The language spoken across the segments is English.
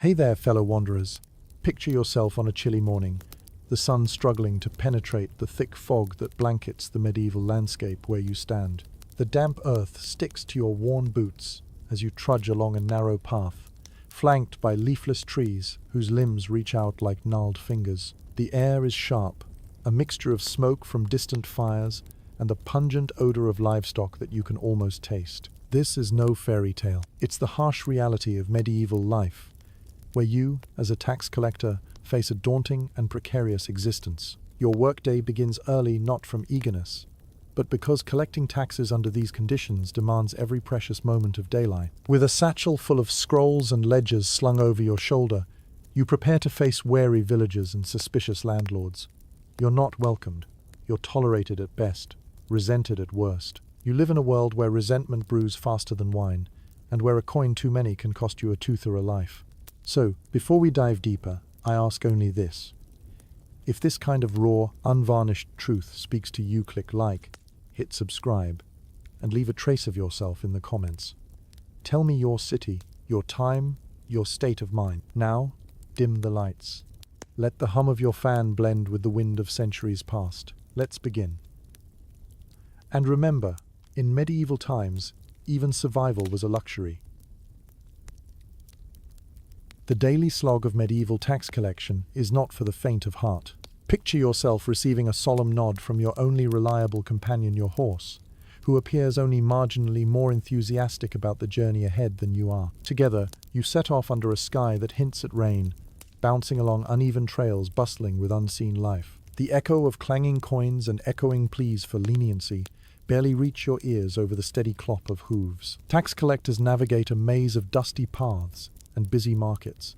Hey there, fellow wanderers. Picture yourself on a chilly morning, the sun struggling to penetrate the thick fog that blankets the medieval landscape where you stand. The damp earth sticks to your worn boots as you trudge along a narrow path, flanked by leafless trees whose limbs reach out like gnarled fingers. The air is sharp, a mixture of smoke from distant fires and the pungent odor of livestock that you can almost taste. This is no fairy tale. It's the harsh reality of medieval life, where you, as a tax collector, face a daunting and precarious existence. Your workday begins early not from eagerness, but because collecting taxes under these conditions demands every precious moment of daylight. With a satchel full of scrolls and ledgers slung over your shoulder, you prepare to face wary villagers and suspicious landlords. You're not welcomed. You're tolerated at best, resented at worst. You live in a world where resentment brews faster than wine, and where a coin too many can cost you a tooth or a life. So, before we dive deeper, I ask only this. If this kind of raw, unvarnished truth speaks to you, click like, hit subscribe, and leave a trace of yourself in the comments. Tell me your city, your time, your state of mind. Now, dim the lights. Let the hum of your fan blend with the wind of centuries past. Let's begin. And remember, in medieval times, even survival was a luxury. The daily slog of medieval tax collection is not for the faint of heart. Picture yourself receiving a solemn nod from your only reliable companion, your horse, who appears only marginally more enthusiastic about the journey ahead than you are. Together, you set off under a sky that hints at rain, bouncing along uneven trails bustling with unseen life. The echo of clanging coins and echoing pleas for leniency barely reach your ears over the steady clop of hooves. Tax collectors navigate a maze of dusty paths and busy markets,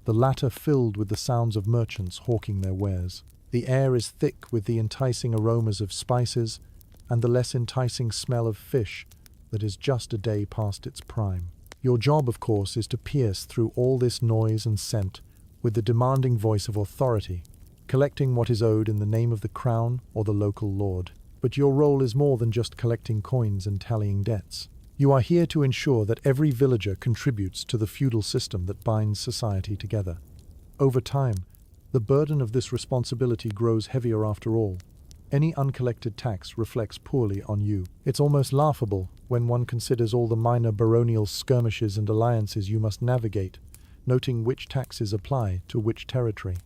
the latter filled with the sounds of merchants hawking their wares. The air is thick with the enticing aromas of spices and the less enticing smell of fish that is just a day past its prime. Your job, of course, is to pierce through all this noise and scent with the demanding voice of authority, collecting what is owed in the name of the crown or the local lord. But your role is more than just collecting coins and tallying debts. You are here to ensure that every villager contributes to the feudal system that binds society together. Over time, the burden of this responsibility grows heavier after all. Any uncollected tax reflects poorly on you. It's almost laughable when one considers all the minor baronial skirmishes and alliances you must navigate, noting which taxes apply to which territory.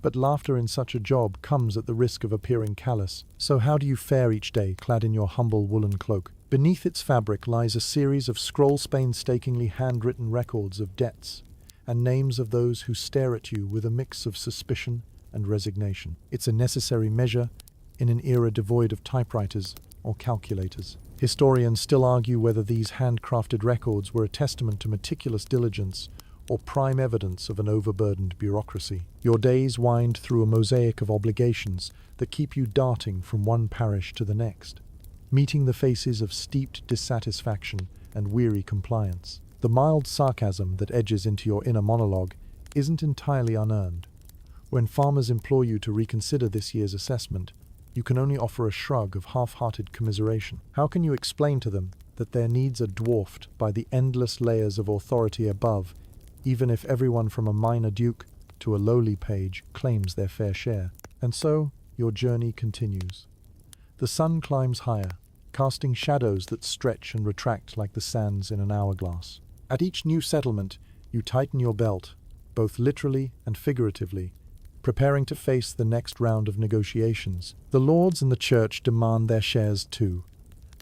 But laughter in such a job comes at the risk of appearing callous. So how do you fare each day, clad in your humble woolen cloak? Beneath its fabric lies a series of scroll-painstakingly handwritten records of debts and names of those who stare at you with a mix of suspicion and resignation. It's a necessary measure in an era devoid of typewriters or calculators. Historians still argue whether these handcrafted records were a testament to meticulous diligence or prime evidence of an overburdened bureaucracy. Your days wind through a mosaic of obligations that keep you darting from one parish to the next, meeting the faces of steeped dissatisfaction and weary compliance. The mild sarcasm that edges into your inner monologue isn't entirely unearned. When farmers implore you to reconsider this year's assessment, you can only offer a shrug of half-hearted commiseration. How can you explain to them that their needs are dwarfed by the endless layers of authority above, even if everyone from a minor duke to a lowly page claims their fair share? And so, your journey continues. The sun climbs higher, casting shadows that stretch and retract like the sands in an hourglass. At each new settlement, you tighten your belt, both literally and figuratively, preparing to face the next round of negotiations. The lords and the church demand their shares too,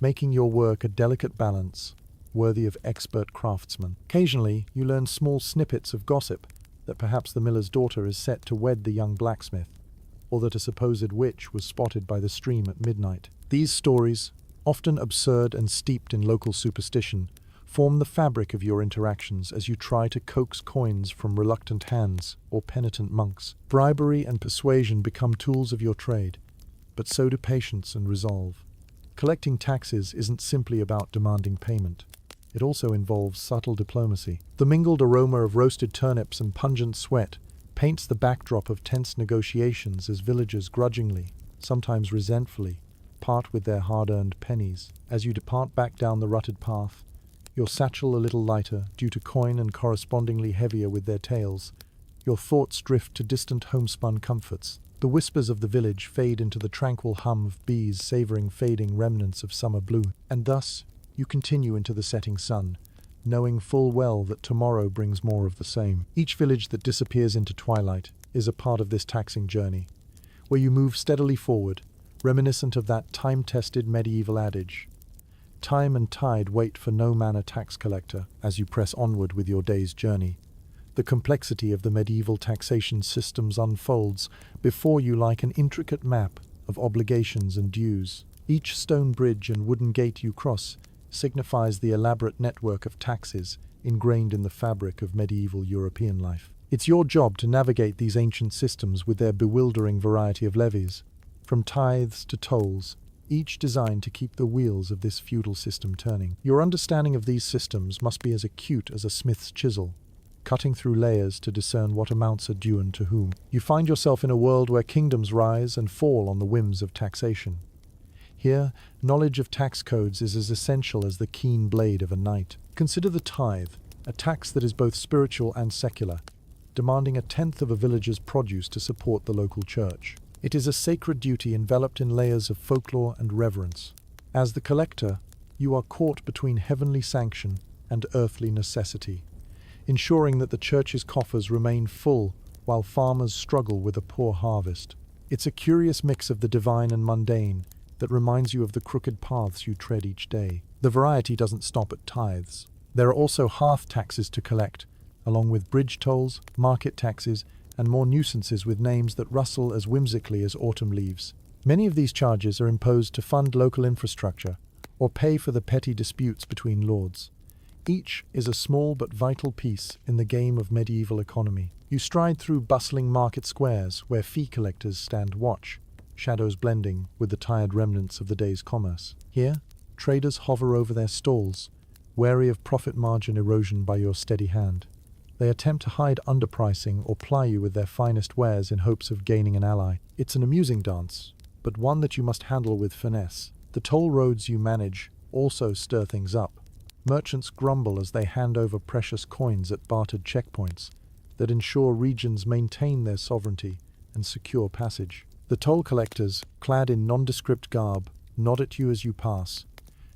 making your work a delicate balance, worthy of expert craftsmen. Occasionally, you learn small snippets of gossip that perhaps the miller's daughter is set to wed the young blacksmith, or that a supposed witch was spotted by the stream at midnight. These stories, often absurd and steeped in local superstition, form the fabric of your interactions as you try to coax coins from reluctant hands or penitent monks. Bribery and persuasion become tools of your trade, but so do patience and resolve. Collecting taxes isn't simply about demanding payment. It also involves subtle diplomacy. The mingled aroma of roasted turnips and pungent sweat paints the backdrop of tense negotiations as villagers grudgingly, sometimes resentfully, part with their hard-earned pennies. As you depart back down the rutted path, your satchel a little lighter due to coin and correspondingly heavier with their tails, your thoughts drift to distant homespun comforts. The whispers of the village fade into the tranquil hum of bees savoring fading remnants of summer blue, and thus you continue into the setting sun, knowing full well that tomorrow brings more of the same. Each village that disappears into twilight is a part of this taxing journey, where you move steadily forward, reminiscent of that time-tested medieval adage, "Time and tide wait for no man a tax collector," as you press onward with your day's journey. The complexity of the medieval taxation systems unfolds before you like an intricate map of obligations and dues. Each stone bridge and wooden gate you cross signifies the elaborate network of taxes ingrained in the fabric of medieval European life. It's your job to navigate these ancient systems with their bewildering variety of levies, from tithes to tolls, each designed to keep the wheels of this feudal system turning. Your understanding of these systems must be as acute as a smith's chisel, cutting through layers to discern what amounts are due and to whom. You find yourself in a world where kingdoms rise and fall on the whims of taxation. Here, knowledge of tax codes is as essential as the keen blade of a knight. Consider the tithe, a tax that is both spiritual and secular, demanding a tenth of a village's produce to support the local church. It is a sacred duty enveloped in layers of folklore and reverence. As the collector, you are caught between heavenly sanction and earthly necessity, ensuring that the church's coffers remain full while farmers struggle with a poor harvest. It's a curious mix of the divine and mundane that reminds you of the crooked paths you tread each day. The variety doesn't stop at tithes. There are also hearth taxes to collect, along with bridge tolls, market taxes, and more nuisances with names that rustle as whimsically as autumn leaves. Many of these charges are imposed to fund local infrastructure or pay for the petty disputes between lords. Each is a small but vital piece in the game of medieval economy. You stride through bustling market squares where fee collectors stand watch, shadows blending with the tired remnants of the day's commerce. Here, traders hover over their stalls, wary of profit margin erosion by your steady hand. They attempt to hide underpricing or ply you with their finest wares in hopes of gaining an ally. It's an amusing dance, but one that you must handle with finesse. The toll roads you manage also stir things up. Merchants grumble as they hand over precious coins at bartered checkpoints that ensure regions maintain their sovereignty and secure passage. The toll collectors, clad in nondescript garb, nod at you as you pass,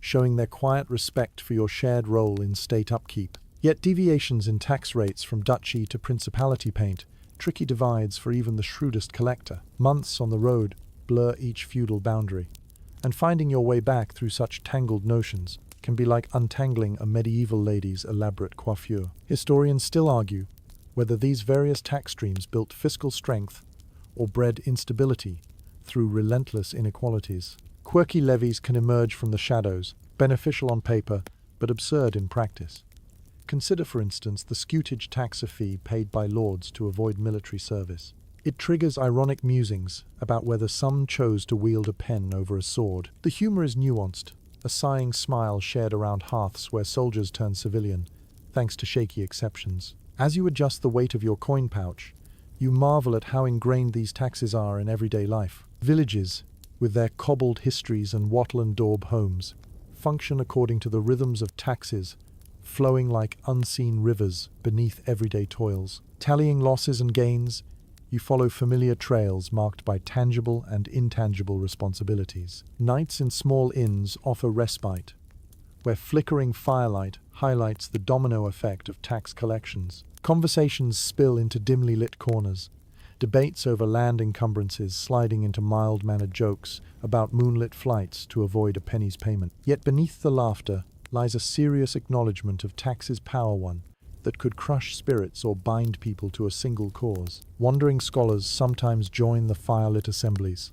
showing their quiet respect for your shared role in state upkeep. Yet deviations in tax rates from duchy to principality paint tricky divides for even the shrewdest collector. Months on the road blur each feudal boundary, and finding your way back through such tangled notions can be like untangling a medieval lady's elaborate coiffure. Historians still argue whether these various tax streams built fiscal strength or bred instability through relentless inequalities. Quirky levies can emerge from the shadows, beneficial on paper but absurd in practice. Consider, for instance, the scutage taxa fee paid by lords to avoid military service. It triggers ironic musings about whether some chose to wield a pen over a sword. The humor is nuanced, a sighing smile shared around hearths where soldiers turn civilian, thanks to shaky exceptions. As you adjust the weight of your coin pouch, you marvel at how ingrained these taxes are in everyday life. Villages, with their cobbled histories and wattle and daub homes, function according to the rhythms of taxes, flowing like unseen rivers beneath everyday toils. Tallying losses and gains, you follow familiar trails marked by tangible and intangible responsibilities. Nights in small inns offer respite, where flickering firelight highlights the domino effect of tax collections. Conversations spill into dimly lit corners, debates over land encumbrances sliding into mild-mannered jokes about moonlit flights to avoid a penny's payment. Yet beneath the laughter lies a serious acknowledgement of tax's power one that could crush spirits or bind people to a single cause. Wandering scholars sometimes join the firelit assemblies,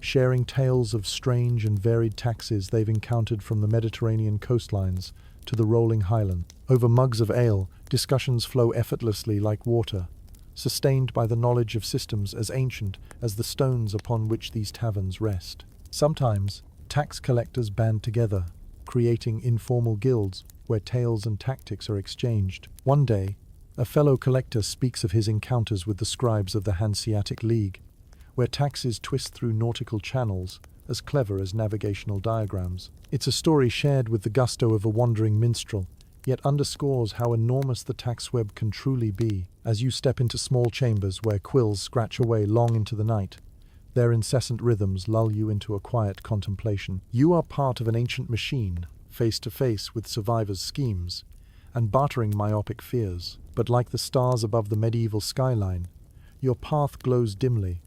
sharing tales of strange and varied taxes they've encountered from the Mediterranean coastlines to the rolling highland. Over mugs of ale, discussions flow effortlessly like water, sustained by the knowledge of systems as ancient as the stones upon which these taverns rest. Sometimes, tax collectors band together, creating informal guilds where tales and tactics are exchanged. One day, a fellow collector speaks of his encounters with the scribes of the Hanseatic League, where taxes twist through nautical channels as clever as navigational diagrams. It's a story shared with the gusto of a wandering minstrel, yet underscores how enormous the tax web can truly be. As you step into small chambers where quills scratch away long into the night, their incessant rhythms lull you into a quiet contemplation. You are part of an ancient machine, face to face with survivors' schemes and bartering myopic fears. But like the stars above the medieval skyline, your path glows dimly,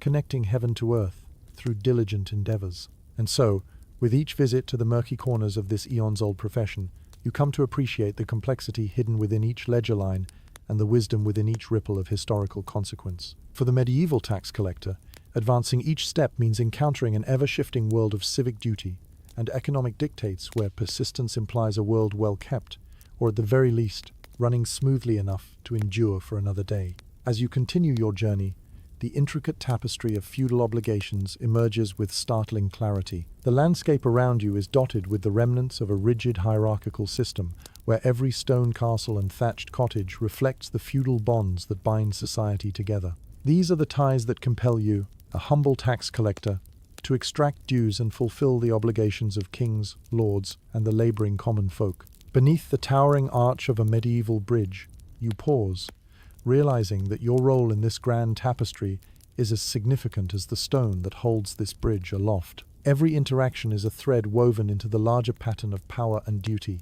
connecting heaven to earth through diligent endeavors. And so, with each visit to the murky corners of this eons-old profession, you come to appreciate the complexity hidden within each ledger line and the wisdom within each ripple of historical consequence. For the medieval tax collector, advancing each step means encountering an ever-shifting world of civic duty and economic dictates where persistence implies a world well kept, or at the very least, running smoothly enough to endure for another day. As you continue your journey, the intricate tapestry of feudal obligations emerges with startling clarity. The landscape around you is dotted with the remnants of a rigid hierarchical system, where every stone castle and thatched cottage reflects the feudal bonds that bind society together. These are the ties that compel you, a humble tax collector, to extract dues and fulfill the obligations of kings, lords, and the laboring common folk. Beneath the towering arch of a medieval bridge, you pause, realizing that your role in this grand tapestry is as significant as the stone that holds this bridge aloft. Every interaction is a thread woven into the larger pattern of power and duty,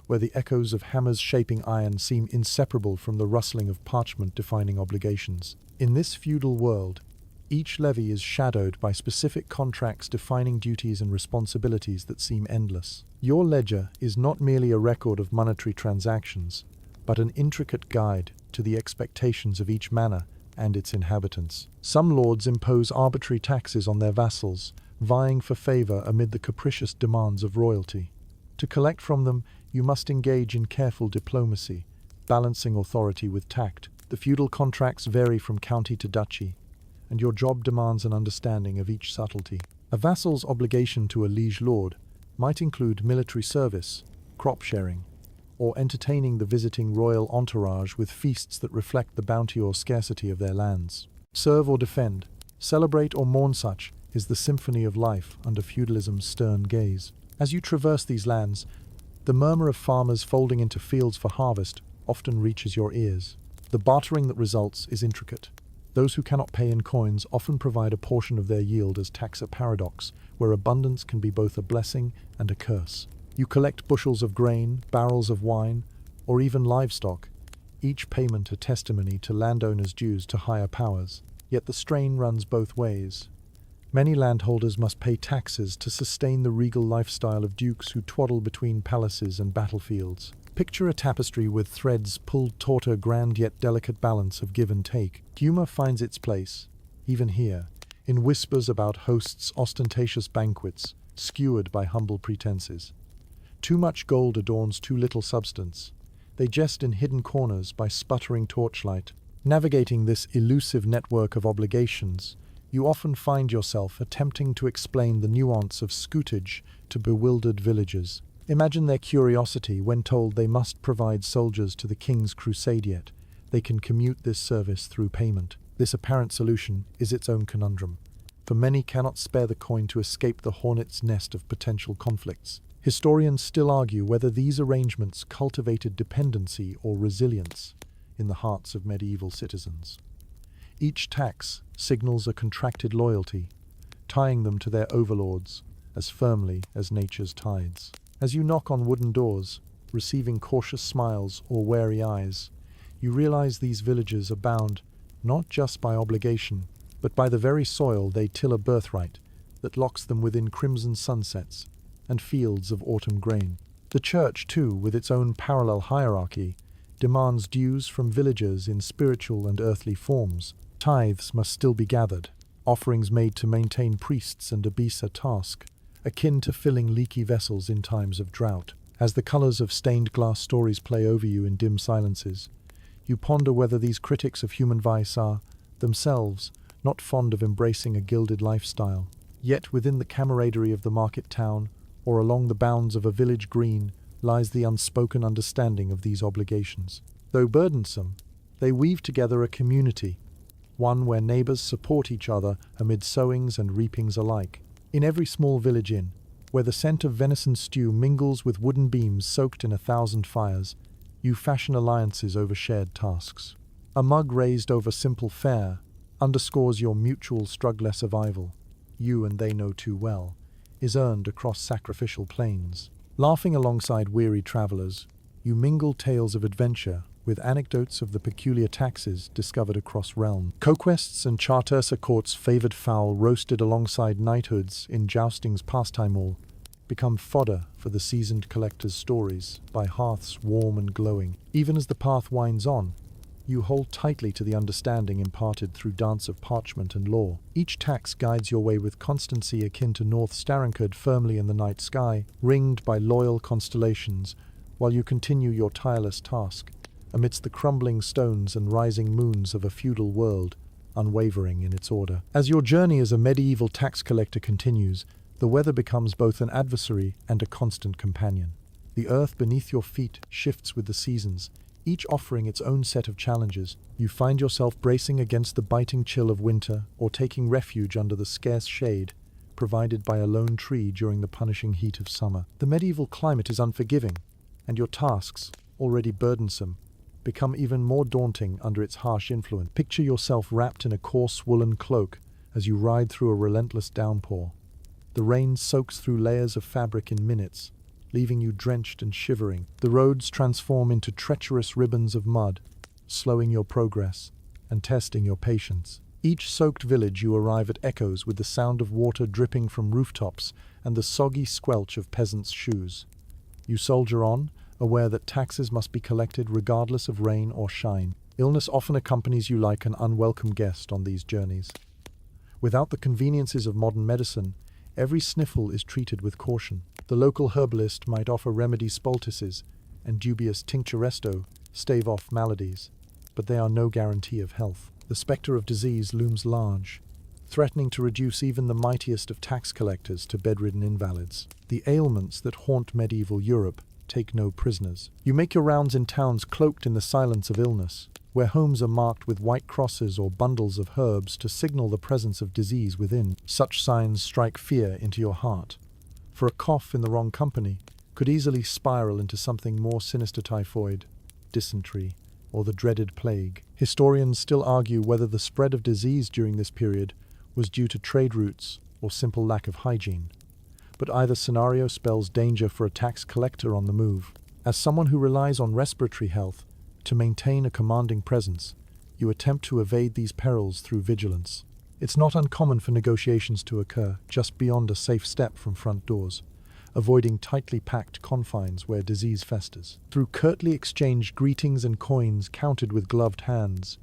where the echoes of hammers shaping iron seem inseparable from the rustling of parchment defining obligations. In this feudal world, each levy is shadowed by specific contracts defining duties and responsibilities that seem endless. Your ledger is not merely a record of monetary transactions, but an intricate guide to the expectations of each manor and its inhabitants. Some lords impose arbitrary taxes on their vassals, vying for favor amid the capricious demands of royalty. To collect from them, you must engage in careful diplomacy, balancing authority with tact. The feudal contracts vary from county to duchy, and your job demands an understanding of each subtlety. A vassal's obligation to a liege lord might include military service, crop sharing, or entertaining the visiting royal entourage with feasts that reflect the bounty or scarcity of their lands. Serve or defend, celebrate or mourn, such is the symphony of life under feudalism's stern gaze. As you traverse these lands, the murmur of farmers folding into fields for harvest often reaches your ears. The bartering that results is intricate. Those who cannot pay in coins often provide a portion of their yield as tax, a paradox where abundance can be both a blessing and a curse. You collect bushels of grain, barrels of wine, or even livestock, each payment a testimony to landowners' dues to higher powers. Yet the strain runs both ways. Many landholders must pay taxes to sustain the regal lifestyle of dukes who twaddle between palaces and battlefields. Picture a tapestry with threads pulled taut, a grand yet delicate balance of give and take. Humor finds its place, even here, in whispers about hosts' ostentatious banquets, skewered by humble pretenses. Too much gold adorns too little substance. They jest in hidden corners by sputtering torchlight. Navigating this elusive network of obligations, you often find yourself attempting to explain the nuance of scutage to bewildered villagers. Imagine their curiosity when told they must provide soldiers to the king's crusade, yet they can commute this service through payment. This apparent solution is its own conundrum, for many cannot spare the coin to escape the hornet's nest of potential conflicts. Historians still argue whether these arrangements cultivated dependency or resilience in the hearts of medieval citizens. Each tax signals a contracted loyalty, tying them to their overlords as firmly as nature's tides. As you knock on wooden doors, receiving cautious smiles or wary eyes, you realize these villages are bound not just by obligation, but by the very soil they till, a birthright that locks them within crimson sunsets and fields of autumn grain. The church, too, with its own parallel hierarchy, demands dues from villagers in spiritual and earthly forms. Tithes must still be gathered, offerings made to maintain priests and abbe's a task, akin to filling leaky vessels in times of drought. As the colors of stained glass stories play over you in dim silences, you ponder whether these critics of human vice are, themselves, not fond of embracing a gilded lifestyle. Yet within the camaraderie of the market town, or along the bounds of a village green, lies the unspoken understanding of these obligations. Though burdensome, they weave together a community, one where neighbors support each other amid sowings and reapings alike. In every small village inn, where the scent of venison stew mingles with wooden beams soaked in 1,000 fires. You fashion alliances over shared tasks. A mug raised over simple fare underscores your mutual struggle survival. You and they know too well is earned across sacrificial plains. Laughing alongside weary travelers, you mingle tales of adventure with anecdotes of the peculiar taxes discovered across realms. Conquests and charters courts favored fowl roasted alongside knighthoods in jousting's pastime hall become fodder for the seasoned collector's stories by hearths warm and glowing. Even as the path winds on, you hold tightly to the understanding imparted through dance of parchment and law. Each tax guides your way with constancy akin to North Star anchored firmly in the night sky, ringed by loyal constellations, while you continue your tireless task, amidst the crumbling stones and rising moons of a feudal world, unwavering in its order. As your journey as a medieval tax collector continues, the weather becomes both an adversary and a constant companion. The earth beneath your feet shifts with the seasons, each offering its own set of challenges. You find yourself bracing against the biting chill of winter or taking refuge under the scarce shade provided by a lone tree during the punishing heat of summer. The medieval climate is unforgiving, and your tasks, already burdensome, become even more daunting under its harsh influence. Picture yourself wrapped in a coarse woolen cloak as you ride through a relentless downpour. The rain soaks through layers of fabric in minutes, leaving you drenched and shivering. The roads transform into treacherous ribbons of mud, slowing your progress and testing your patience. Each soaked village you arrive at echoes with the sound of water dripping from rooftops and the soggy squelch of peasants' shoes. You soldier on, aware that taxes must be collected regardless of rain or shine. Illness often accompanies you like an unwelcome guest on these journeys. Without the conveniences of modern medicine, every sniffle is treated with caution. The local herbalist might offer remedies poultices and dubious tincture resto stave off maladies, but they are no guarantee of health. The spectre of disease looms large, threatening to reduce even the mightiest of tax collectors to bedridden invalids. The ailments that haunt medieval Europe take no prisoners. You make your rounds in towns cloaked in the silence of illness, where homes are marked with white crosses or bundles of herbs to signal the presence of disease within. Such signs strike fear into your heart, for a cough in the wrong company could easily spiral into something more sinister: typhoid, dysentery, or the dreaded plague. Historians still argue whether the spread of disease during this period was due to trade routes or simple lack of hygiene. But either scenario spells danger for a tax collector on the move. As someone who relies on respiratory health to maintain a commanding presence, you attempt to evade these perils through vigilance. It's not uncommon for negotiations to occur just beyond a safe step from front doors, avoiding tightly packed confines where disease festers. Through curtly exchanged greetings and coins counted with gloved hands,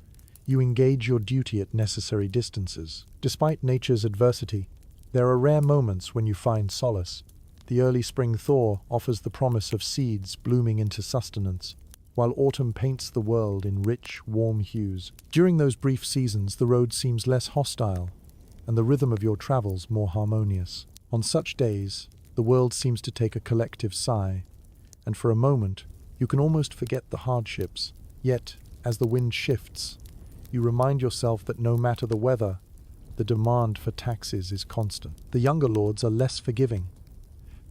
you engage your duty at necessary distances. Despite nature's adversity, there are rare moments when you find solace. The early spring thaw offers the promise of seeds blooming into sustenance, while autumn paints the world in rich, warm hues. During those brief seasons, the road seems less hostile, and the rhythm of your travels more harmonious. On such days, the world seems to take a collective sigh, and for a moment, you can almost forget the hardships. Yet, as the wind shifts, you remind yourself that no matter the weather, the demand for taxes is constant. The younger lords are less forgiving,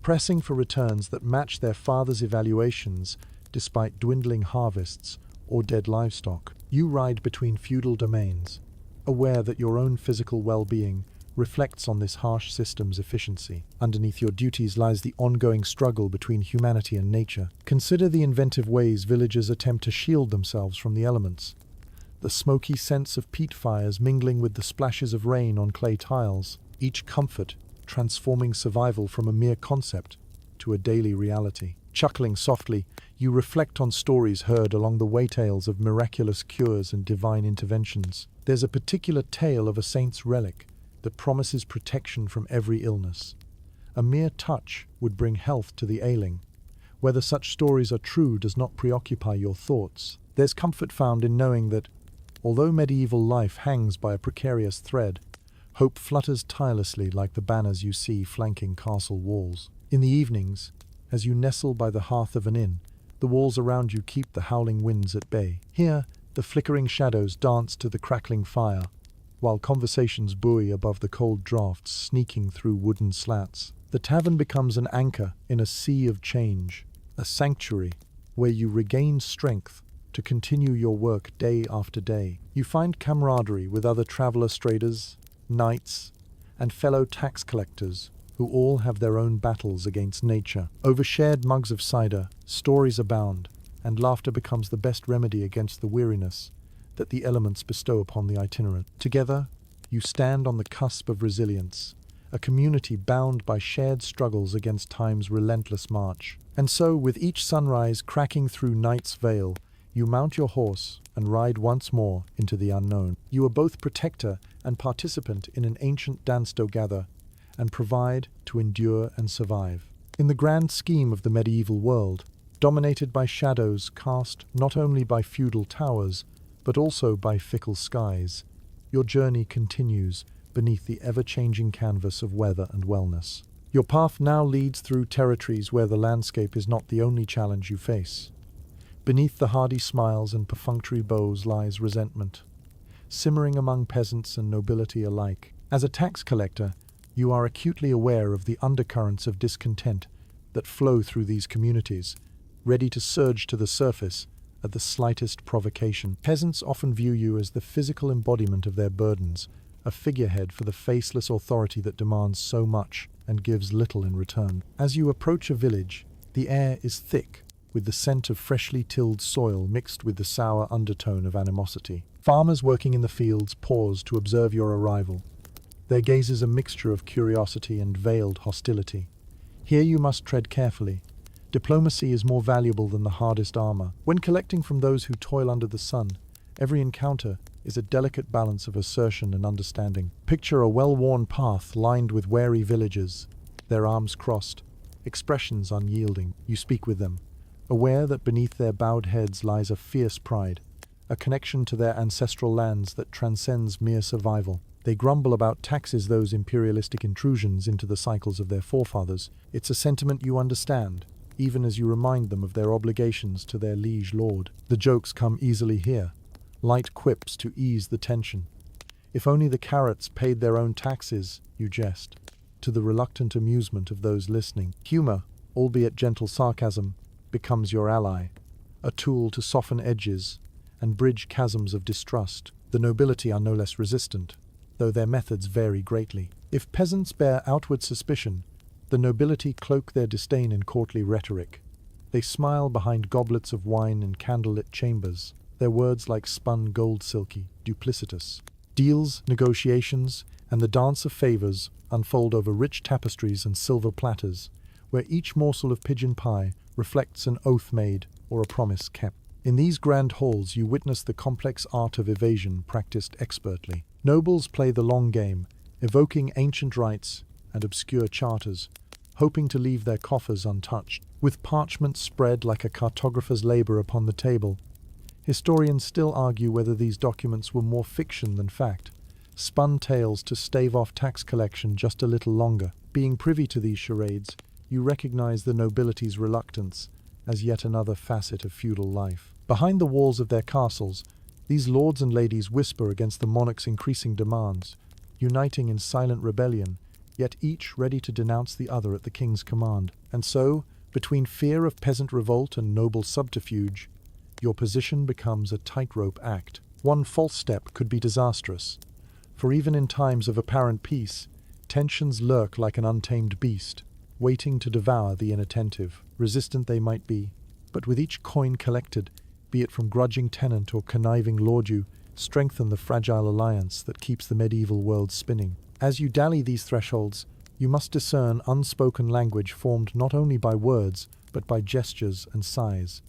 pressing for returns that match their father's evaluations despite dwindling harvests or dead livestock. You ride between feudal domains, aware that your own physical well-being reflects on this harsh system's efficiency. Underneath your duties lies the ongoing struggle between humanity and nature. Consider the inventive ways villagers attempt to shield themselves from the elements. The smoky scents of peat fires mingling with the splashes of rain on clay tiles, each comfort transforming survival from a mere concept to a daily reality. Chuckling softly, you reflect on stories heard along the way, tales of miraculous cures and divine interventions. There's a particular tale of a saint's relic that promises protection from every illness. A mere touch would bring health to the ailing. Whether such stories are true does not preoccupy your thoughts. There's comfort found in knowing that, although medieval life hangs by a precarious thread, hope flutters tirelessly like the banners you see flanking castle walls. In the evenings, as you nestle by the hearth of an inn, the walls around you keep the howling winds at bay. Here, the flickering shadows dance to the crackling fire, while conversations buoy above the cold draughts sneaking through wooden slats. The tavern becomes an anchor in a sea of change, a sanctuary where you regain strength to continue your work day after day. You find camaraderie with other traveler traders, knights, and fellow tax collectors who all have their own battles against nature. Over shared mugs of cider, stories abound, and laughter becomes the best remedy against the weariness that the elements bestow upon the itinerant. Together, you stand on the cusp of resilience, a community bound by shared struggles against time's relentless march. And so, with each sunrise cracking through night's veil, you mount your horse and ride once more into the unknown. You are both protector and participant in an ancient dance to gather and provide to endure and survive. In the grand scheme of the medieval world, dominated by shadows cast not only by feudal towers, but also by fickle skies, your journey continues beneath the ever-changing canvas of weather and wellness. Your path now leads through territories where the landscape is not the only challenge you face. Beneath the hardy smiles and perfunctory bows lies resentment, simmering among peasants and nobility alike. As a tax collector, you are acutely aware of the undercurrents of discontent that flow through these communities, ready to surge to the surface at the slightest provocation. Peasants often view you as the physical embodiment of their burdens, a figurehead for the faceless authority that demands so much and gives little in return. As you approach a village, the air is thick with the scent of freshly tilled soil mixed with the sour undertone of animosity. Farmers working in the fields pause to observe your arrival. Their gaze is a mixture of curiosity and veiled hostility. Here you must tread carefully. Diplomacy is more valuable than the hardest armor. When collecting from those who toil under the sun, every encounter is a delicate balance of assertion and understanding. Picture a well-worn path lined with wary villagers, their arms crossed, expressions unyielding. You speak with them, aware that beneath their bowed heads lies a fierce pride, a connection to their ancestral lands that transcends mere survival. They grumble about taxes, those imperialistic intrusions into the cycles of their forefathers. It's a sentiment you understand, even as you remind them of their obligations to their liege lord. The jokes come easily here, light quips to ease the tension. If only the carrots paid their own taxes, you jest, to the reluctant amusement of those listening. Humor, albeit gentle sarcasm, becomes your ally, a tool to soften edges and bridge chasms of distrust. The nobility are no less resistant, though their methods vary greatly. If peasants bear outward suspicion, the nobility cloak their disdain in courtly rhetoric. They smile behind goblets of wine in candlelit chambers, their words like spun gold silky, duplicitous. Deals, negotiations, and the dance of favors unfold over rich tapestries and silver platters, where each morsel of pigeon pie reflects an oath made or a promise kept. In these grand halls you witness the complex art of evasion practiced expertly. Nobles play the long game, evoking ancient rites and obscure charters, hoping to leave their coffers untouched. With parchment spread like a cartographer's labor upon the table, historians still argue whether these documents were more fiction than fact, spun tales to stave off tax collection just a little longer. Being privy to these charades, you recognize the nobility's reluctance as yet another facet of feudal life. Behind the walls of their castles, these lords and ladies whisper against the monarch's increasing demands, uniting in silent rebellion, yet each ready to denounce the other at the king's command. And so, between fear of peasant revolt and noble subterfuge, your position becomes a tightrope act. One false step could be disastrous, for even in times of apparent peace, tensions lurk like an untamed beast, waiting to devour the inattentive. Resistant they might be, but with each coin collected, be it from grudging tenant or conniving lord, you strengthen the fragile alliance that keeps the medieval world spinning. As you dally these thresholds, you must discern unspoken language formed not only by words, but by gestures and sighs.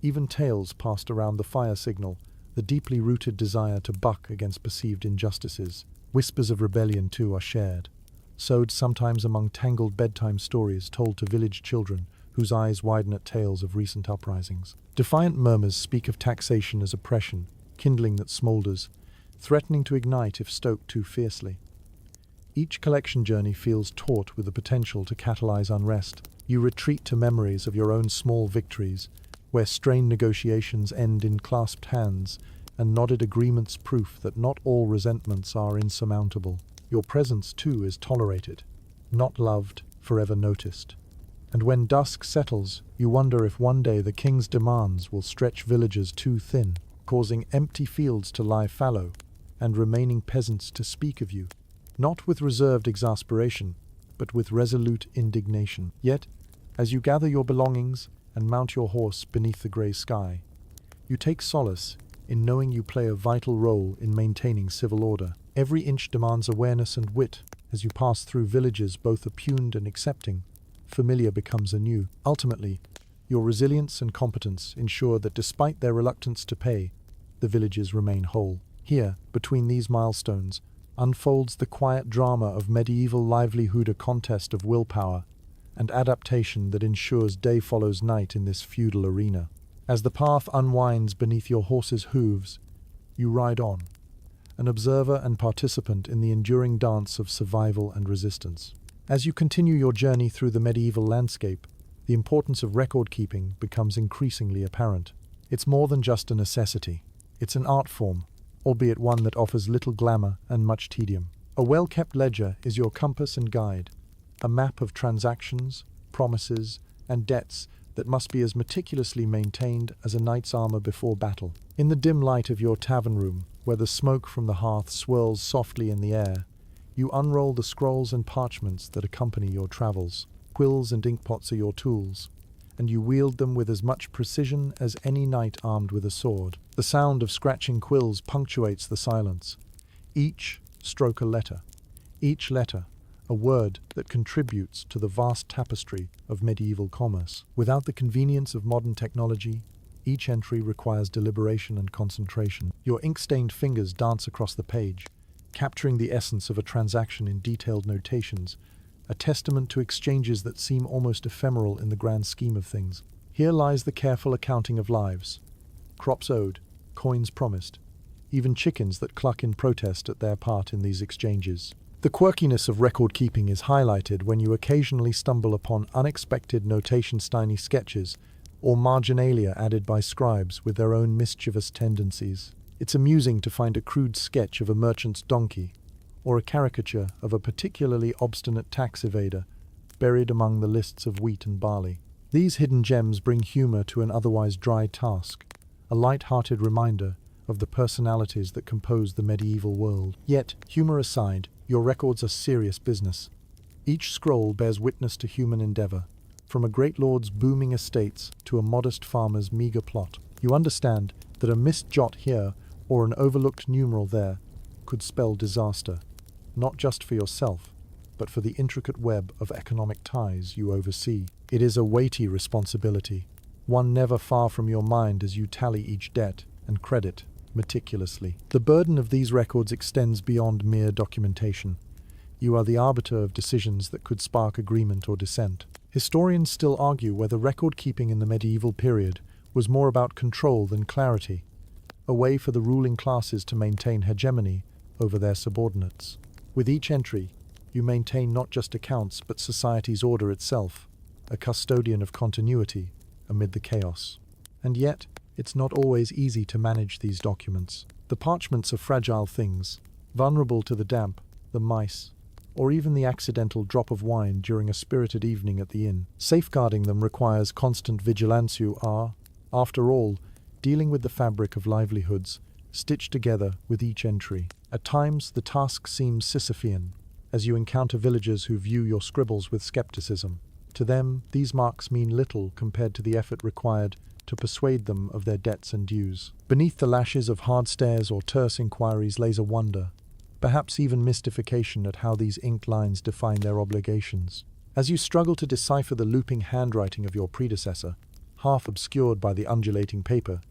Even tales passed around the fire signal, the deeply rooted desire to buck against perceived injustices. Whispers of rebellion, too, are shared, sewed sometimes among tangled bedtime stories told to village children whose eyes widen at tales of recent uprisings. Defiant murmurs speak of taxation as oppression, kindling that smoulders, threatening to ignite if stoked too fiercely. Each collection journey feels taut with the potential to catalyze unrest. You retreat to memories of your own small victories, where strained negotiations end in clasped hands and nodded agreements, proof that not all resentments are insurmountable. Your presence, too, is tolerated, not loved, forever noticed. And when dusk settles, you wonder if one day the king's demands will stretch villagers too thin, causing empty fields to lie fallow, and remaining peasants to speak of you, not with reserved exasperation, but with resolute indignation. Yet, as you gather your belongings and mount your horse beneath the grey sky, you take solace in knowing you play a vital role in maintaining civil order. Every inch demands awareness and wit. As you pass through villages both oppugned and accepting, familiar becomes anew. Ultimately, your resilience and competence ensure that despite their reluctance to pay, the villages remain whole. Here, between these milestones, unfolds the quiet drama of medieval livelihood, a contest of willpower and adaptation that ensures day follows night in this feudal arena. As the path unwinds beneath your horse's hooves, you ride on, an observer and participant in the enduring dance of survival and resistance. As you continue your journey through the medieval landscape, the importance of record-keeping becomes increasingly apparent. It's more than just a necessity. It's an art form, albeit one that offers little glamour and much tedium. A well-kept ledger is your compass and guide, a map of transactions, promises, and debts that must be as meticulously maintained as a knight's armor before battle. In the dim light of your tavern room, where the smoke from the hearth swirls softly in the air, you unroll the scrolls and parchments that accompany your travels. Quills and inkpots are your tools, and you wield them with as much precision as any knight armed with a sword. The sound of scratching quills punctuates the silence. Each stroke a letter, each letter a word that contributes to the vast tapestry of medieval commerce. Without the convenience of modern technology, each entry requires deliberation and concentration. Your ink-stained fingers dance across the page, capturing the essence of a transaction in detailed notations, a testament to exchanges that seem almost ephemeral in the grand scheme of things. Here lies the careful accounting of lives, crops owed, coins promised, even chickens that cluck in protest at their part in these exchanges. The quirkiness of record-keeping is highlighted when you occasionally stumble upon unexpected notation-stiny sketches or marginalia added by scribes with their own mischievous tendencies. It's amusing to find a crude sketch of a merchant's donkey or a caricature of a particularly obstinate tax evader buried among the lists of wheat and barley. These hidden gems bring humor to an otherwise dry task, a light-hearted reminder of the personalities that compose the medieval world. Yet, humor aside, your records are serious business. Each scroll bears witness to human endeavor, from a great lord's booming estates to a modest farmer's meager plot. You understand that a missed jot here or an overlooked numeral there could spell disaster, not just for yourself, but for the intricate web of economic ties you oversee. It is a weighty responsibility, one never far from your mind as you tally each debt and credit meticulously. The burden of these records extends beyond mere documentation. You are the arbiter of decisions that could spark agreement or dissent. Historians still argue whether record-keeping in the medieval period was more about control than clarity, a way for the ruling classes to maintain hegemony over their subordinates. With each entry, you maintain not just accounts but society's order itself, a custodian of continuity amid the chaos. And yet, it's not always easy to manage these documents. The parchments are fragile things, vulnerable to the damp, the mice, or even the accidental drop of wine during a spirited evening at the inn. Safeguarding them requires constant vigilance. You are, after all, dealing with the fabric of livelihoods, stitched together with each entry. At times, the task seems Sisyphean, as you encounter villagers who view your scribbles with skepticism. To them, these marks mean little compared to the effort required to persuade them of their debts and dues. Beneath the lashes of hard stares or terse inquiries lays a wonder, perhaps even mystification at how these inked lines define their obligations. As you struggle to decipher the looping handwriting of your predecessor, half obscured by the undulating paper,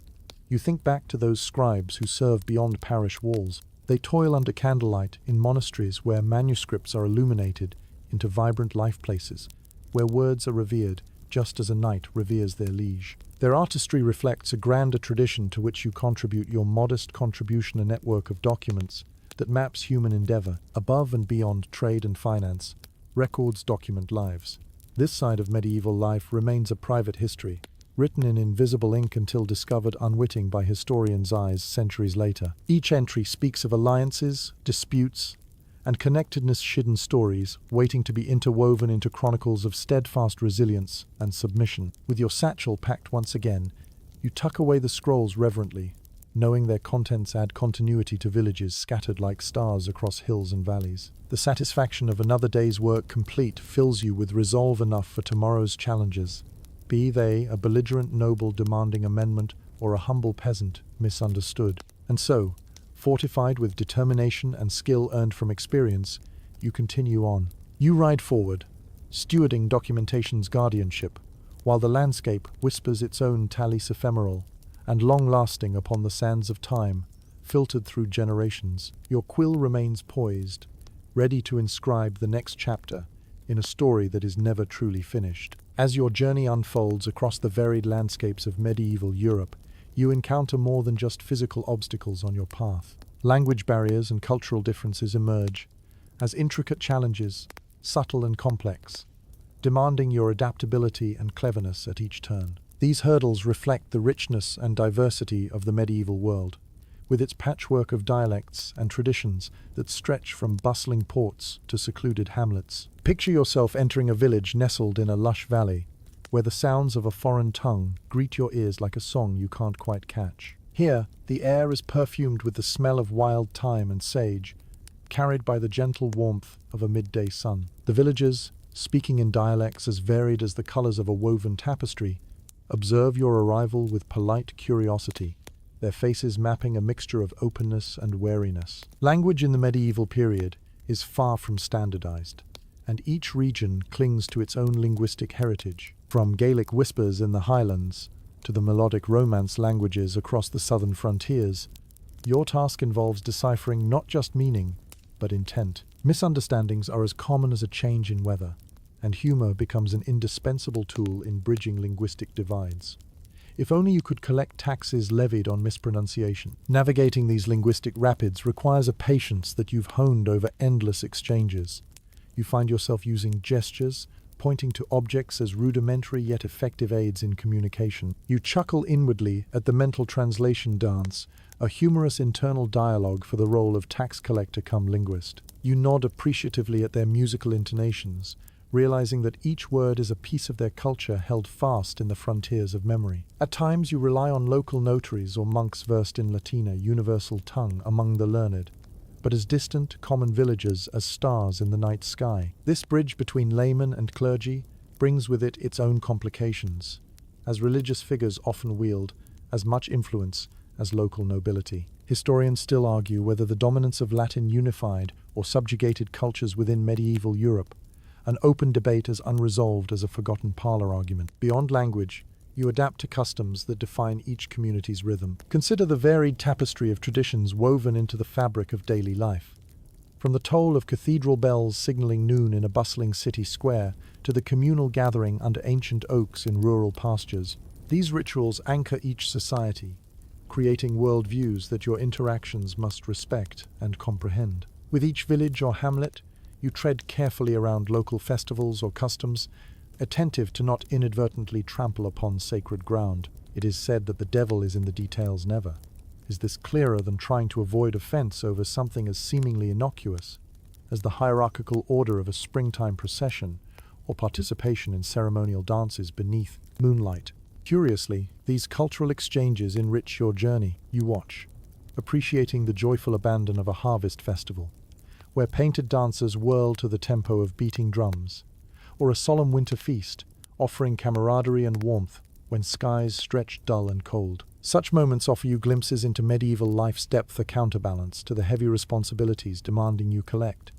you think back to those scribes who serve beyond parish walls. They toil under candlelight in monasteries where manuscripts are illuminated into vibrant life places, where words are revered just as a knight reveres their liege. Their artistry reflects a grander tradition to which you contribute your modest contribution, a network of documents that maps human endeavor above and beyond trade and finance. Records document lives. This side of medieval life remains a private history, written in invisible ink until discovered unwitting by historians' eyes centuries later. Each entry speaks of alliances, disputes, and connectedness-hidden stories waiting to be interwoven into chronicles of steadfast resilience and submission. With your satchel packed once again, you tuck away the scrolls reverently, knowing their contents add continuity to villages scattered like stars across hills and valleys. The satisfaction of another day's work complete fills you with resolve enough for tomorrow's challenges, be they a belligerent noble demanding amendment or a humble peasant misunderstood. And so, fortified with determination and skill earned from experience, you continue on. You ride forward, stewarding documentation's guardianship, while the landscape whispers its own talis ephemeral and long-lasting upon the sands of time, filtered through generations. Your quill remains poised, ready to inscribe the next chapter in a story that is never truly finished. As your journey unfolds across the varied landscapes of medieval Europe, you encounter more than just physical obstacles on your path. Language barriers and cultural differences emerge as intricate challenges, subtle and complex, demanding your adaptability and cleverness at each turn. These hurdles reflect the richness and diversity of the medieval world, with its patchwork of dialects and traditions that stretch from bustling ports to secluded hamlets. Picture yourself entering a village nestled in a lush valley, where the sounds of a foreign tongue greet your ears like a song you can't quite catch. Here, the air is perfumed with the smell of wild thyme and sage, carried by the gentle warmth of a midday sun. The villagers, speaking in dialects as varied as the colors of a woven tapestry, observe your arrival with polite curiosity, their faces mapping a mixture of openness and wariness. Language in the medieval period is far from standardized, and each region clings to its own linguistic heritage. From Gaelic whispers in the highlands to the melodic Romance languages across the southern frontiers, your task involves deciphering not just meaning, but intent. Misunderstandings are as common as a change in weather, and humor becomes an indispensable tool in bridging linguistic divides. If only you could collect taxes levied on mispronunciation. Navigating these linguistic rapids requires a patience that you've honed over endless exchanges. You find yourself using gestures, pointing to objects as rudimentary yet effective aids in communication. You chuckle inwardly at the mental translation dance, a humorous internal dialogue for the role of tax collector cum linguist. You nod appreciatively at their musical intonations, realizing that each word is a piece of their culture held fast in the frontiers of memory. At times you rely on local notaries or monks versed in Latina, universal tongue among the learned, but as distant, common villagers as stars in the night sky. This bridge between layman and clergy brings with it its own complications, as religious figures often wield as much influence as local nobility. Historians still argue whether the dominance of Latin unified or subjugated cultures within medieval Europe, an open debate as unresolved as a forgotten parlor argument. Beyond language, you adapt to customs that define each community's rhythm. Consider the varied tapestry of traditions woven into the fabric of daily life. From the toll of cathedral bells signaling noon in a bustling city square to the communal gathering under ancient oaks in rural pastures, these rituals anchor each society, creating worldviews that your interactions must respect and comprehend. With each village or hamlet, you tread carefully around local festivals or customs, attentive to not inadvertently trample upon sacred ground. It is said that the devil is in the details never. Is this clearer than trying to avoid offense over something as seemingly innocuous as the hierarchical order of a springtime procession or participation in ceremonial dances beneath moonlight? Curiously, these cultural exchanges enrich your journey. You watch, appreciating the joyful abandon of a harvest festival, where painted dancers whirl to the tempo of beating drums, or a solemn winter feast, offering camaraderie and warmth when skies stretch dull and cold. Such moments offer you glimpses into medieval life's depth, a counterbalance to the heavy responsibilities demanding you collect,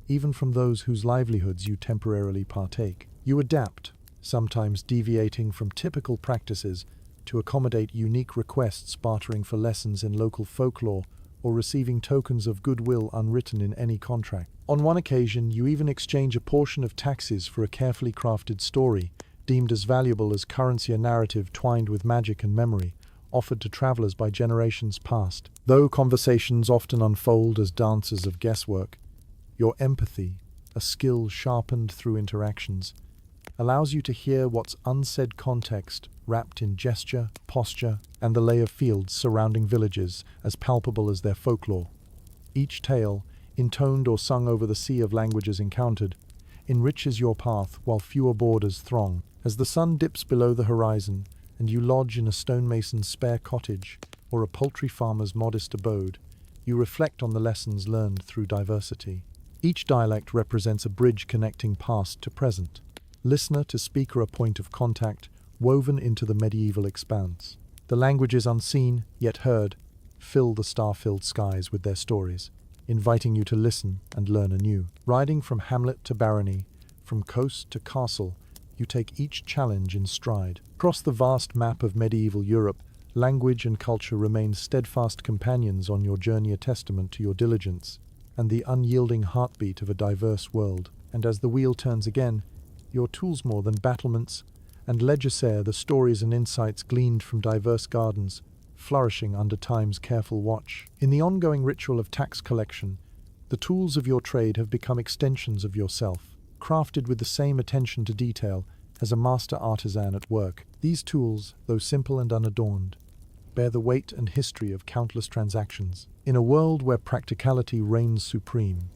even from those whose livelihoods you temporarily partake. You adapt, sometimes deviating from typical practices to accommodate unique requests, bartering for lessons in local folklore or receiving tokens of goodwill unwritten in any contract. On one occasion, you even exchange a portion of taxes for a carefully crafted story, deemed as valuable as currency, a narrative twined with magic and memory, offered to travelers by generations past. Though conversations often unfold as dances of guesswork, your empathy, a skill sharpened through interactions, allows you to hear what's unsaid, context wrapped in gesture, posture, and the lay of fields surrounding villages as palpable as their folklore. Each tale, intoned or sung over the sea of languages encountered, enriches your path while fewer borders throng. As the sun dips below the horizon, and you lodge in a stonemason's spare cottage or a poultry farmer's modest abode, you reflect on the lessons learned through diversity. Each dialect represents a bridge connecting past to present, listener to speaker, a point of contact woven into the medieval expanse. The languages unseen, yet heard, fill the star-filled skies with their stories, inviting you to listen and learn anew. Riding from hamlet to barony, from coast to castle, you take each challenge in stride. Across the vast map of medieval Europe, language and culture remain steadfast companions on your journey, a testament to your diligence and the unyielding heartbeat of a diverse world. And as the wheel turns again, your tools more than battlements and legisere, the stories and insights gleaned from diverse gardens, flourishing under time's careful watch. In the ongoing ritual of tax collection, the tools of your trade have become extensions of yourself, crafted with the same attention to detail as a master artisan at work. These tools, though simple and unadorned, bear the weight and history of countless transactions. In a world where practicality reigns supreme,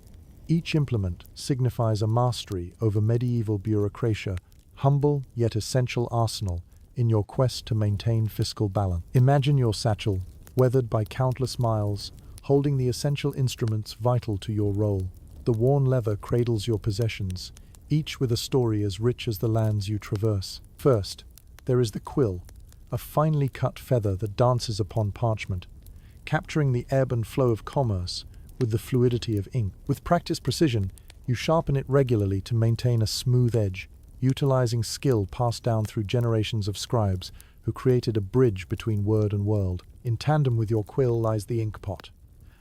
each implement signifies a mastery over medieval bureaucracia, humble yet essential arsenal in your quest to maintain fiscal balance. Imagine your satchel, weathered by countless miles, holding the essential instruments vital to your role. The worn leather cradles your possessions, each with a story as rich as the lands you traverse. First, there is the quill, a finely cut feather that dances upon parchment, capturing the ebb and flow of commerce with the fluidity of ink. With practiced precision, you sharpen it regularly to maintain a smooth edge, utilizing skill passed down through generations of scribes who created a bridge between word and world. In tandem with your quill lies the ink pot,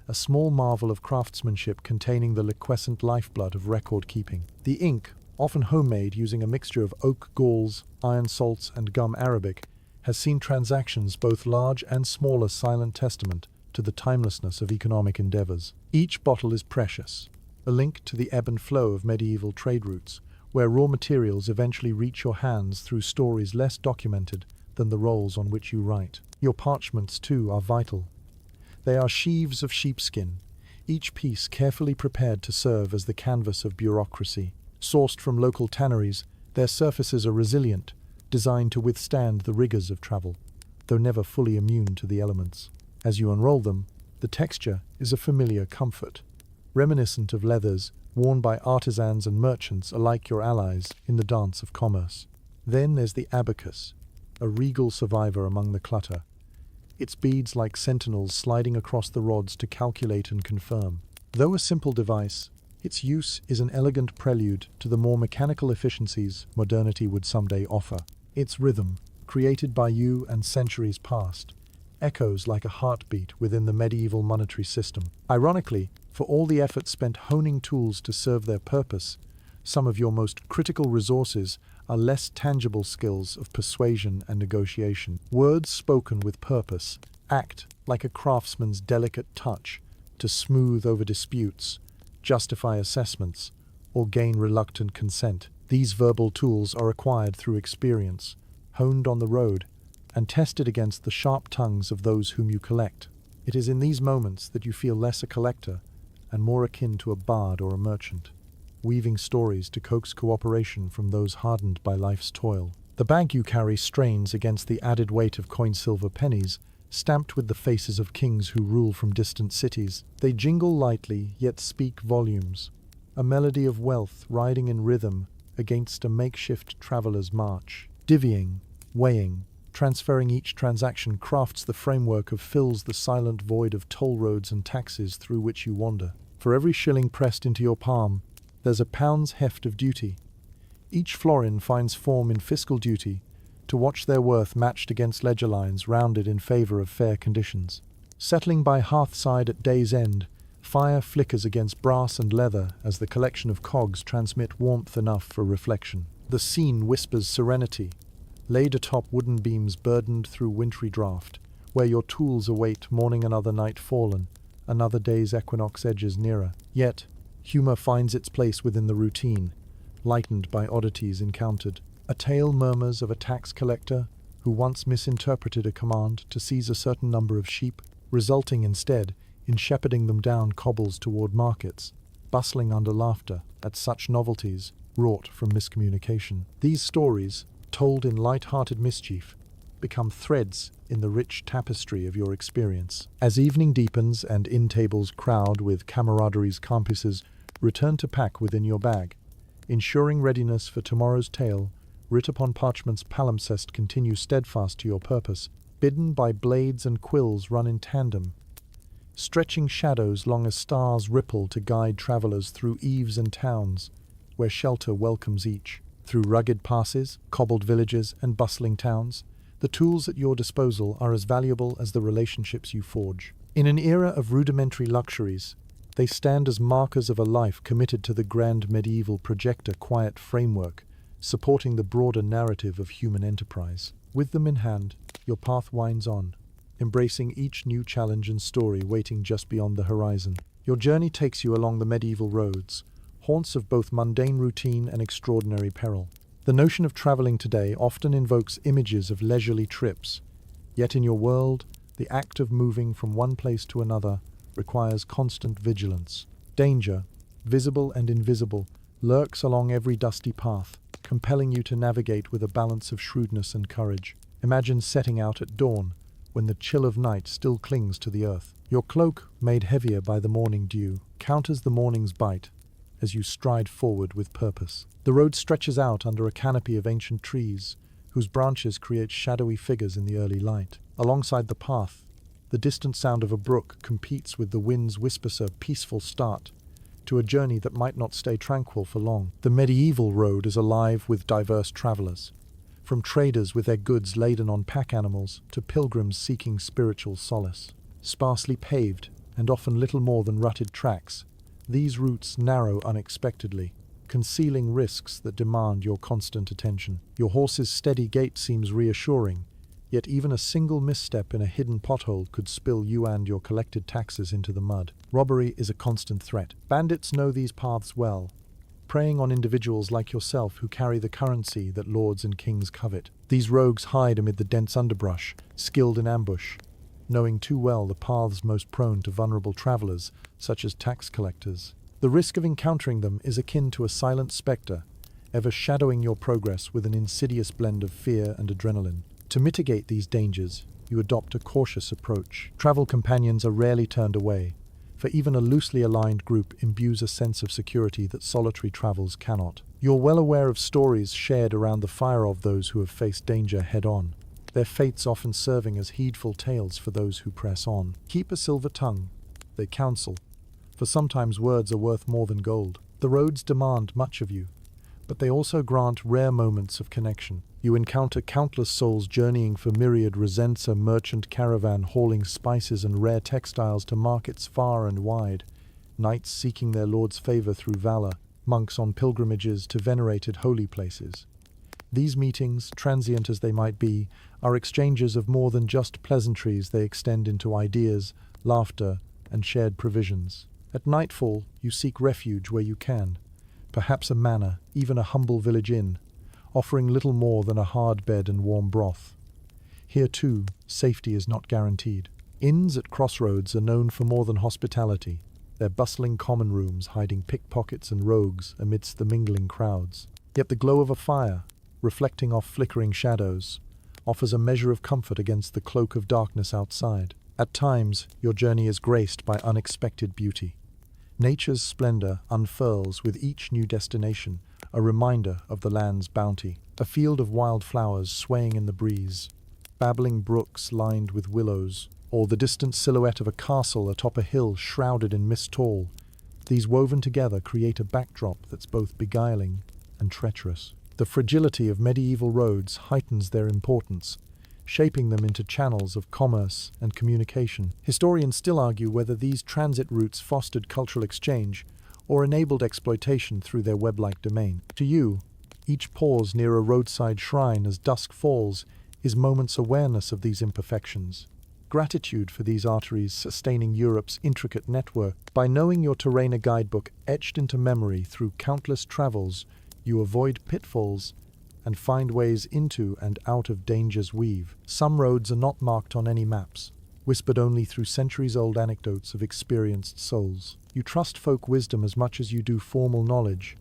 a small marvel of craftsmanship containing the liquescent lifeblood of record-keeping. The ink, often homemade using a mixture of oak galls, iron salts, and gum arabic, has seen transactions both large and small, a silent testament to the timelessness of economic endeavors. Each bottle is precious, a link to the ebb and flow of medieval trade routes, where raw materials eventually reach your hands through stories less documented than the rolls on which you write. Your parchments, too, are vital. They are sheaves of sheepskin, each piece carefully prepared to serve as the canvas of bureaucracy. Sourced from local tanneries, their surfaces are resilient, designed to withstand the rigors of travel, though never fully immune to the elements. As you unroll them, the texture is a familiar comfort, reminiscent of leathers worn by artisans and merchants, alike your allies in the dance of commerce. Then there's the abacus, a regal survivor among the clutter, its beads like sentinels sliding across the rods to calculate and confirm. Though a simple device, its use is an elegant prelude to the more mechanical efficiencies modernity would someday offer. Its rhythm, created by you and centuries past, echoes like a heartbeat within the medieval monetary system. Ironically, for all the effort spent honing tools to serve their purpose, some of your most critical resources are less tangible skills of persuasion and negotiation. Words spoken with purpose act like a craftsman's delicate touch to smooth over disputes, justify assessments, or gain reluctant consent. These verbal tools are acquired through experience, honed on the road, and tested against the sharp tongues of those whom you collect. It is in these moments that you feel less a collector and more akin to a bard or a merchant, weaving stories to coax cooperation from those hardened by life's toil. The bag you carry strains against the added weight of coin-silver pennies, stamped with the faces of kings who rule from distant cities. They jingle lightly, yet speak volumes, a melody of wealth riding in rhythm against a makeshift traveler's march. Divvying, weighing, transferring each transaction crafts the framework of fills the silent void of toll roads and taxes through which you wander. For every shilling pressed into your palm, there's a pound's heft of duty. Each florin finds form in fiscal duty, to watch their worth matched against ledger lines rounded in favor of fair conditions. Settling by hearthside at day's end, fire flickers against brass and leather as the collection of cogs transmit warmth enough for reflection. The scene whispers serenity, laid atop wooden beams burdened through wintry draught, where your tools await mourning another night fallen, another day's equinox edges nearer. Yet, humor finds its place within the routine, lightened by oddities encountered. A tale murmurs of a tax collector who once misinterpreted a command to seize a certain number of sheep, resulting instead in shepherding them down cobbles toward markets, bustling under laughter at such novelties wrought from miscommunication. These stories, told in light-hearted mischief, become threads in the rich tapestry of your experience. As evening deepens and inn tables crowd with camaraderie's compasses, return to pack within your bag, ensuring readiness for tomorrow's tale. Writ upon parchment's palimpsest continue steadfast to your purpose, bidden by blades and quills run in tandem, stretching shadows long as stars ripple to guide travelers through eaves and towns, where shelter welcomes each. Through rugged passes, cobbled villages, and bustling towns, the tools at your disposal are as valuable as the relationships you forge. In an era of rudimentary luxuries, they stand as markers of a life committed to the grand medieval projector quiet framework, supporting the broader narrative of human enterprise. With them in hand, your path winds on, embracing each new challenge and story waiting just beyond the horizon. Your journey takes you along the medieval roads, haunts of both mundane routine and extraordinary peril. The notion of traveling today often invokes images of leisurely trips, yet in your world, the act of moving from one place to another requires constant vigilance. Danger, visible and invisible, lurks along every dusty path, compelling you to navigate with a balance of shrewdness and courage. Imagine setting out at dawn, when the chill of night still clings to the earth. Your cloak, made heavier by the morning dew, counters the morning's bite as you stride forward with purpose. The road stretches out under a canopy of ancient trees, whose branches create shadowy figures in the early light. Alongside the path, the distant sound of a brook competes with the wind's whisper peaceful start to a journey that might not stay tranquil for long. The medieval road is alive with diverse travelers, from traders with their goods laden on pack animals to pilgrims seeking spiritual solace. Sparsely paved and often little more than rutted tracks, these routes narrow unexpectedly, concealing risks that demand your constant attention. Your horse's steady gait seems reassuring, yet even a single misstep in a hidden pothole could spill you and your collected taxes into the mud. Robbery is a constant threat. Bandits know these paths well, preying on individuals like yourself who carry the currency that lords and kings covet. These rogues hide amid the dense underbrush, skilled in ambush, knowing too well the paths most prone to vulnerable travelers, such as tax collectors. The risk of encountering them is akin to a silent specter, ever shadowing your progress with an insidious blend of fear and adrenaline. To mitigate these dangers, you adopt a cautious approach. Travel companions are rarely turned away, for even a loosely aligned group imbues a sense of security that solitary travels cannot. You're well aware of stories shared around the fire of those who have faced danger head-on, their fates often serving as heedful tales for those who press on. Keep a silver tongue, they counsel, for sometimes words are worth more than gold. The roads demand much of you, but they also grant rare moments of connection. You encounter countless souls journeying for myriad resents, a merchant caravan hauling spices and rare textiles to markets far and wide, knights seeking their lord's favor through valor, monks on pilgrimages to venerated holy places. These meetings, transient as they might be, are exchanges of more than just pleasantries. They extend into ideas, laughter, and shared provisions. At nightfall, you seek refuge where you can, perhaps a manor, even a humble village inn, offering little more than a hard bed and warm broth. Here, too, safety is not guaranteed. Inns at crossroads are known for more than hospitality, their bustling common rooms hiding pickpockets and rogues amidst the mingling crowds. Yet the glow of a fire, reflecting off flickering shadows, offers a measure of comfort against the cloak of darkness outside. At times, your journey is graced by unexpected beauty. Nature's splendor unfurls with each new destination, a reminder of the land's bounty. A field of wildflowers swaying in the breeze, babbling brooks lined with willows, or the distant silhouette of a castle atop a hill shrouded in mist tall. These woven together create a backdrop that's both beguiling and treacherous. The fragility of medieval roads heightens their importance, shaping them into channels of commerce and communication. Historians still argue whether these transit routes fostered cultural exchange or enabled exploitation through their web-like domain. To you, each pause near a roadside shrine as dusk falls is moment's awareness of these imperfections. Gratitude for these arteries sustaining Europe's intricate network. By knowing your terrain, a guidebook etched into memory through countless travels, you avoid pitfalls and find ways into and out of danger's weave. Some roads are not marked on any maps, whispered only through centuries-old anecdotes of experienced souls. You trust folk wisdom as much as you do formal knowledge.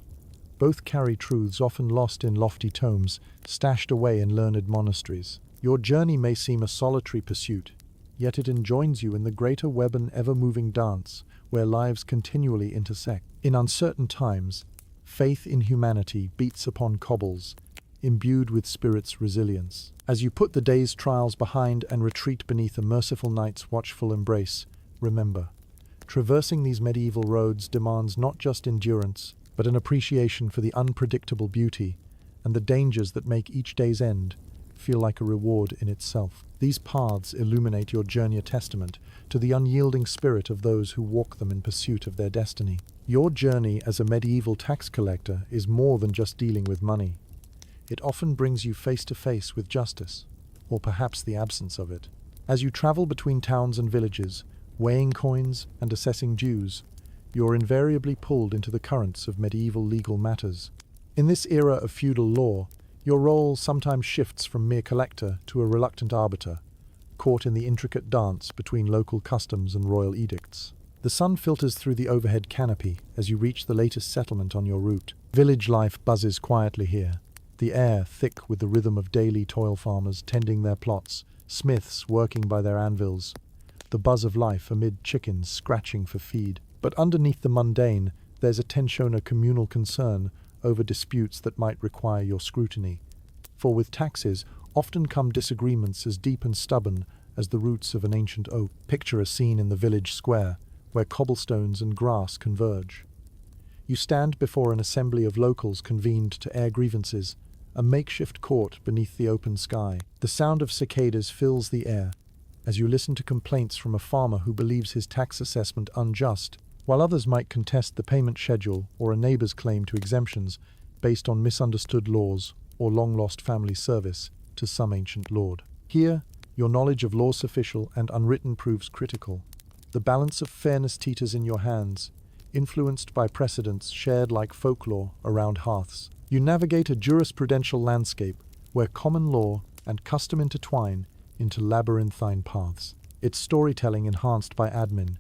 Both carry truths often lost in lofty tomes, stashed away in learned monasteries. Your journey may seem a solitary pursuit, yet it enjoins you in the greater web and ever-moving dance, where lives continually intersect. In uncertain times, faith in humanity beats upon cobbles, imbued with spirit's resilience. As you put the day's trials behind and retreat beneath a merciful night's watchful embrace, remember, traversing these medieval roads demands not just endurance, but an appreciation for the unpredictable beauty and the dangers that make each day's end feel like a reward in itself. These paths illuminate your journey, a testament to the unyielding spirit of those who walk them in pursuit of their destiny. Your journey as a medieval tax collector is more than just dealing with money. It often brings you face to face with justice, or perhaps the absence of it. As you travel between towns and villages, weighing coins and assessing dues, you're invariably pulled into the currents of medieval legal matters. In this era of feudal law, your role sometimes shifts from mere collector to a reluctant arbiter, caught in the intricate dance between local customs and royal edicts. The sun filters through the overhead canopy as you reach the latest settlement on your route. Village life buzzes quietly here, the air thick with the rhythm of daily toil, farmers tending their plots, smiths working by their anvils, the buzz of life amid chickens scratching for feed. But underneath the mundane, there's a tension, communal concern over disputes that might require your scrutiny. For with taxes often come disagreements as deep and stubborn as the roots of an ancient oak. Picture a scene in the village square, where cobblestones and grass converge. You stand before an assembly of locals convened to air grievances, a makeshift court beneath the open sky. The sound of cicadas fills the air, as you listen to complaints from a farmer who believes his tax assessment unjust, while others might contest the payment schedule or a neighbor's claim to exemptions based on misunderstood laws or long-lost family service to some ancient lord. Here, your knowledge of law's official and unwritten proves critical. The balance of fairness teeters in your hands, influenced by precedents shared like folklore around hearths. You navigate a jurisprudential landscape where common law and custom intertwine into labyrinthine paths. Its storytelling enhanced by admin.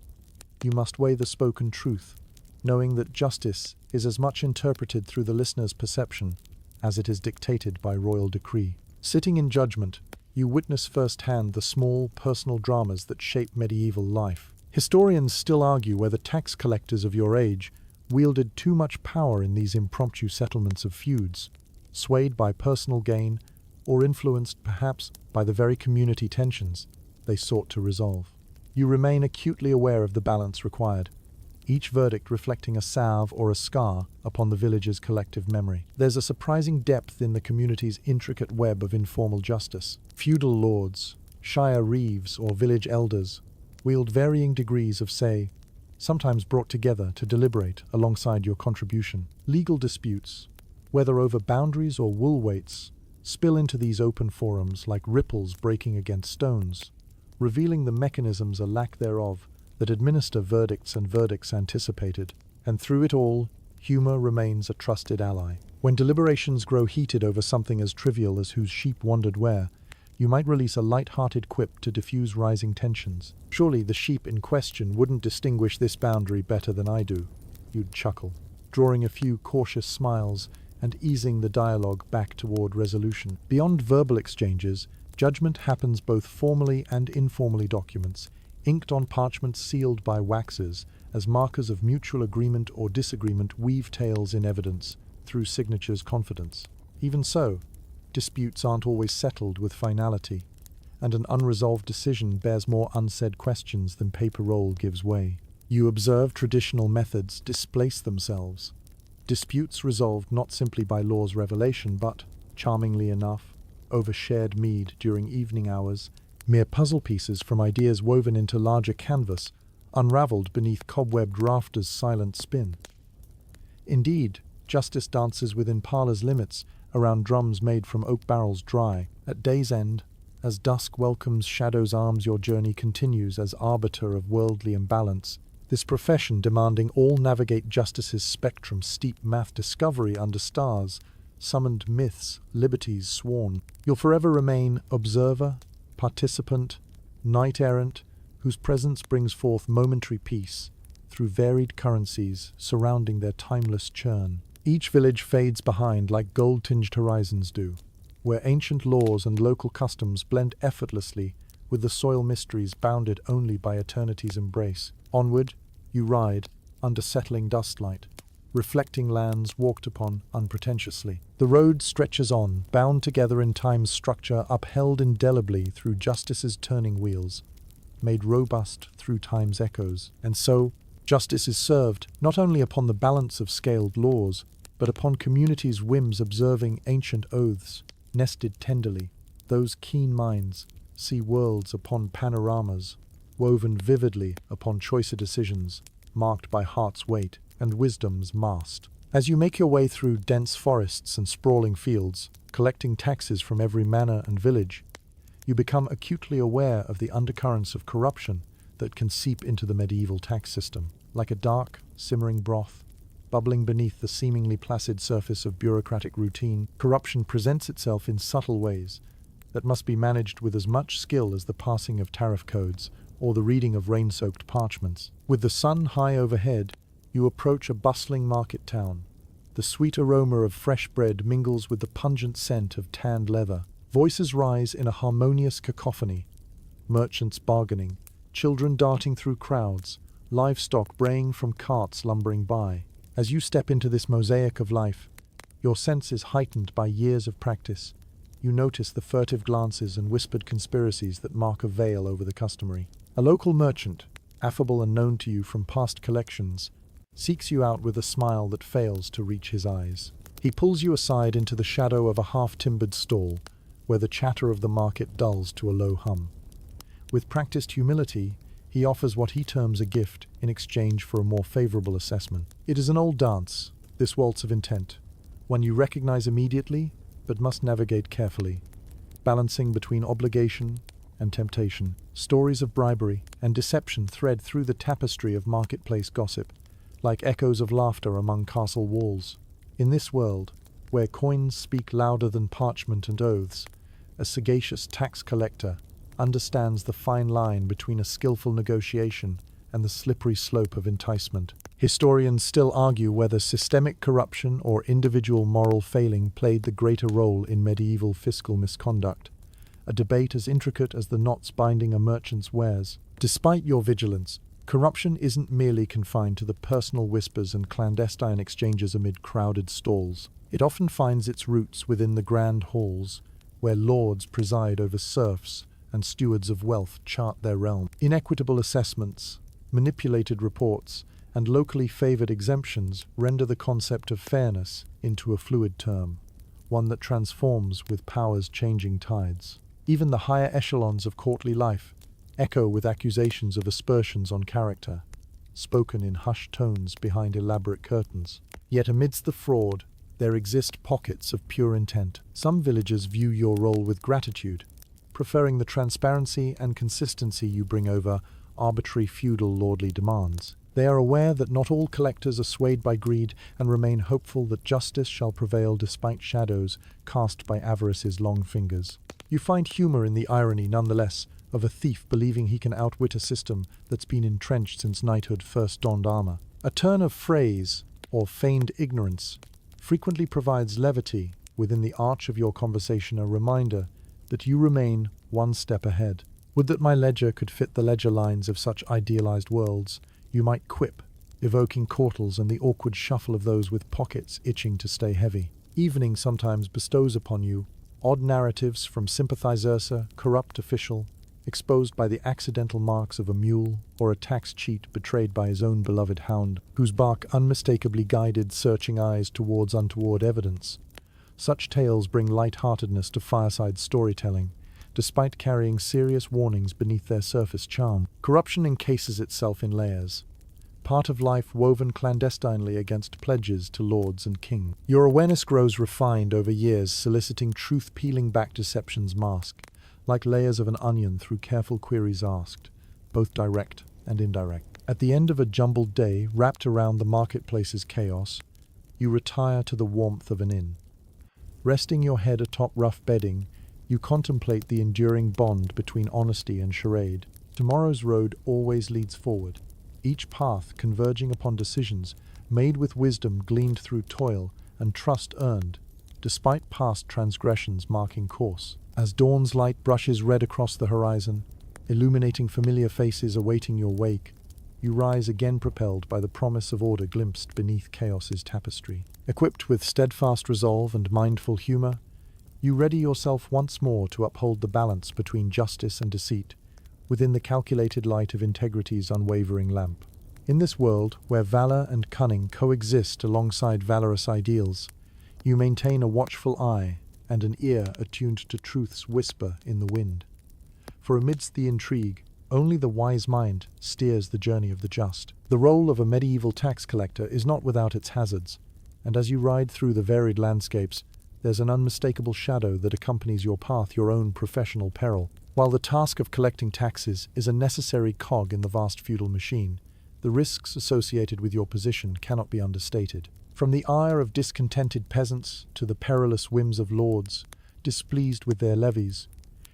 You must weigh the spoken truth, knowing that justice is as much interpreted through the listener's perception as it is dictated by royal decree. Sitting in judgment, you witness firsthand the small, personal dramas that shape medieval life. Historians still argue whether tax collectors of your age wielded too much power in these impromptu settlements of feuds, swayed by personal gain or influenced perhaps by the very community tensions they sought to resolve. You remain acutely aware of the balance required, each verdict reflecting a salve or a scar upon the village's collective memory. There's a surprising depth in the community's intricate web of informal justice. Feudal lords, shire reeves, or village elders wield varying degrees of say, sometimes brought together to deliberate alongside your contribution. Legal disputes, whether over boundaries or wool weights, spill into these open forums like ripples breaking against stones, revealing the mechanisms or lack thereof that administer verdicts and verdicts anticipated. And through it all, humor remains a trusted ally. When deliberations grow heated over something as trivial as whose sheep wandered where, you might release a light-hearted quip to diffuse rising tensions. Surely the sheep in question wouldn't distinguish this boundary better than I do, you'd chuckle, drawing a few cautious smiles and easing the dialogue back toward resolution. Beyond verbal exchanges, judgment happens both formally and informally. Documents, inked on parchment sealed by waxes as markers of mutual agreement or disagreement, weave tales in evidence through signatures' confidence. Even so, disputes aren't always settled with finality, and an unresolved decision bears more unsaid questions than paper roll gives way. You observe traditional methods displace themselves. Disputes resolved not simply by law's revelation, but, charmingly enough, over shared mead during evening hours, mere puzzle pieces from ideas woven into larger canvas, unraveled beneath cobwebbed rafters' silent spin. Indeed, justice dances within parlors' limits, around drums made from oak barrels dry. At day's end, as dusk welcomes shadows' arms, your journey continues as arbiter of worldly imbalance. This profession demanding all navigate justice's spectrum, steep math discovery under stars, summoned myths, liberties sworn. You'll forever remain observer, participant, knight-errant, whose presence brings forth momentary peace through varied currencies surrounding their timeless churn. Each village fades behind like gold-tinged horizons do, where ancient laws and local customs blend effortlessly with the soil mysteries bounded only by eternity's embrace. Onward, you ride, under settling dustlight, reflecting lands walked upon unpretentiously. The road stretches on, bound together in time's structure, upheld indelibly through justice's turning wheels, made robust through time's echoes. And so, justice is served not only upon the balance of scaled laws, but upon communities' whims observing ancient oaths, nested tenderly. Those keen minds see worlds upon panoramas, woven vividly upon choicer decisions, marked by heart's weight and wisdom's mast. As you make your way through dense forests and sprawling fields, collecting taxes from every manor and village, you become acutely aware of the undercurrents of corruption that can seep into the medieval tax system. Like a dark, simmering broth, bubbling beneath the seemingly placid surface of bureaucratic routine, corruption presents itself in subtle ways that must be managed with as much skill as the passing of tariff codes or the reading of rain-soaked parchments. With the sun high overhead, you approach a bustling market town. The sweet aroma of fresh bread mingles with the pungent scent of tanned leather. Voices rise in a harmonious cacophony, merchants bargaining, children darting through crowds, livestock braying from carts lumbering by. As you step into this mosaic of life, your sense is heightened by years of practice. You notice the furtive glances and whispered conspiracies that mark a veil over the customary. A local merchant, affable and known to you from past collections, seeks you out with a smile that fails to reach his eyes. He pulls you aside into the shadow of a half-timbered stall, where the chatter of the market dulls to a low hum. With practiced humility, he offers what he terms a gift in exchange for a more favorable assessment. It is an old dance, this waltz of intent, one you recognize immediately, but must navigate carefully, balancing between obligation and temptation. Stories of bribery and deception thread through the tapestry of marketplace gossip, like echoes of laughter among castle walls. In this world, where coins speak louder than parchment and oaths, a sagacious tax collector understands the fine line between a skillful negotiation and the slippery slope of enticement. Historians still argue whether systemic corruption or individual moral failing played the greater role in medieval fiscal misconduct, a debate as intricate as the knots binding a merchant's wares. Despite your vigilance, corruption isn't merely confined to the personal whispers and clandestine exchanges amid crowded stalls. It often finds its roots within the grand halls, where lords preside over serfs and stewards of wealth chart their realm. Inequitable assessments, manipulated reports, and locally favored exemptions render the concept of fairness into a fluid term, one that transforms with power's changing tides. Even the higher echelons of courtly life echo with accusations of aspersions on character, spoken in hushed tones behind elaborate curtains. Yet amidst the fraud, there exist pockets of pure intent. Some villagers view your role with gratitude, preferring the transparency and consistency you bring over arbitrary feudal lordly demands. They are aware that not all collectors are swayed by greed and remain hopeful that justice shall prevail despite shadows cast by avarice's long fingers. You find humor in the irony, nonetheless, of a thief believing he can outwit a system that's been entrenched since knighthood first donned armor. A turn of phrase, or feigned ignorance, frequently provides levity within the arch of your conversation, a reminder that you remain one step ahead. Would that my ledger could fit the ledger lines of such idealized worlds, you might quip, evoking cautels and the awkward shuffle of those with pockets itching to stay heavy. Evening sometimes bestows upon you odd narratives from sympathizers, corrupt official, exposed by the accidental marks of a mule, or a tax cheat betrayed by his own beloved hound, whose bark unmistakably guided searching eyes towards untoward evidence. Such tales bring light-heartedness to fireside storytelling, despite carrying serious warnings beneath their surface charm. Corruption encases itself in layers, part of life woven clandestinely against pledges to lords and kings. Your awareness grows refined over years, soliciting truth peeling back deception's mask, like layers of an onion through careful queries asked, both direct and indirect. At the end of a jumbled day wrapped around the marketplace's chaos, you retire to the warmth of an inn. Resting your head atop rough bedding, you contemplate the enduring bond between honesty and charade. Tomorrow's road always leads forward, each path converging upon decisions made with wisdom gleaned through toil and trust earned, despite past transgressions marking course. As dawn's light brushes red across the horizon, illuminating familiar faces awaiting your wake, you rise again propelled by the promise of order glimpsed beneath chaos's tapestry. Equipped with steadfast resolve and mindful humor, you ready yourself once more to uphold the balance between justice and deceit, within the calculated light of integrity's unwavering lamp. In this world, where valor and cunning coexist alongside valorous ideals, you maintain a watchful eye and an ear attuned to truth's whisper in the wind. For amidst the intrigue, only the wise mind steers the journey of the just. The role of a medieval tax collector is not without its hazards, and as you ride through the varied landscapes, there's an unmistakable shadow that accompanies your path, your own professional peril. While the task of collecting taxes is a necessary cog in the vast feudal machine, the risks associated with your position cannot be understated. From the ire of discontented peasants to the perilous whims of lords, displeased with their levies,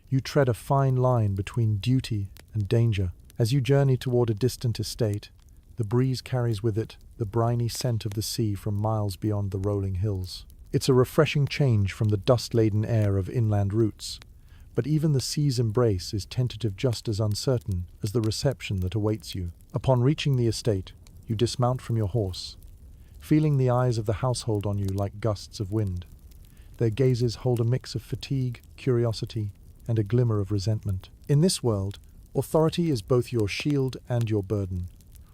you tread a fine line between duty and danger. As you journey toward a distant estate, the breeze carries with it the briny scent of the sea from miles beyond the rolling hills. It's a refreshing change from the dust-laden air of inland routes, but even the sea's embrace is tentative, just as uncertain as the reception that awaits you. Upon reaching the estate, you dismount from your horse, feeling the eyes of the household on you like gusts of wind. Their gazes hold a mix of fatigue, curiosity, and a glimmer of resentment. In this world, authority is both your shield and your burden,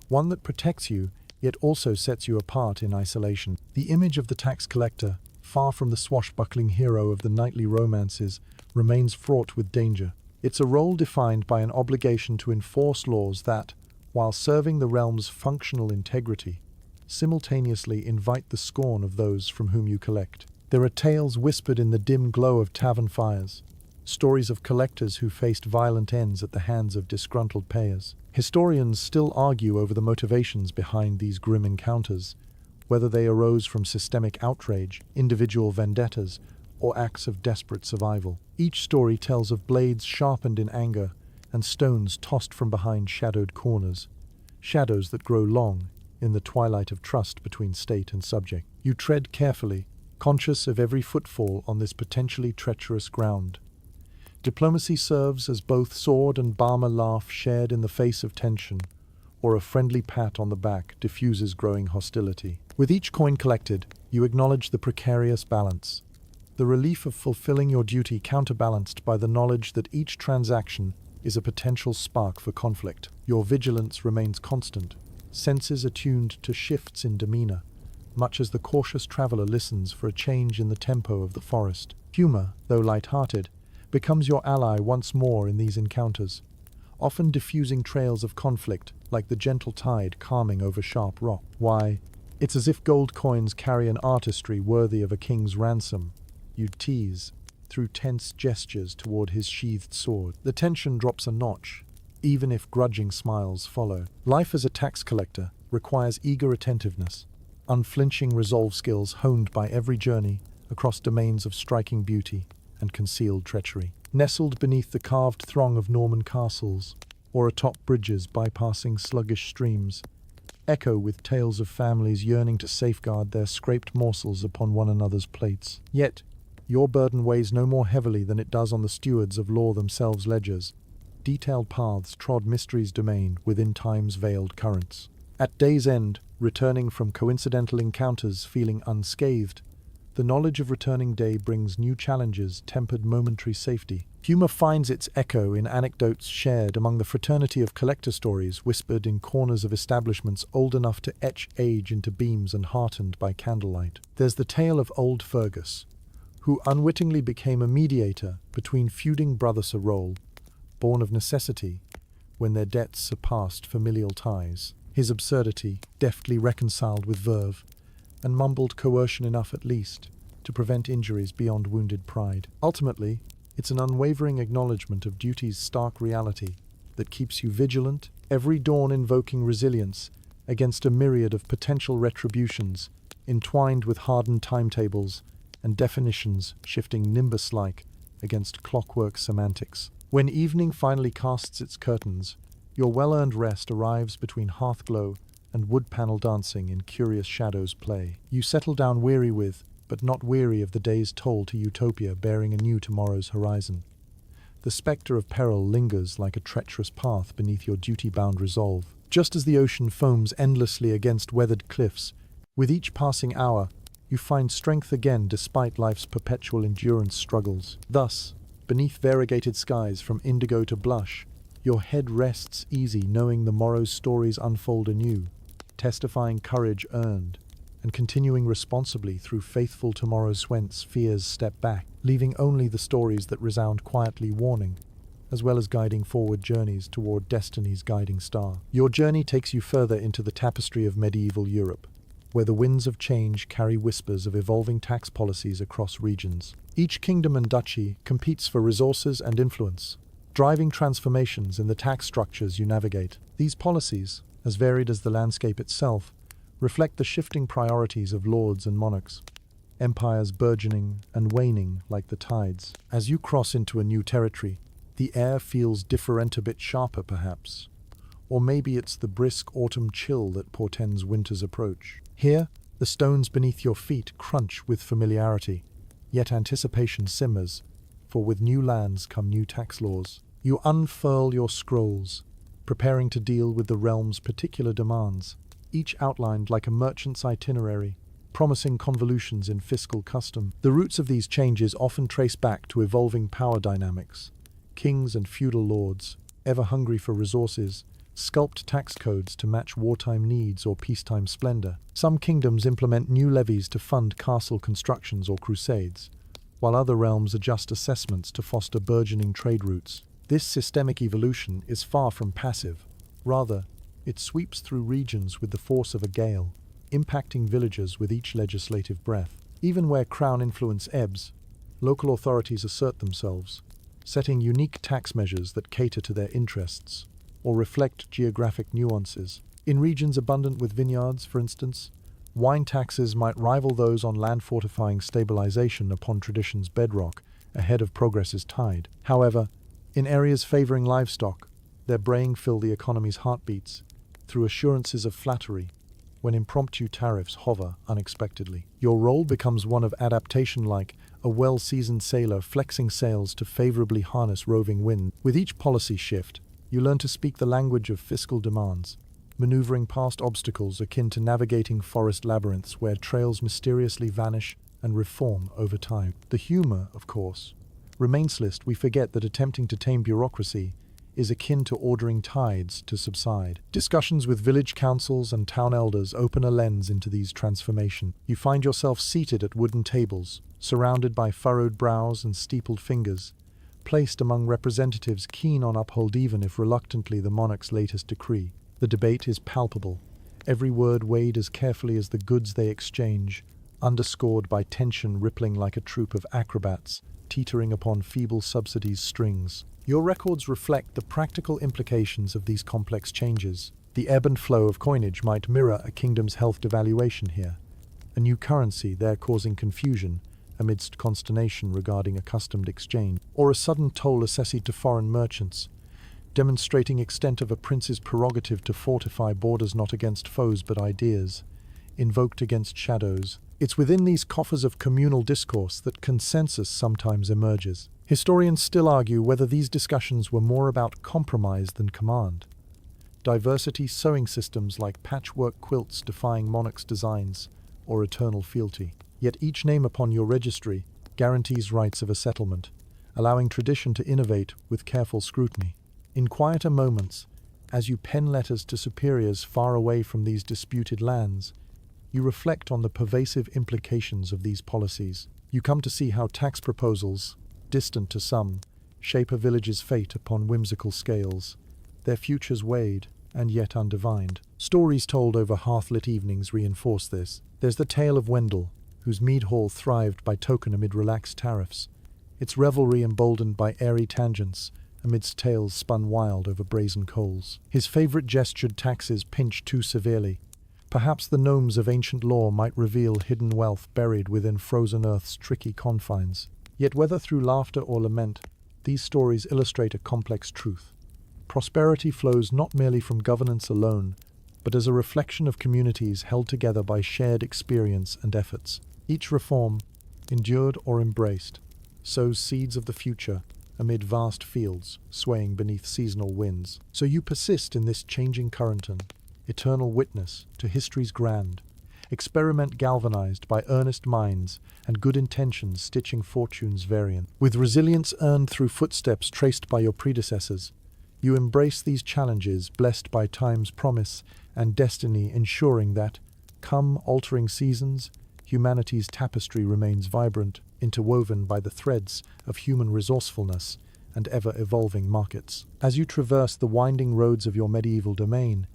one that protects you, yet also sets you apart in isolation. The image of the tax collector, far from the swashbuckling hero of the knightly romances, remains fraught with danger. It's a role defined by an obligation to enforce laws that, while serving the realm's functional integrity, simultaneously invite the scorn of those from whom you collect. There are tales whispered in the dim glow of tavern fires, stories of collectors who faced violent ends at the hands of disgruntled payers. Historians still argue over the motivations behind these grim encounters, whether they arose from systemic outrage, individual vendettas, or acts of desperate survival. Each story tells of blades sharpened in anger and stones tossed from behind shadowed corners, shadows that grow long in the twilight of trust between state and subject. You tread carefully, conscious of every footfall on this potentially treacherous ground. Diplomacy serves as both sword and balmer laugh shared in the face of tension, or a friendly pat on the back diffuses growing hostility. With each coin collected, you acknowledge the precarious balance, the relief of fulfilling your duty counterbalanced by the knowledge that each transaction is a potential spark for conflict. Your vigilance remains constant, senses attuned to shifts in demeanor, much as the cautious traveler listens for a change in the tempo of the forest. Humor, though light-hearted, becomes your ally once more in these encounters, often diffusing trails of conflict like the gentle tide calming over sharp rock. Why, it's as if gold coins carry an artistry worthy of a king's ransom, you tease, through tense gestures toward his sheathed sword. The tension drops a notch, even if grudging smiles follow. Life as a tax collector requires eager attentiveness, unflinching resolve skills honed by every journey across domains of striking beauty and concealed treachery. Nestled beneath the carved throng of Norman castles, or atop bridges bypassing sluggish streams, echo with tales of families yearning to safeguard their scraped morsels upon one another's plates. Yet, your burden weighs no more heavily than it does on the stewards of law themselves' ledgers, detailed paths trod mystery's domain within time's veiled currents. At day's end, returning from coincidental encounters feeling unscathed, the knowledge of returning day brings new challenges, tempered momentary safety. Humor finds its echo in anecdotes shared among the fraternity of collector stories whispered in corners of establishments old enough to etch age into beams and heartened by candlelight. There's the tale of old Fergus, who unwittingly became a mediator between feuding brothers, a role, born of necessity, when their debts surpassed familial ties. His absurdity, deftly reconciled with verve, and mumbled coercion enough at least to prevent injuries beyond wounded pride. Ultimately, it's an unwavering acknowledgement of duty's stark reality that keeps you vigilant, every dawn invoking resilience against a myriad of potential retributions, entwined with hardened timetables and definitions shifting nimbus-like against clockwork semantics. When evening finally casts its curtains, your well-earned rest arrives between hearth glow and wood panel dancing in curious shadows play. You settle down weary with, but not weary of the day's toll to utopia bearing a new tomorrow's horizon. The spectre of peril lingers like a treacherous path beneath your duty-bound resolve. Just as the ocean foams endlessly against weathered cliffs, with each passing hour, you find strength again despite life's perpetual endurance struggles. Thus, beneath variegated skies from indigo to blush, your head rests easy knowing the morrow's stories unfold anew, testifying courage earned, and continuing responsibly through faithful tomorrows whence fears step back, leaving only the stories that resound quietly warning, as well as guiding forward journeys toward destiny's guiding star. Your journey takes you further into the tapestry of medieval Europe, where the winds of change carry whispers of evolving tax policies across regions. Each kingdom and duchy competes for resources and influence, driving transformations in the tax structures you navigate. These policies, as varied as the landscape itself, reflect the shifting priorities of lords and monarchs, empires burgeoning and waning like the tides. As you cross into a new territory, the air feels different, a bit sharper perhaps, or maybe it's the brisk autumn chill that portends winter's approach. Here, the stones beneath your feet crunch with familiarity, yet anticipation simmers, for with new lands come new tax laws. You unfurl your scrolls, preparing to deal with the realm's particular demands, each outlined like a merchant's itinerary, promising convolutions in fiscal custom. The roots of these changes often trace back to evolving power dynamics. Kings and feudal lords, ever hungry for resources, sculpt tax codes to match wartime needs or peacetime splendor. Some kingdoms implement new levies to fund castle constructions or crusades, while other realms adjust assessments to foster burgeoning trade routes. This systemic evolution is far from passive. Rather, it sweeps through regions with the force of a gale, impacting villagers with each legislative breath. Even where crown influence ebbs, local authorities assert themselves, setting unique tax measures that cater to their interests or reflect geographic nuances. In regions abundant with vineyards, for instance, wine taxes might rival those on land, fortifying stabilization upon tradition's bedrock ahead of progress's tide. However, in areas favoring livestock, their braying fill the economy's heartbeats through assurances of flattery when impromptu tariffs hover unexpectedly. Your role becomes one of adaptation, like a well-seasoned sailor flexing sails to favorably harness roving wind. With each policy shift, you learn to speak the language of fiscal demands, maneuvering past obstacles akin to navigating forest labyrinths where trails mysteriously vanish and reform over time. The humor, of course, remains lest we forget that attempting to tame bureaucracy is akin to ordering tides to subside. Discussions with village councils and town elders open a lens into these transformations. You find yourself seated at wooden tables, surrounded by furrowed brows and steepled fingers, placed among representatives keen on uphold even if reluctantly the monarch's latest decree. The debate is palpable, every word weighed as carefully as the goods they exchange, underscored by tension rippling like a troupe of acrobats teetering upon feeble subsidies strings. Your records reflect the practical implications of these complex changes. The ebb and flow of coinage might mirror a kingdom's health devaluation here, a new currency there causing confusion amidst consternation regarding accustomed exchange, or a sudden toll assessed to foreign merchants, demonstrating extent of a prince's prerogative to fortify borders not against foes but ideas, invoked against shadows. It's within these coffers of communal discourse that consensus sometimes emerges. Historians still argue whether these discussions were more about compromise than command. Diversity sewing systems like patchwork quilts defying monarchs' designs, or eternal fealty. Yet each name upon your registry guarantees rights of a settlement, allowing tradition to innovate with careful scrutiny. In quieter moments, as you pen letters to superiors far away from these disputed lands, you reflect on the pervasive implications of these policies. You come to see how tax proposals, distant to some, shape a village's fate upon whimsical scales, their futures weighed and yet undivined. Stories told over hearth-lit evenings reinforce this. There's the tale of Wendell, whose mead hall thrived by token amid relaxed tariffs, its revelry emboldened by airy tangents amidst tales spun wild over brazen coals. His favorite gestured taxes pinched too severely. Perhaps the gnomes of ancient lore might reveal hidden wealth buried within frozen earth's tricky confines. Yet whether through laughter or lament, these stories illustrate a complex truth. Prosperity flows not merely from governance alone, but as a reflection of communities held together by shared experience and efforts. Each reform, endured or embraced, sows seeds of the future amid vast fields swaying beneath seasonal winds. So you persist in this changing current, an eternal witness to history's grand experiment galvanized by earnest minds and good intentions stitching fortune's variant. With resilience earned through footsteps traced by your predecessors, you embrace these challenges blessed by time's promise and destiny, ensuring that, come altering seasons, humanity's tapestry remains vibrant, interwoven by the threads of human resourcefulness and ever-evolving markets. As you traverse the winding roads of your medieval domain,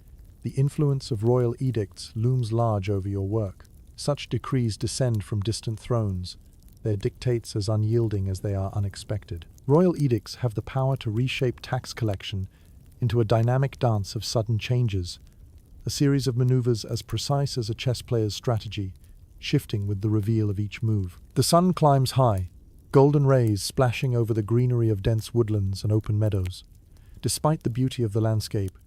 the influence of royal edicts looms large over your work. Such decrees descend from distant thrones, their dictates as unyielding as they are unexpected. Royal edicts have the power to reshape tax collection into a dynamic dance of sudden changes, a series of maneuvers as precise as a chess player's strategy, shifting with the reveal of each move. The sun climbs high, golden rays splashing over the greenery of dense woodlands and open meadows. Despite the beauty of the landscape,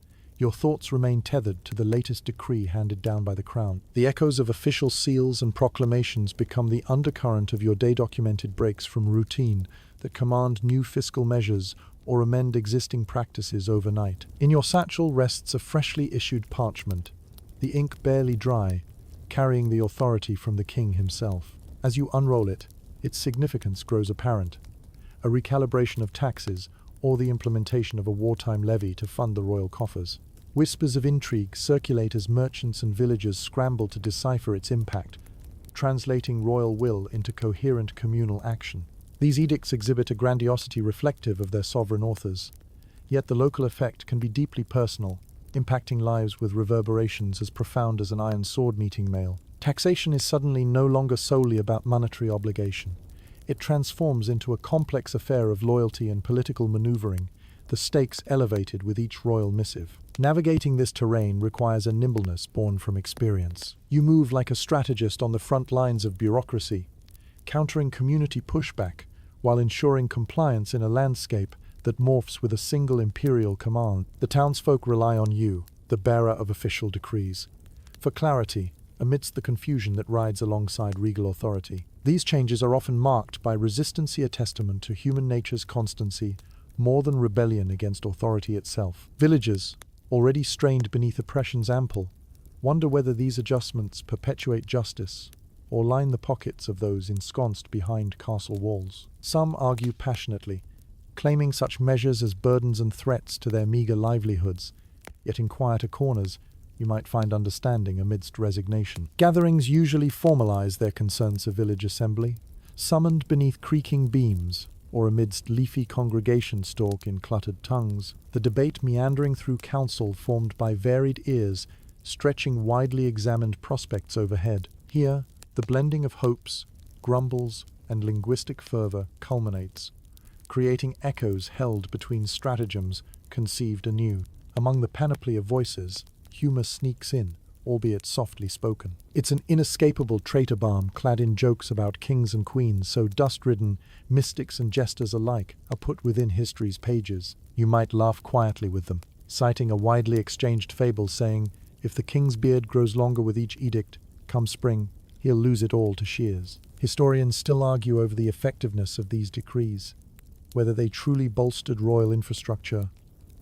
your thoughts remain tethered to the latest decree handed down by the crown. The echoes of official seals and proclamations become the undercurrent of your day-documented breaks from routine that command new fiscal measures or amend existing practices overnight. In your satchel rests a freshly issued parchment, the ink barely dry, carrying the authority from the king himself. As you unroll it, its significance grows apparent. A recalibration of taxes or the implementation of a wartime levy to fund the royal coffers. Whispers of intrigue circulate as merchants and villagers scramble to decipher its impact, translating royal will into coherent communal action. These edicts exhibit a grandiosity reflective of their sovereign authors, yet the local effect can be deeply personal, impacting lives with reverberations as profound as an iron sword meeting mail. Taxation is suddenly no longer solely about monetary obligation. It transforms into a complex affair of loyalty and political maneuvering, the stakes elevated with each royal missive. Navigating this terrain requires a nimbleness born from experience. You move like a strategist on the front lines of bureaucracy, countering community pushback while ensuring compliance in a landscape that morphs with a single imperial command. The townsfolk rely on you, the bearer of official decrees, for clarity amidst the confusion that rides alongside regal authority. These changes are often marked by resistance, a testament to human nature's constancy, more than rebellion against authority itself. Villagers, already strained beneath oppression's ample, wonder whether these adjustments perpetuate justice or line the pockets of those ensconced behind castle walls. Some argue passionately, claiming such measures as burdens and threats to their meager livelihoods, yet in quieter corners, you might find understanding amidst resignation. Gatherings usually formalize their concerns of village assembly, summoned beneath creaking beams, or amidst leafy congregations talk in cluttered tongues, the debate meandering through council formed by varied ears, stretching widely examined prospects overhead. Here, the blending of hopes, grumbles, and linguistic fervor culminates, creating echoes held between stratagems conceived anew. Among the panoply of voices, humor sneaks in, albeit softly spoken. It's an inescapable traitor balm clad in jokes about kings and queens, so dust-ridden, mystics and jesters alike are put within history's pages. You might laugh quietly with them, citing a widely exchanged fable saying, if the king's beard grows longer with each edict, come spring, he'll lose it all to shears. Historians still argue over the effectiveness of these decrees, whether they truly bolstered royal infrastructure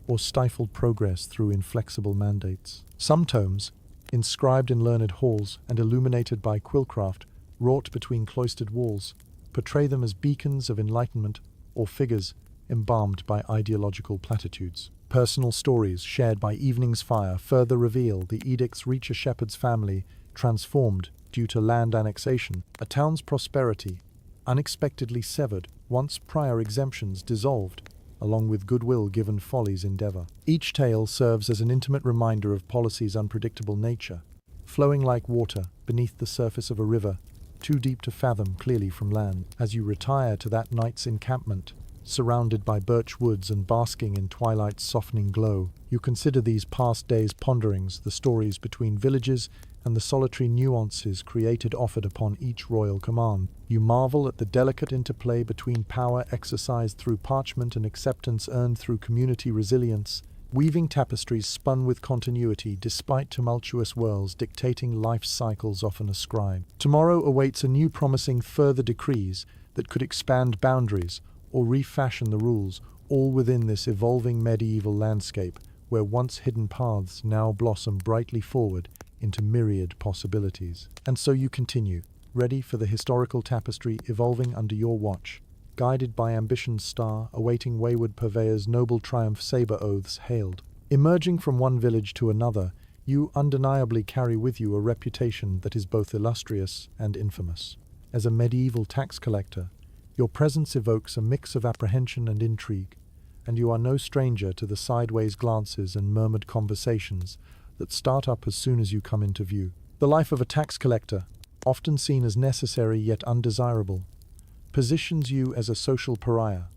or stifled progress through inflexible mandates. Some tomes, inscribed in learned halls and illuminated by quillcraft wrought between cloistered walls, portray them as beacons of enlightenment or figures embalmed by ideological platitudes. Personal stories shared by evening's fire further reveal the edicts reach a shepherd's family transformed due to land annexation, a town's prosperity unexpectedly severed once prior exemptions dissolved, along with goodwill given folly's endeavor. Each tale serves as an intimate reminder of policy's unpredictable nature, flowing like water beneath the surface of a river, too deep to fathom clearly from land. As you retire to that night's encampment, surrounded by birch woods and basking in twilight's softening glow, you consider these past days' ponderings, the stories between villages and the solitary nuances created offered upon each royal command. You marvel at the delicate interplay between power exercised through parchment and acceptance earned through community resilience, weaving tapestries spun with continuity despite tumultuous whirls dictating life's cycles often a scribe. Tomorrow awaits a new promising further decrees that could expand boundaries or refashion the rules, all within this evolving medieval landscape where once hidden paths now blossom brightly forward into myriad possibilities. And so you continue, ready for the historical tapestry evolving under your watch, guided by ambition's star, awaiting wayward purveyors' noble triumph saber oaths hailed. Emerging from one village to another, you undeniably carry with you a reputation that is both illustrious and infamous. As a medieval tax collector, your presence evokes a mix of apprehension and intrigue, and you are no stranger to the sideways glances and murmured conversations that start up as soon as you come into view. The life of a tax collector, often seen as necessary yet undesirable, positions you as a social pariah,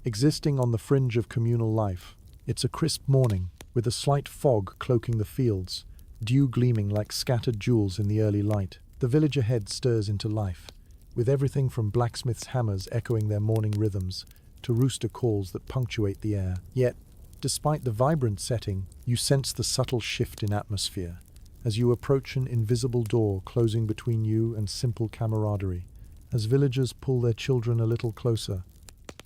existing on the fringe of communal life. It's a crisp morning, with a slight fog cloaking the fields, dew gleaming like scattered jewels in the early light. The village ahead stirs into life, with everything from blacksmiths' hammers echoing their morning rhythms to rooster calls that punctuate the air. Yet, despite the vibrant setting, you sense the subtle shift in atmosphere as you approach an invisible door closing between you and simple camaraderie, as villagers pull their children a little closer,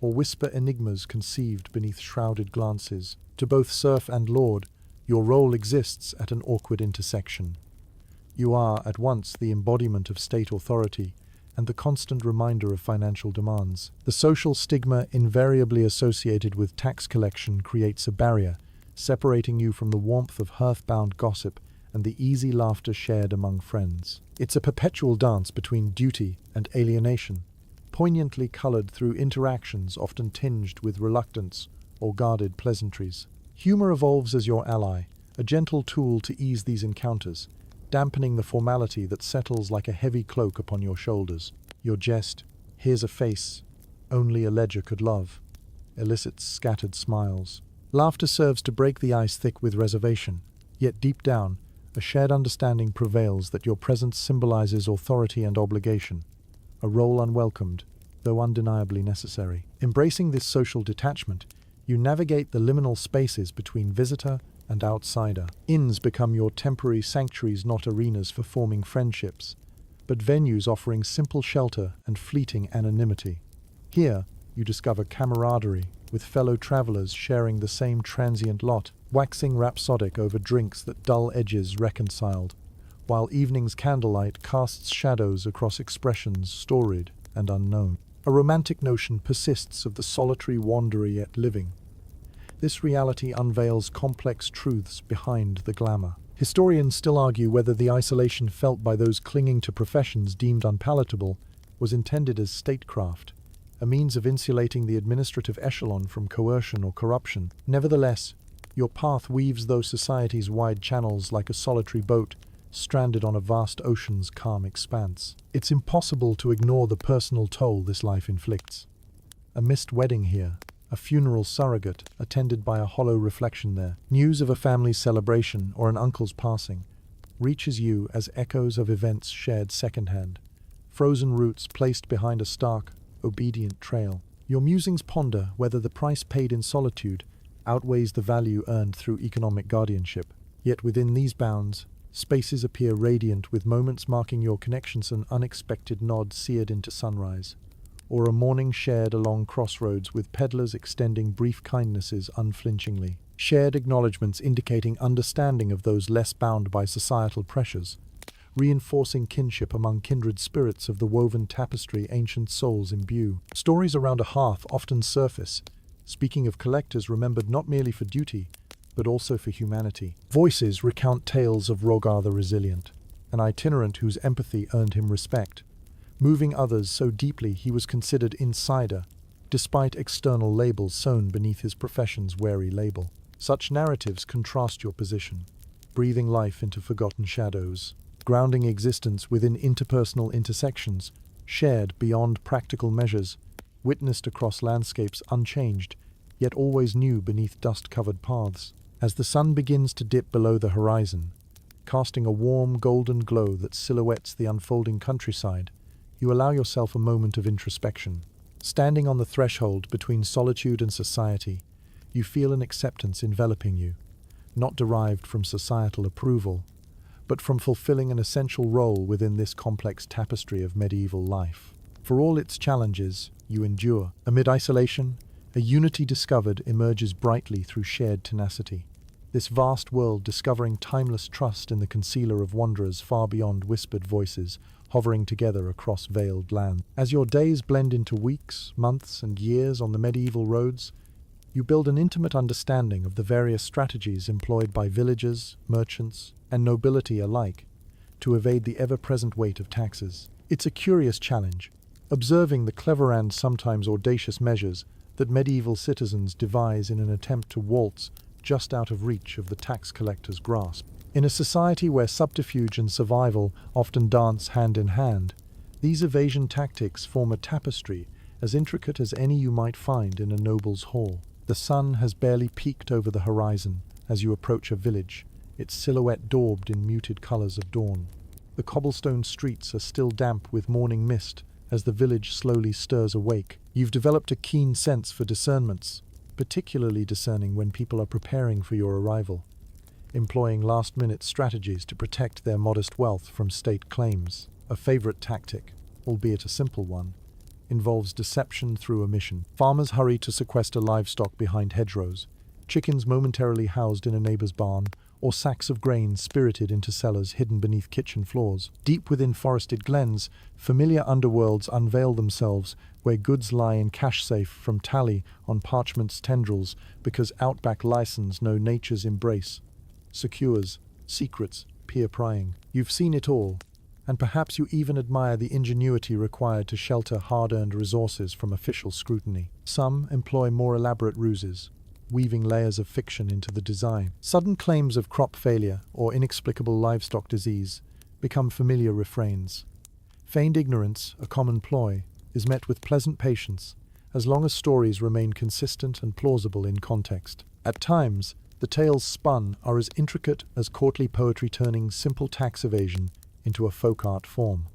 or whisper enigmas conceived beneath shrouded glances. To both serf and lord, your role exists at an awkward intersection. You are, at once, the embodiment of state authority and the constant reminder of financial demands. The social stigma invariably associated with tax collection creates a barrier, separating you from the warmth of hearth-bound gossip and the easy laughter shared among friends. It's a perpetual dance between duty and alienation, poignantly colored through interactions often tinged with reluctance or guarded pleasantries. Humor evolves as your ally, a gentle tool to ease these encounters, dampening the formality that settles like a heavy cloak upon your shoulders. Your jest, "Here's a face only a ledger could love," elicits scattered smiles. Laughter serves to break the ice thick with reservation, yet deep down, a shared understanding prevails that your presence symbolizes authority and obligation, a role unwelcomed, though undeniably necessary. Embracing this social detachment, you navigate the liminal spaces between visitor and outsider. Inns become your temporary sanctuaries, not arenas for forming friendships, but venues offering simple shelter and fleeting anonymity. Here, you discover camaraderie, with fellow travelers sharing the same transient lot, waxing rhapsodic over drinks that dull edges reconciled, while evening's candlelight casts shadows across expressions storied and unknown. A romantic notion persists of the solitary wanderer yet living. This reality unveils complex truths behind the glamour. Historians still argue whether the isolation felt by those clinging to professions deemed unpalatable was intended as statecraft, a means of insulating the administrative echelon from coercion or corruption. Nevertheless, your path weaves those society's wide channels like a solitary boat stranded on a vast ocean's calm expanse. It's impossible to ignore the personal toll this life inflicts. A missed wedding here, a funeral surrogate attended by a hollow reflection there, news of a family's celebration or an uncle's passing, reaches you as echoes of events shared secondhand, frozen roots placed behind a stark, obedient trail. Your musings ponder whether the price paid in solitude outweighs the value earned through economic guardianship. Yet within these bounds, spaces appear radiant with moments marking your connections, an unexpected nod seared into sunrise, or a morning shared along crossroads with peddlers extending brief kindnesses unflinchingly. Shared acknowledgements indicating understanding of those less bound by societal pressures, reinforcing kinship among kindred spirits of the woven tapestry ancient souls imbue. Stories around a hearth often surface, speaking of collectors remembered not merely for duty, but also for humanity. Voices recount tales of Rogar the Resilient, an itinerant whose empathy earned him respect, moving others so deeply he was considered insider, despite external labels sewn beneath his profession's wary label. Such narratives contrast your position, breathing life into forgotten shadows, grounding existence within interpersonal intersections, shared beyond practical measures, witnessed across landscapes unchanged, yet always new beneath dust-covered paths. As the sun begins to dip below the horizon, casting a warm golden glow that silhouettes the unfolding countryside, you allow yourself a moment of introspection. Standing on the threshold between solitude and society, you feel an acceptance enveloping you, not derived from societal approval, but from fulfilling an essential role within this complex tapestry of medieval life. For all its challenges, you endure. Amid isolation, a unity discovered emerges brightly through shared tenacity. This vast world discovering timeless trust in the concealer of wanderers far beyond whispered voices, hovering together across veiled land. As your days blend into weeks, months, and years on the medieval roads, you build an intimate understanding of the various strategies employed by villagers, merchants, and nobility alike to evade the ever-present weight of taxes. It's a curious challenge, observing the clever and sometimes audacious measures that medieval citizens devise in an attempt to waltz just out of reach of the tax collector's grasp. In a society where subterfuge and survival often dance hand in hand, these evasion tactics form a tapestry as intricate as any you might find in a noble's hall. The sun has barely peaked over the horizon as you approach a village, its silhouette daubed in muted colors of dawn. The cobblestone streets are still damp with morning mist as the village slowly stirs awake. You've developed a keen sense for discernments, particularly discerning when people are preparing for your arrival, employing last-minute strategies to protect their modest wealth from state claims. A favorite tactic, albeit a simple one, involves deception through omission. Farmers hurry to sequester livestock behind hedgerows, chickens momentarily housed in a neighbor's barn, or sacks of grain spirited into cellars hidden beneath kitchen floors. Deep within forested glens, familiar underworlds unveil themselves where goods lie in cash safe from tally on parchment's tendrils because outback license know nature's embrace. Secures, secrets, peer prying. You've seen it all, and perhaps you even admire the ingenuity required to shelter hard-earned resources from official scrutiny. Some employ more elaborate ruses, weaving layers of fiction into the design. Sudden claims of crop failure or inexplicable livestock disease become familiar refrains. Feigned ignorance, a common ploy, is met with pleasant patience as long as stories remain consistent and plausible in context. At times, the tales spun are as intricate as courtly poetry turning simple tax evasion into a folk art form,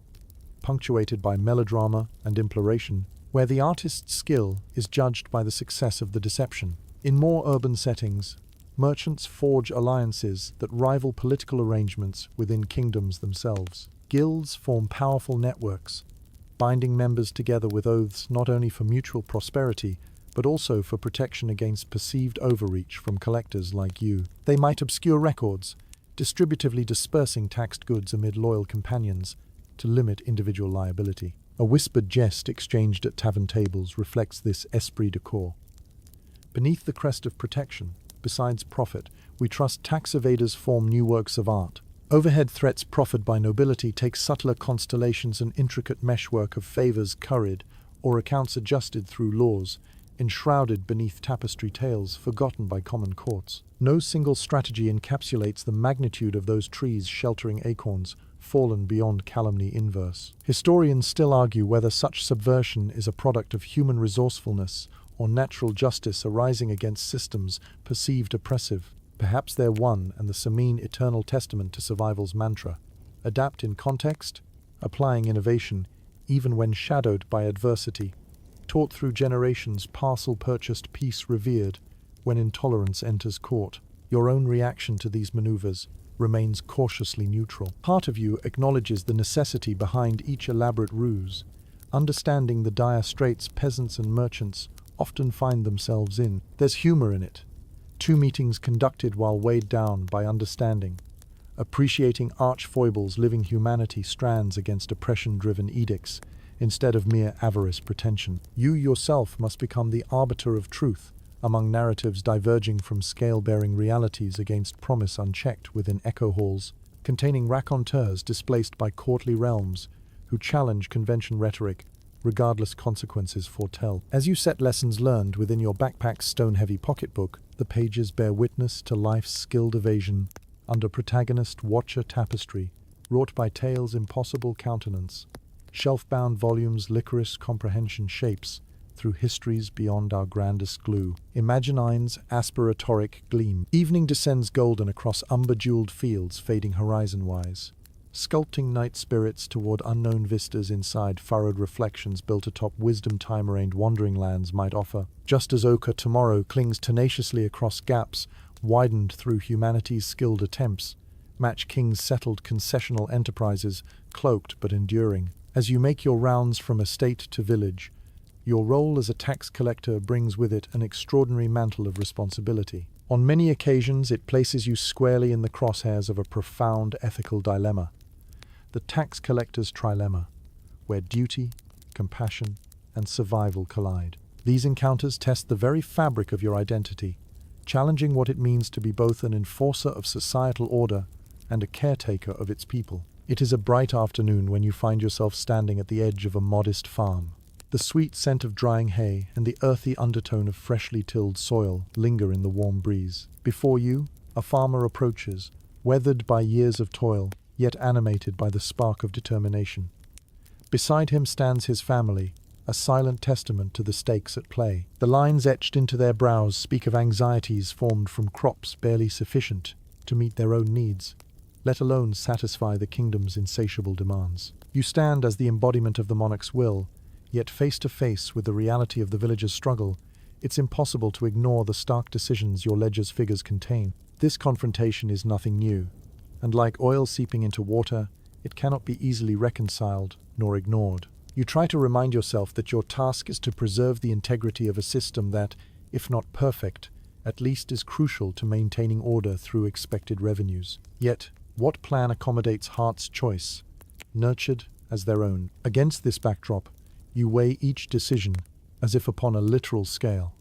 punctuated by melodrama and imploration, where the artist's skill is judged by the success of the deception. In more urban settings, merchants forge alliances that rival political arrangements within kingdoms themselves. Guilds form powerful networks, binding members together with oaths not only for mutual prosperity, but also for protection against perceived overreach from collectors like you. They might obscure records, distributively dispersing taxed goods amid loyal companions to limit individual liability. A whispered jest exchanged at tavern tables reflects this esprit de corps. Beneath the crest of protection, besides profit, we trust tax evaders form new works of art. Overhead threats proffered by nobility take subtler constellations and intricate meshwork of favors curried or accounts adjusted through laws, enshrouded beneath tapestry tales forgotten by common courts. No single strategy encapsulates the magnitude of those trees sheltering acorns fallen beyond calumny inverse. Historians still argue whether such subversion is a product of human resourcefulness or natural justice arising against systems perceived oppressive. Perhaps they're one and the same eternal testament to survival's mantra: adapt in context, applying innovation even when shadowed by adversity. Taught through generations, parcel purchased, peace revered when intolerance enters court. Your own reaction to these maneuvers remains cautiously neutral. Part of you acknowledges the necessity behind each elaborate ruse, understanding the dire straits peasants and merchants often find themselves in. There's humor in it. Two meetings conducted while weighed down by understanding, appreciating arch foibles living humanity strands against oppression-driven edicts instead of mere avarice pretension. You yourself must become the arbiter of truth among narratives diverging from scale-bearing realities against promise unchecked within echo halls containing raconteurs displaced by courtly realms who challenge convention rhetoric regardless consequences foretell. As you set lessons learned within your backpack's stone-heavy pocketbook, the pages bear witness to life's skilled evasion under protagonist-watcher tapestry, wrought by tale's impossible countenance. Shelf-bound volumes licorice comprehension shapes through histories beyond our grandest glue. Imaginine's aspiratoric gleam. Evening descends golden across umber-jeweled fields, fading horizon-wise, sculpting night spirits toward unknown vistas inside furrowed reflections built atop wisdom time-arranged wandering lands might offer. Just as ochre tomorrow clings tenaciously across gaps widened through humanity's skilled attempts, Match King's settled concessional enterprises, cloaked but enduring. As you make your rounds from estate to village, your role as a tax collector brings with it an extraordinary mantle of responsibility. On many occasions, it places you squarely in the crosshairs of a profound ethical dilemma, the tax collector's trilemma, where duty, compassion, and survival collide. These encounters test the very fabric of your identity, challenging what it means to be both an enforcer of societal order and a caretaker of its people. It is a bright afternoon when you find yourself standing at the edge of a modest farm. The sweet scent of drying hay and the earthy undertone of freshly tilled soil linger in the warm breeze. Before you, a farmer approaches, weathered by years of toil, yet animated by the spark of determination. Beside him stands his family, a silent testament to the stakes at play. The lines etched into their brows speak of anxieties formed from crops barely sufficient to meet their own needs, let alone satisfy the kingdom's insatiable demands. You stand as the embodiment of the monarch's will, yet face to face with the reality of the villager's struggle, it's impossible to ignore the stark decisions your ledger's figures contain. This confrontation is nothing new, and like oil seeping into water, it cannot be easily reconciled nor ignored. You try to remind yourself that your task is to preserve the integrity of a system that, if not perfect, at least is crucial to maintaining order through expected revenues. Yet, what plan accommodates heart's choice, nurtured as their own? Against this backdrop, you weigh each decision as if upon a literal scale.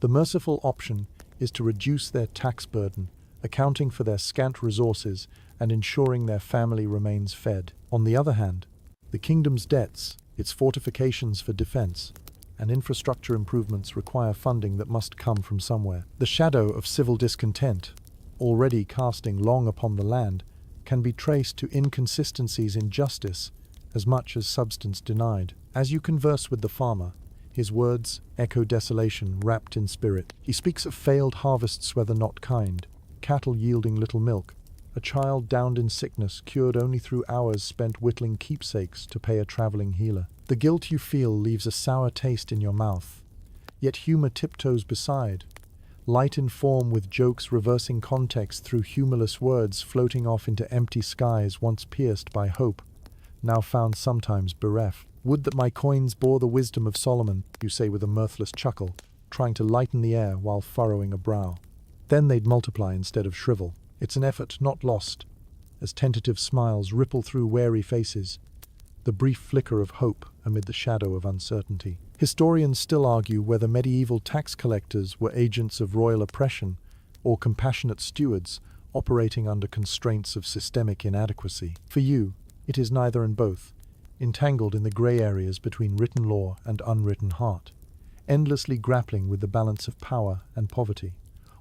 The merciful option is to reduce their tax burden, accounting for their scant resources and ensuring their family remains fed. On the other hand, the kingdom's debts, its fortifications for defense, and infrastructure improvements require funding that must come from somewhere. The shadow of civil discontent, already casting long upon the land, can be traced to inconsistencies in justice as much as substance denied. As you converse with the farmer, his words echo desolation wrapped in spirit. He speaks of failed harvests whether not kind, cattle yielding little milk, a child downed in sickness cured only through hours spent whittling keepsakes to pay a traveling healer. The guilt you feel leaves a sour taste in your mouth, yet humor tiptoes beside, light in form with jokes reversing context through humorless words floating off into empty skies once pierced by hope, now found sometimes bereft. Would that my coins bore the wisdom of Solomon, you say with a mirthless chuckle, trying to lighten the air while furrowing a brow. Then they'd multiply instead of shrivel. It's an effort not lost, as tentative smiles ripple through wary faces, the brief flicker of hope amid the shadow of uncertainty. Historians still argue whether medieval tax collectors were agents of royal oppression or compassionate stewards operating under constraints of systemic inadequacy. For you, it is neither and both, entangled in the grey areas between written law and unwritten heart, endlessly grappling with the balance of power and poverty,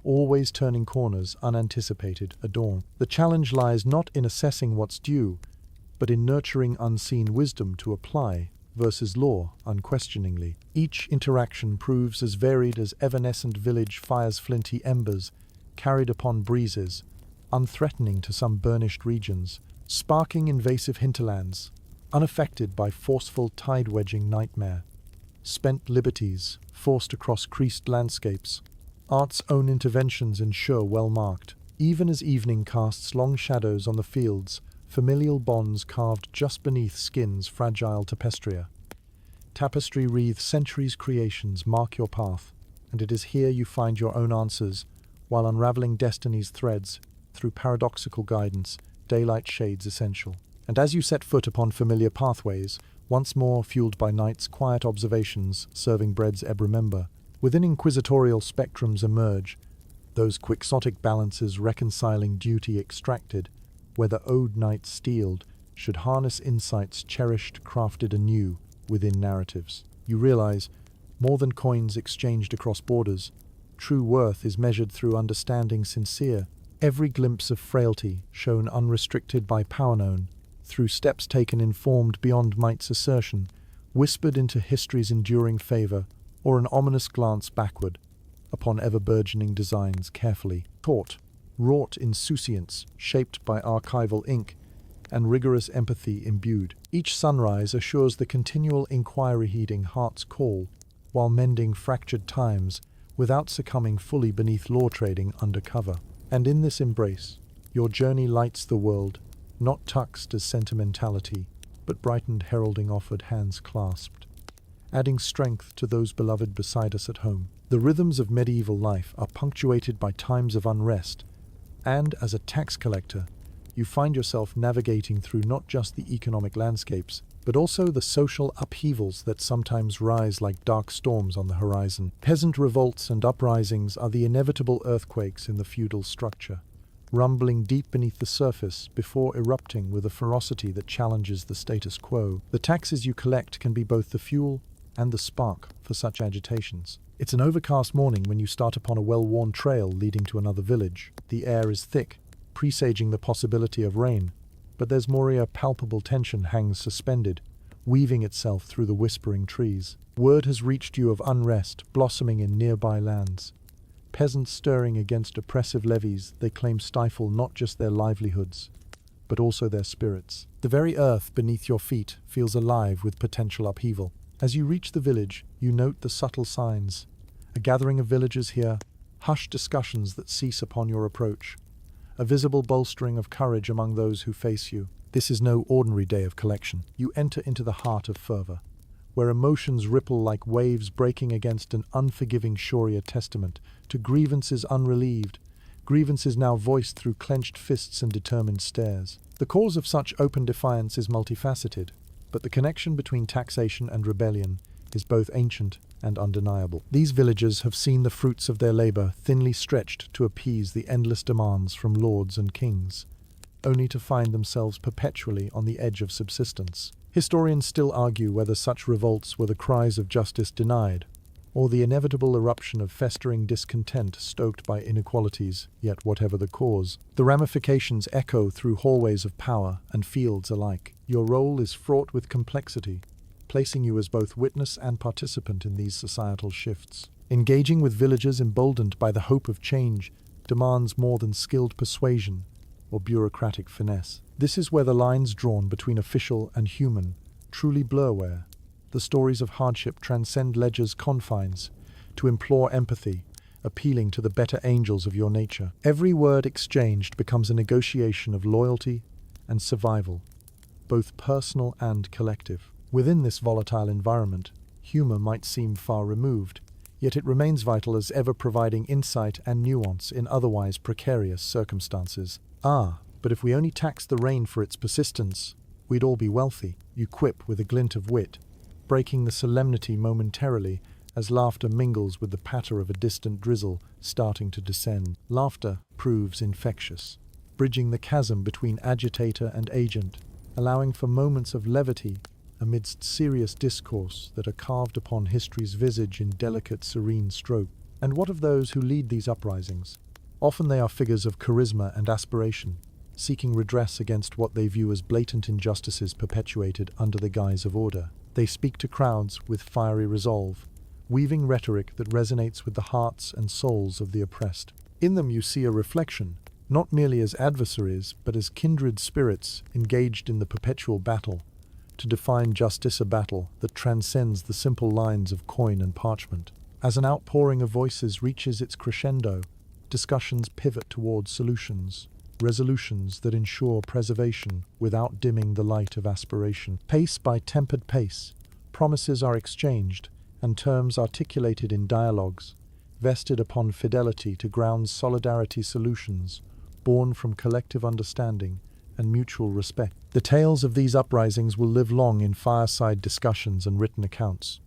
always turning corners unanticipated at dawn. The challenge lies not in assessing what's due, but in nurturing unseen wisdom to apply versus law unquestioningly. Each interaction proves as varied as evanescent village fire's flinty embers carried upon breezes, unthreatening to some burnished regions, sparking invasive hinterlands, unaffected by forceful tide-wedging nightmare, spent liberties forced across creased landscapes, art's own interventions ensure well-marked. Even as evening casts long shadows on the fields, familial bonds carved just beneath skin's fragile tapestria. Tapestry-wreathed centuries' creations mark your path, and it is here you find your own answers, while unraveling destiny's threads, through paradoxical guidance, daylight shades essential. And as you set foot upon familiar pathways, once more fueled by night's quiet observations serving bread's ebb remember, within inquisitorial spectrums emerge, those quixotic balances reconciling duty extracted, whether ode night steeled, should harness insights cherished crafted anew within narratives. You realize, more than coins exchanged across borders, true worth is measured through understanding sincere, every glimpse of frailty shown unrestricted by power known, through steps taken informed beyond might's assertion, whispered into history's enduring favor, or an ominous glance backward upon ever-burgeoning designs carefully wrought insouciance, shaped by archival ink, and rigorous empathy imbued. Each sunrise assures the continual inquiry heeding heart's call, while mending fractured times without succumbing fully beneath law trading undercover. And in this embrace, your journey lights the world, not tuxed as sentimentality, but brightened heralding offered hands clasped, adding strength to those beloved beside us at home. The rhythms of medieval life are punctuated by times of unrest, and as a tax collector, you find yourself navigating through not just the economic landscapes, but also the social upheavals that sometimes rise like dark storms on the horizon. Peasant revolts and uprisings are the inevitable earthquakes in the feudal structure, rumbling deep beneath the surface before erupting with a ferocity that challenges the status quo. The taxes you collect can be both the fuel and the spark for such agitations. It's an overcast morning when you start upon a well-worn trail leading to another village. The air is thick, presaging the possibility of rain, but there's more a palpable tension hangs suspended, weaving itself through the whispering trees. Word has reached you of unrest blossoming in nearby lands. Peasants stirring against oppressive levies they claim stifle not just their livelihoods, but also their spirits. The very earth beneath your feet feels alive with potential upheaval. As you reach the village, you note the subtle signs. A gathering of villagers here, hushed discussions that cease upon your approach, a visible bolstering of courage among those who face you. This is no ordinary day of collection. You enter into the heart of fervor, where emotions ripple like waves breaking against an unforgiving shore, a testament to grievances unrelieved, grievances now voiced through clenched fists and determined stares. The cause of such open defiance is multifaceted, but the connection between taxation and rebellion is both ancient and undeniable. These villagers have seen the fruits of their labor thinly stretched to appease the endless demands from lords and kings, only to find themselves perpetually on the edge of subsistence. Historians still argue whether such revolts were the cries of justice denied, or the inevitable eruption of festering discontent stoked by inequalities, yet whatever the cause, the ramifications echo through hallways of power and fields alike. Your role is fraught with complexity, placing you as both witness and participant in these societal shifts. Engaging with villagers emboldened by the hope of change demands more than skilled persuasion or bureaucratic finesse. This is where the lines drawn between official and human truly blur, where the stories of hardship transcend ledger's confines to implore empathy, appealing to the better angels of your nature. Every word exchanged becomes a negotiation of loyalty and survival, both personal and collective. Within this volatile environment, humor might seem far removed, yet it remains vital as ever, providing insight and nuance in otherwise precarious circumstances. But if we only taxed the rain for its persistence, we'd all be wealthy, you quip with a glint of wit, breaking the solemnity momentarily as laughter mingles with the patter of a distant drizzle starting to descend. Laughter proves infectious, bridging the chasm between agitator and agent, allowing for moments of levity amidst serious discourse that are carved upon history's visage in delicate, serene stroke. And what of those who lead these uprisings? Often they are figures of charisma and aspiration, seeking redress against what they view as blatant injustices perpetuated under the guise of order. They speak to crowds with fiery resolve, weaving rhetoric that resonates with the hearts and souls of the oppressed. In them you see a reflection, not merely as adversaries, but as kindred spirits engaged in the perpetual battle to define justice, a battle that transcends the simple lines of coin and parchment. As an outpouring of voices reaches its crescendo, discussions pivot towards solutions, resolutions that ensure preservation without dimming the light of aspiration. Pace by tempered pace, promises are exchanged, and terms articulated in dialogues, vested upon fidelity to ground solidarity solutions, born from collective understanding and mutual respect. The tales of these uprisings will live long in fireside discussions and written accounts,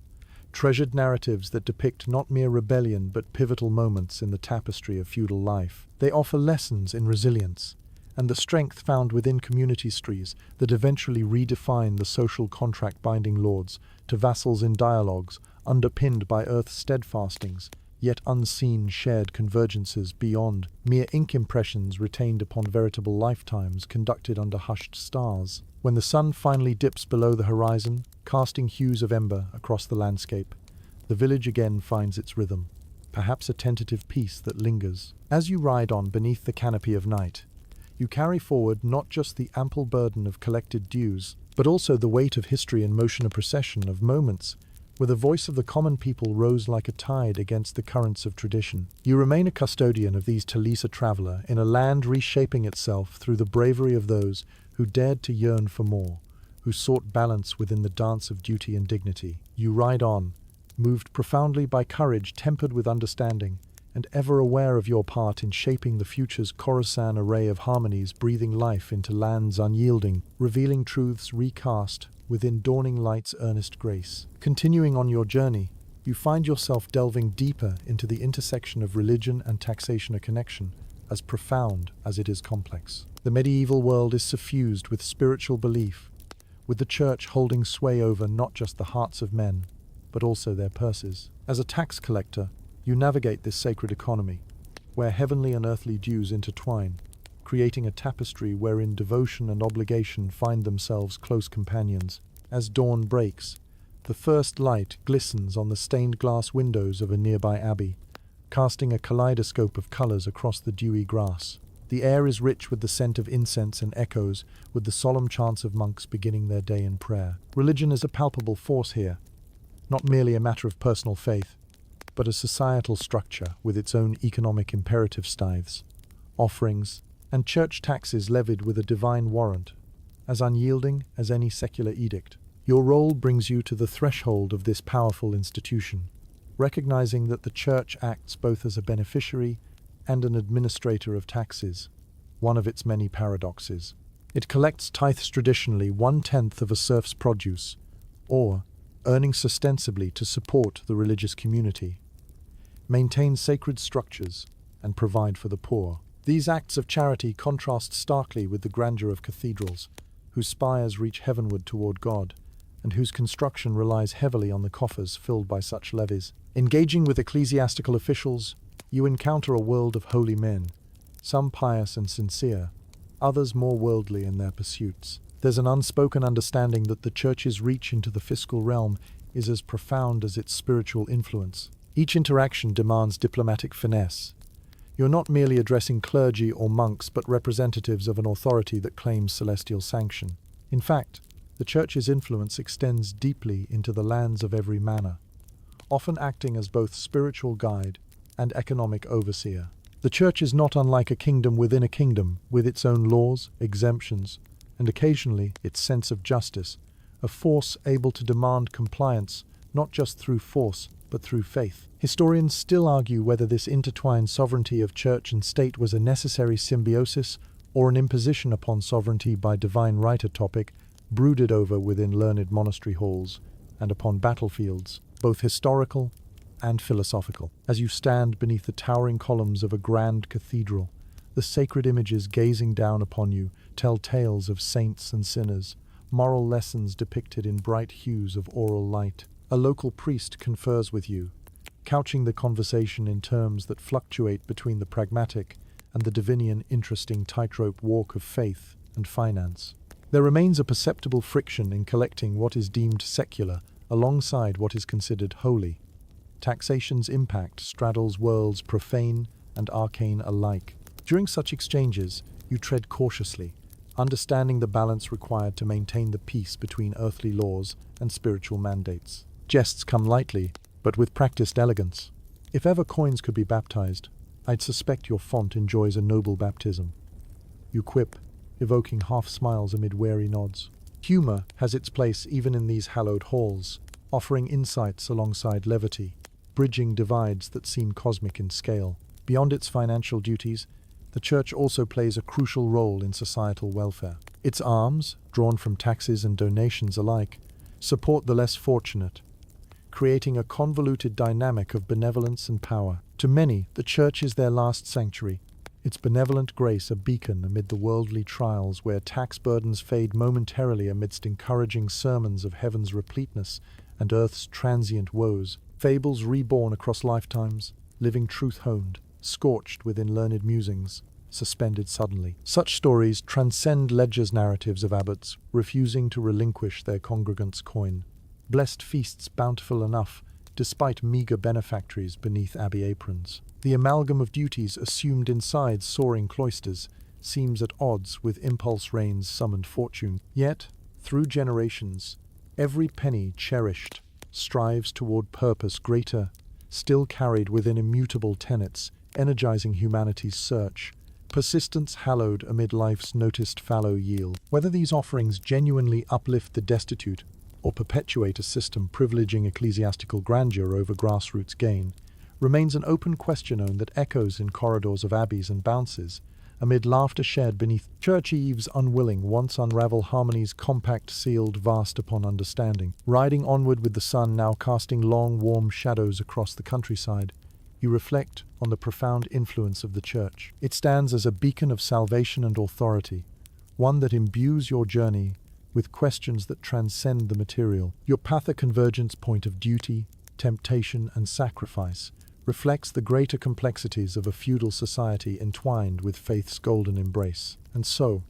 treasured narratives that depict not mere rebellion but pivotal moments in the tapestry of feudal life. They offer lessons in resilience and the strength found within community trees that eventually redefine the social contract binding lords to vassals in dialogues underpinned by earth's steadfastings, yet unseen shared convergences beyond mere ink impressions retained upon veritable lifetimes conducted under hushed stars. When the sun finally dips below the horizon, casting hues of ember across the landscape, The village again finds its rhythm, perhaps a tentative peace that lingers. As you ride on beneath the canopy of night, you carry forward not just the ample burden of collected dues, but also the weight of history in motion, a procession of moments where the voice of the common people rose like a tide against the currents of tradition. You remain a custodian of these tales, a traveler in a land reshaping itself through the bravery of those who dared to yearn for more, who sought balance within the dance of duty and dignity. You ride on, moved profoundly by courage tempered with understanding, and ever aware of your part in shaping the future's Coruscant array of harmonies, breathing life into lands unyielding, revealing truths recast within dawning light's earnest grace. Continuing on your journey, you find yourself delving deeper into the intersection of religion and taxation, a connection as profound as it is complex. The medieval world is suffused with spiritual belief, with the church holding sway over not just the hearts of men, but also their purses. As a tax collector, you navigate this sacred economy, where heavenly and earthly dues intertwine, creating a tapestry wherein devotion and obligation find themselves close companions. As dawn breaks, the first light glistens on the stained glass windows of a nearby abbey, casting a kaleidoscope of colors across the dewy grass. The air is rich with the scent of incense and echoes with the solemn chants of monks beginning their day in prayer. Religion is a palpable force here, not merely a matter of personal faith, but a societal structure with its own economic imperative tithes, offerings, and church taxes levied with a divine warrant, as unyielding as any secular edict. Your role brings you to the threshold of this powerful institution, recognizing that the church acts both as a beneficiary and an administrator of taxes, one of its many paradoxes. It collects tithes, traditionally 1/10 of a serf's produce, or earnings ostensibly to support the religious community, maintain sacred structures, and provide for the poor. These acts of charity contrast starkly with the grandeur of cathedrals, whose spires reach heavenward toward God, and whose construction relies heavily on the coffers filled by such levies. Engaging with ecclesiastical officials, you encounter a world of holy men, some pious and sincere, others more worldly in their pursuits. There's an unspoken understanding that the church's reach into the fiscal realm is as profound as its spiritual influence. Each interaction demands diplomatic finesse. You're not merely addressing clergy or monks, but representatives of an authority that claims celestial sanction. In fact, the church's influence extends deeply into the lands of every manor, often acting as both spiritual guide and economic overseer. The church is not unlike a kingdom within a kingdom, with its own laws, exemptions, and occasionally its sense of justice, a force able to demand compliance not just through force, but through faith. Historians still argue whether this intertwined sovereignty of church and state was a necessary symbiosis or an imposition upon sovereignty by divine right, a topic brooded over within learned monastery halls and upon battlefields, both historical and philosophical. As you stand beneath the towering columns of a grand cathedral, the sacred images gazing down upon you tell tales of saints and sinners, moral lessons depicted in bright hues of oral light. A local priest confers with you, couching the conversation in terms that fluctuate between the pragmatic and the divinian, interesting tightrope walk of faith and finance. There remains a perceptible friction in collecting what is deemed secular alongside what is considered holy. Taxation's impact straddles worlds profane and arcane alike. During such exchanges, you tread cautiously, understanding the balance required to maintain the peace between earthly laws and spiritual mandates. Jests come lightly, but with practiced elegance. If ever coins could be baptized, I'd suspect your font enjoys a noble baptism. You quip, evoking half smiles amid wary nods. Humor has its place even in these hallowed halls, offering insights alongside levity, bridging divides that seem cosmic in scale. Beyond its financial duties, the church also plays a crucial role in societal welfare. Its arms, drawn from taxes and donations alike, support the less fortunate, creating a convoluted dynamic of benevolence and power. To many, the church is their last sanctuary, its benevolent grace a beacon amid the worldly trials where tax burdens fade momentarily amidst encouraging sermons of heaven's repleteness and earth's transient woes. Fables reborn across lifetimes, living truth honed, scorched within learned musings, suspended suddenly. Such stories transcend ledger's narratives of abbots, refusing to relinquish their congregants' coin. Blessed feasts bountiful enough, despite meager benefactories beneath abbey aprons. The amalgam of duties assumed inside soaring cloisters seems at odds with impulse reigns summoned fortune. Yet, through generations, every penny cherished strives toward purpose greater, still carried within immutable tenets, energizing humanity's search, persistence hallowed amid life's noticed fallow yield. Whether these offerings genuinely uplift the destitute or perpetuate a system privileging ecclesiastical grandeur over grassroots gain, remains an open question that echoes in corridors of abbeys and bounces, amid laughter shared beneath church eaves unwilling once unravel harmony's compact sealed vast upon understanding. Riding onward with the sun now casting long warm shadows across the countryside, you reflect on the profound influence of the church. It stands as a beacon of salvation and authority, one that imbues your journey with questions that transcend the material. Your path, a convergence point of duty, temptation, and sacrifice, reflects the greater complexities of a feudal society entwined with faith's golden embrace. And so,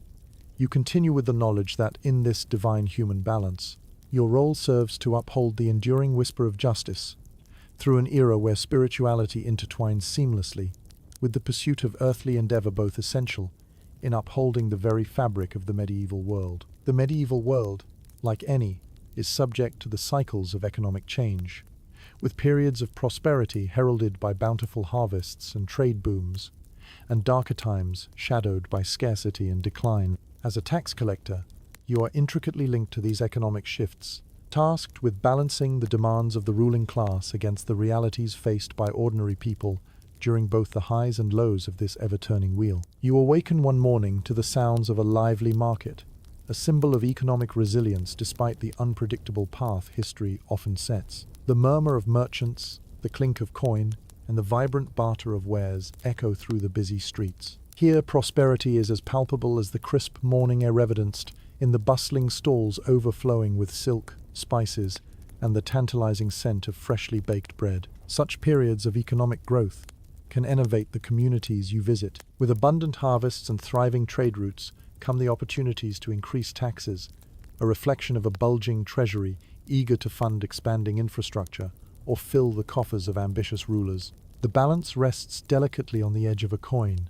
you continue with the knowledge that in this divine human balance, your role serves to uphold the enduring whisper of justice, through an era where spirituality intertwines seamlessly with the pursuit of earthly endeavor, both essential in upholding the very fabric of the medieval world. The medieval world, like any, is subject to the cycles of economic change, with periods of prosperity heralded by bountiful harvests and trade booms, and darker times shadowed by scarcity and decline. As a tax collector, you are intricately linked to these economic shifts, tasked with balancing the demands of the ruling class against the realities faced by ordinary people during both the highs and lows of this ever-turning wheel. You awaken one morning to the sounds of a lively market, a symbol of economic resilience despite the unpredictable path history often sets. The murmur of merchants, the clink of coin, and the vibrant barter of wares echo through the busy streets. Here prosperity is as palpable as the crisp morning air evidenced in the bustling stalls overflowing with silk, spices, and the tantalizing scent of freshly baked bread. Such periods of economic growth can innovate the communities you visit. With abundant harvests and thriving trade routes come the opportunities to increase taxes, a reflection of a bulging treasury eager to fund expanding infrastructure or fill the coffers of ambitious rulers. The balance rests delicately on the edge of a coin,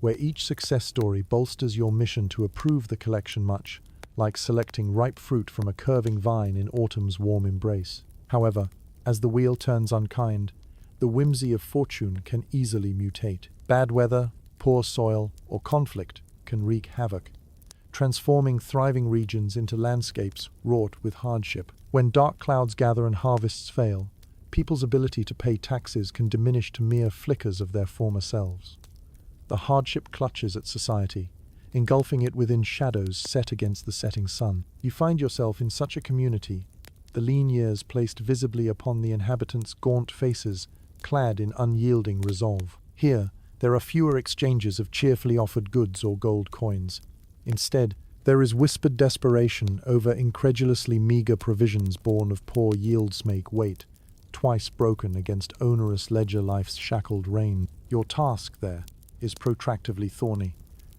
where each success story bolsters your mission to approve the collection, much like selecting ripe fruit from a curving vine in autumn's warm embrace. However, as the wheel turns unkind, the whimsy of fortune can easily mutate. Bad weather, poor soil, or conflict can wreak havoc, transforming thriving regions into landscapes wrought with hardship. When dark clouds gather and harvests fail, people's ability to pay taxes can diminish to mere flickers of their former selves. The hardship clutches at society, engulfing it within shadows set against the setting sun. You find yourself in such a community, the lean years placed visibly upon the inhabitants' gaunt faces, clad in unyielding resolve. Here, there are fewer exchanges of cheerfully offered goods or gold coins. Instead, there is whispered desperation over incredulously meager provisions born of poor yields make weight, twice broken against onerous ledger life's shackled rein. Your task there is protractively thorny,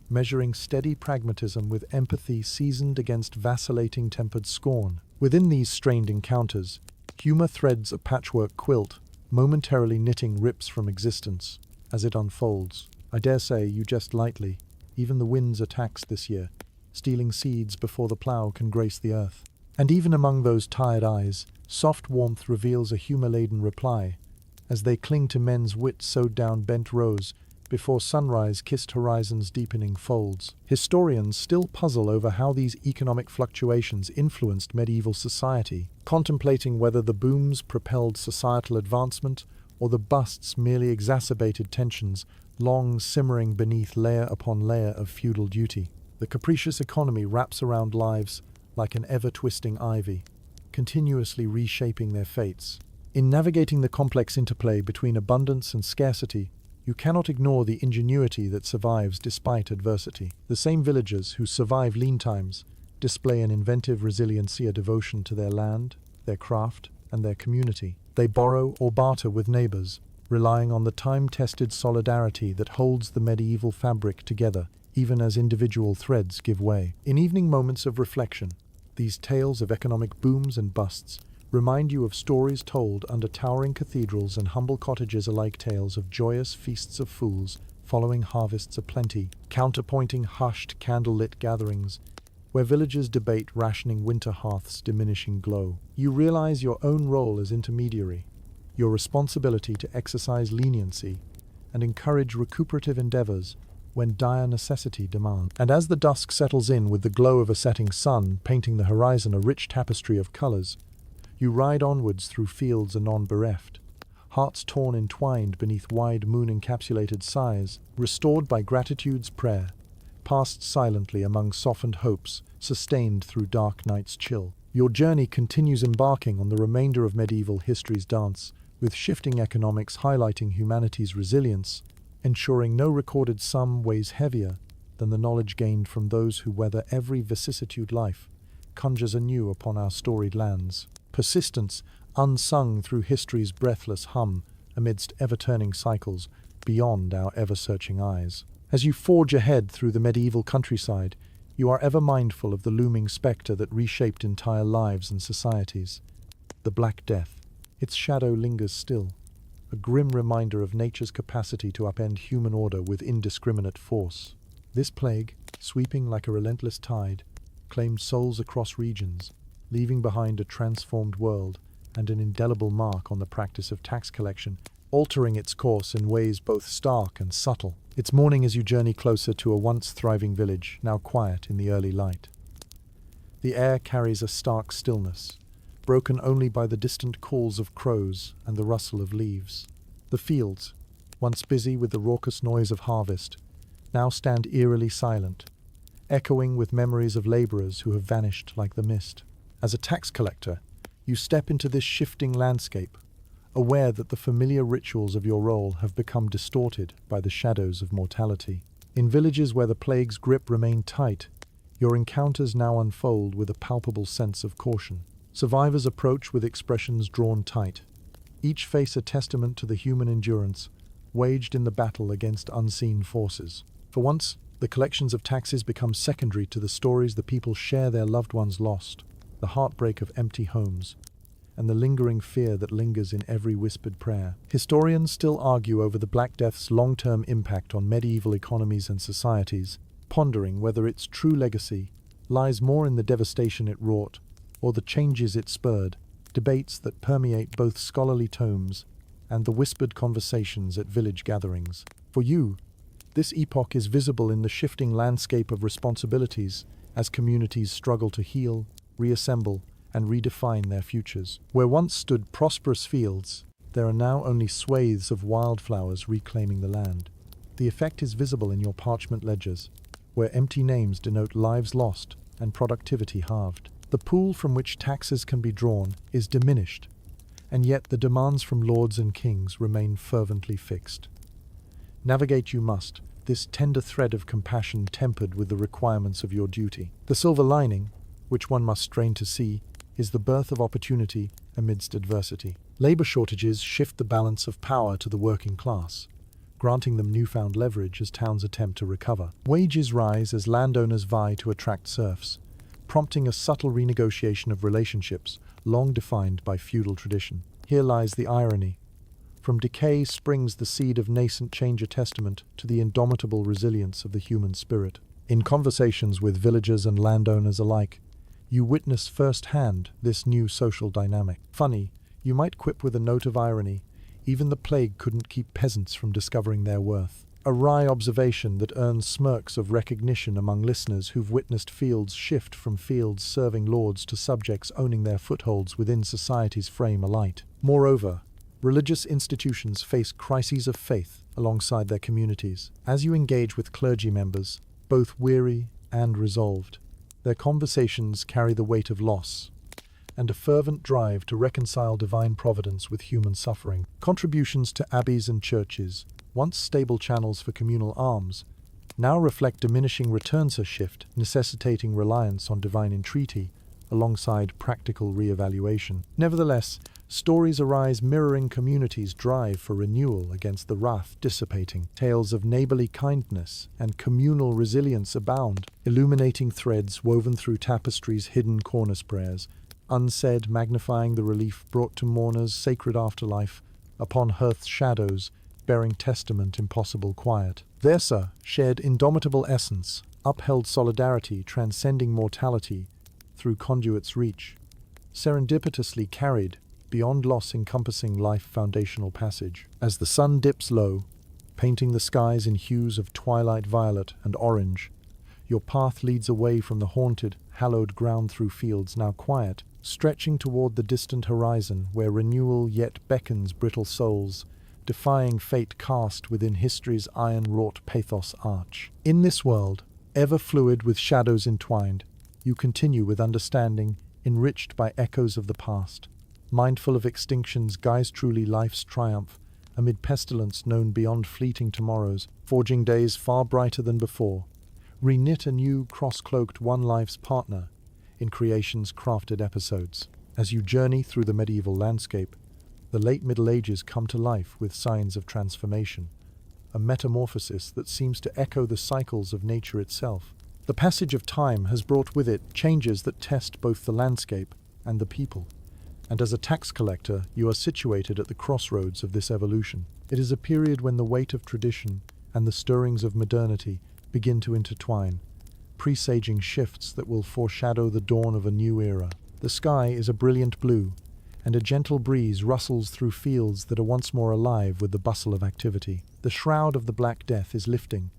measuring steady pragmatism with empathy seasoned against vacillating tempered scorn. Within these strained encounters, humor threads a patchwork quilt, momentarily knitting rips from existence. As it unfolds, I dare say you jest lightly, even the winds are taxed this year, stealing seeds before the plough can grace the earth. And even among those tired eyes, soft warmth reveals a humor-laden reply, as they cling to men's wit sewed down bent rows before sunrise kissed horizon's deepening folds. Historians still puzzle over how these economic fluctuations influenced medieval society, contemplating whether the booms propelled societal advancement or the busts merely exacerbated tensions long simmering beneath layer upon layer of feudal duty. The capricious economy wraps around lives like an ever-twisting ivy, continuously reshaping their fates. In navigating the complex interplay between abundance and scarcity, you cannot ignore the ingenuity that survives despite adversity. The same villagers who survive lean times display an inventive resiliency, a devotion to their land, their craft, and their community. They borrow or barter with neighbors, relying on the time-tested solidarity that holds the medieval fabric together, even as individual threads give way. In evening moments of reflection, these tales of economic booms and busts remind you of stories told under towering cathedrals and humble cottages alike, tales of joyous feasts of fools following harvests of plenty, counterpointing hushed candlelit gatherings where villagers debate rationing winter hearths' diminishing glow. You realize your own role as intermediary, your responsibility to exercise leniency and encourage recuperative endeavors when dire necessity demands. And as the dusk settles in with the glow of a setting sun painting the horizon a rich tapestry of colors, you ride onwards through fields anon bereft, hearts torn entwined beneath wide moon-encapsulated sighs, restored by gratitude's prayer, passed silently among softened hopes, sustained through dark night's chill. Your journey continues, embarking on the remainder of medieval history's dance, with shifting economics highlighting humanity's resilience, ensuring no recorded sum weighs heavier than the knowledge gained from those who weather every vicissitude life conjures anew upon our storied lands. Persistence, unsung through history's breathless hum amidst ever-turning cycles beyond our ever-searching eyes. As you forge ahead through the medieval countryside, you are ever mindful of the looming spectre that reshaped entire lives and societies. The Black Death. Its shadow lingers still, a grim reminder of nature's capacity to upend human order with indiscriminate force. This plague, sweeping like a relentless tide, claimed souls across regions, leaving behind a transformed world and an indelible mark on the practice of tax collection, altering its course in ways both stark and subtle. It's morning as you journey closer to a once thriving village, now quiet in the early light. The air carries a stark stillness, broken only by the distant calls of crows and the rustle of leaves. The fields, once busy with the raucous noise of harvest, now stand eerily silent, echoing with memories of laborers who have vanished like the mist. As a tax collector, you step into this shifting landscape, aware that the familiar rituals of your role have become distorted by the shadows of mortality. In villages where the plague's grip remained tight, your encounters now unfold with a palpable sense of caution. Survivors approach with expressions drawn tight, each face a testament to the human endurance waged in the battle against unseen forces. For once, the collections of taxes become secondary to the stories the people share their loved ones lost, the heartbreak of empty homes, and the lingering fear that lingers in every whispered prayer. Historians still argue over the Black Death's long-term impact on medieval economies and societies, pondering whether its true legacy lies more in the devastation it wrought or the changes it spurred, debates that permeate both scholarly tomes and the whispered conversations at village gatherings. For you, this epoch is visible in the shifting landscape of responsibilities as communities struggle to heal, reassemble, and redefine their futures. Where once stood prosperous fields, there are now only swathes of wildflowers reclaiming the land. The effect is visible in your parchment ledgers, where empty names denote lives lost and productivity halved. The pool from which taxes can be drawn is diminished, and yet the demands from lords and kings remain fervently fixed. Navigate you must, this tender thread of compassion tempered with the requirements of your duty. The silver lining, which one must strain to see, is the birth of opportunity amidst adversity. Labor shortages shift the balance of power to the working class, granting them newfound leverage as towns attempt to recover. Wages rise as landowners vie to attract serfs, prompting a subtle renegotiation of relationships long defined by feudal tradition. Here lies the irony. From decay springs the seed of nascent change, a testament to the indomitable resilience of the human spirit. In conversations with villagers and landowners alike, you witness firsthand this new social dynamic. Funny, you might quip with a note of irony, even the plague couldn't keep peasants from discovering their worth. A wry observation that earns smirks of recognition among listeners who've witnessed fields shift from fields serving lords to subjects owning their footholds within society's frame alight. Moreover, religious institutions face crises of faith alongside their communities. As you engage with clergy members, both weary and resolved, their conversations carry the weight of loss and a fervent drive to reconcile divine providence with human suffering. Contributions to abbeys and churches, once stable channels for communal alms, now reflect diminishing returns, a shift necessitating reliance on divine entreaty alongside practical re-evaluation. Nevertheless, stories arise mirroring communities' drive for renewal against the wrath dissipating. Tales of neighborly kindness and communal resilience abound, illuminating threads woven through tapestry's hidden cornice prayers, unsaid, magnifying the relief brought to mourners' sacred afterlife, upon hearth's shadows, bearing testament impossible quiet. Versa shared indomitable essence, upheld solidarity transcending mortality through conduits reach, serendipitously carried, beyond loss encompassing life foundational passage. As the sun dips low, painting the skies in hues of twilight violet and orange, your path leads away from the haunted, hallowed ground through fields now quiet, stretching toward the distant horizon where renewal yet beckons brittle souls, defying fate cast within history's iron-wrought pathos arch. In this world, ever fluid with shadows entwined, you continue with understanding, enriched by echoes of the past, mindful of extinction's guise truly life's triumph, amid pestilence known beyond fleeting tomorrows, forging days far brighter than before, reknit anew cross-cloaked one life's partner in creation's crafted episodes. As you journey through the medieval landscape, the late Middle Ages come to life with signs of transformation, a metamorphosis that seems to echo the cycles of nature itself. The passage of time has brought with it changes that test both the landscape and the people, and as a tax collector, you are situated at the crossroads of this evolution. It is a period when the weight of tradition and the stirrings of modernity begin to intertwine, presaging shifts that will foreshadow the dawn of a new era. The sky is a brilliant blue, and a gentle breeze rustles through fields that are once more alive with the bustle of activity. The shroud of the Black Death is lifting,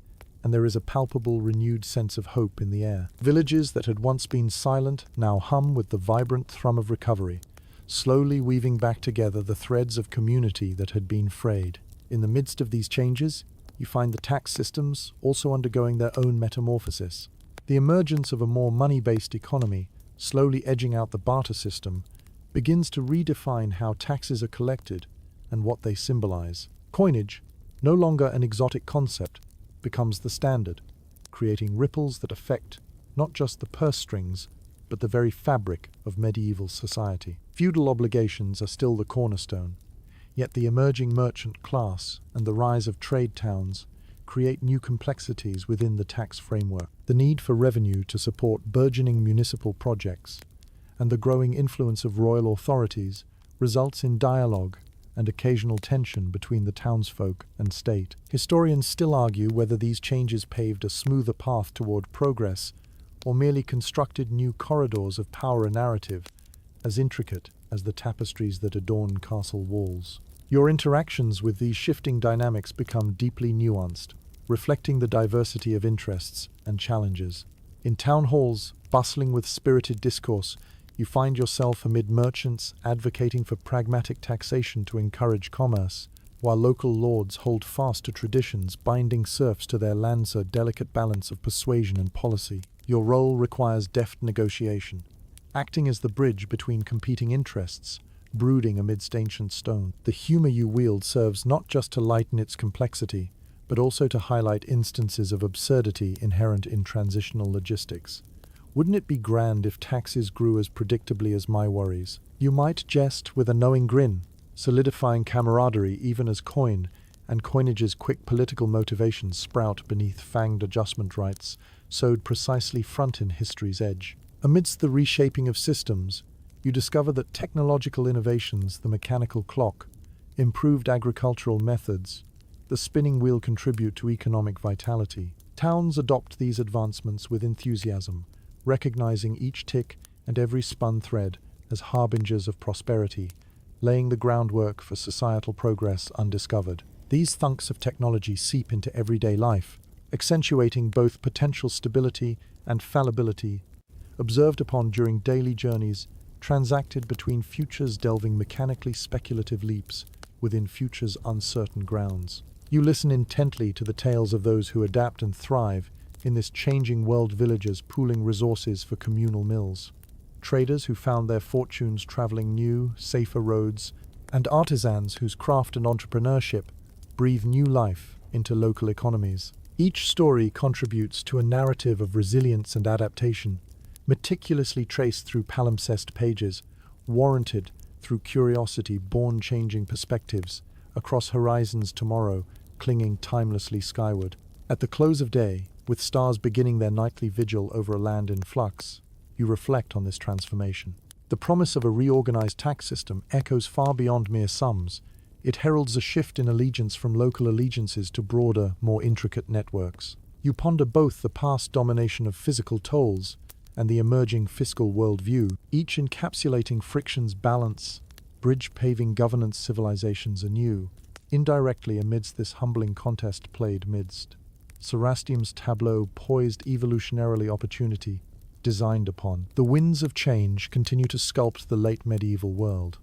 and there is a palpable renewed sense of hope in the air. Villages that had once been silent now hum with the vibrant thrum of recovery, slowly weaving back together the threads of community that had been frayed. In the midst of these changes, you find the tax systems also undergoing their own metamorphosis. The emergence of a more money-based economy, slowly edging out the barter system, begins to redefine how taxes are collected and what they symbolize. Coinage, no longer an exotic concept, becomes the standard, creating ripples that affect not just the purse strings, but the very fabric of medieval society. Feudal obligations are still the cornerstone, yet the emerging merchant class and the rise of trade towns create new complexities within the tax framework. The need for revenue to support burgeoning municipal projects and the growing influence of royal authorities results in dialogue and occasional tension between the townsfolk and state. Historians still argue whether these changes paved a smoother path toward progress or merely constructed new corridors of power and narrative, as intricate as the tapestries that adorn castle walls. Your interactions with these shifting dynamics become deeply nuanced, reflecting the diversity of interests and challenges. In town halls, bustling with spirited discourse, you find yourself amid merchants advocating for pragmatic taxation to encourage commerce, while local lords hold fast to traditions binding serfs to their lands, a delicate balance of persuasion and policy. Your role requires deft negotiation, acting as the bridge between competing interests, brooding amidst ancient stone. The humor you wield serves not just to lighten its complexity, but also to highlight instances of absurdity inherent in transitional logistics. Wouldn't it be grand if taxes grew as predictably as my worries? You might jest with a knowing grin, solidifying camaraderie even as coin and coinage's quick political motivations sprout beneath fanged adjustment rights, sowed precisely front in history's edge. Amidst the reshaping of systems, you discover that technological innovations, the mechanical clock, improved agricultural methods, the spinning wheel contribute to economic vitality. Towns adopt these advancements with enthusiasm, recognizing each tick and every spun thread as harbingers of prosperity, laying the groundwork for societal progress undiscovered. These thunks of technology seep into everyday life, accentuating both potential stability and fallibility, observed upon during daily journeys, transacted between futures delving mechanically speculative leaps within futures' uncertain grounds. You listen intently to the tales of those who adapt and thrive in this changing world, villagers pooling resources for communal mills, traders who found their fortunes traveling new, safer roads, and artisans whose craft and entrepreneurship breathe new life into local economies. Each story contributes to a narrative of resilience and adaptation, meticulously traced through palimpsest pages, warranted through curiosity born changing perspectives, across horizons tomorrow, clinging timelessly skyward. At the close of day, with stars beginning their nightly vigil over a land in flux, you reflect on this transformation. The promise of a reorganized tax system echoes far beyond mere sums. It heralds a shift in allegiance from local allegiances to broader, more intricate networks. You ponder both the past domination of physical tolls and the emerging fiscal worldview, each encapsulating frictions balance, bridge paving governance civilizations anew, indirectly amidst this humbling contest played midst. Zoroastrian's tableau poised evolutionarily opportunity, designed upon. The winds of change continue to sculpt the late medieval world,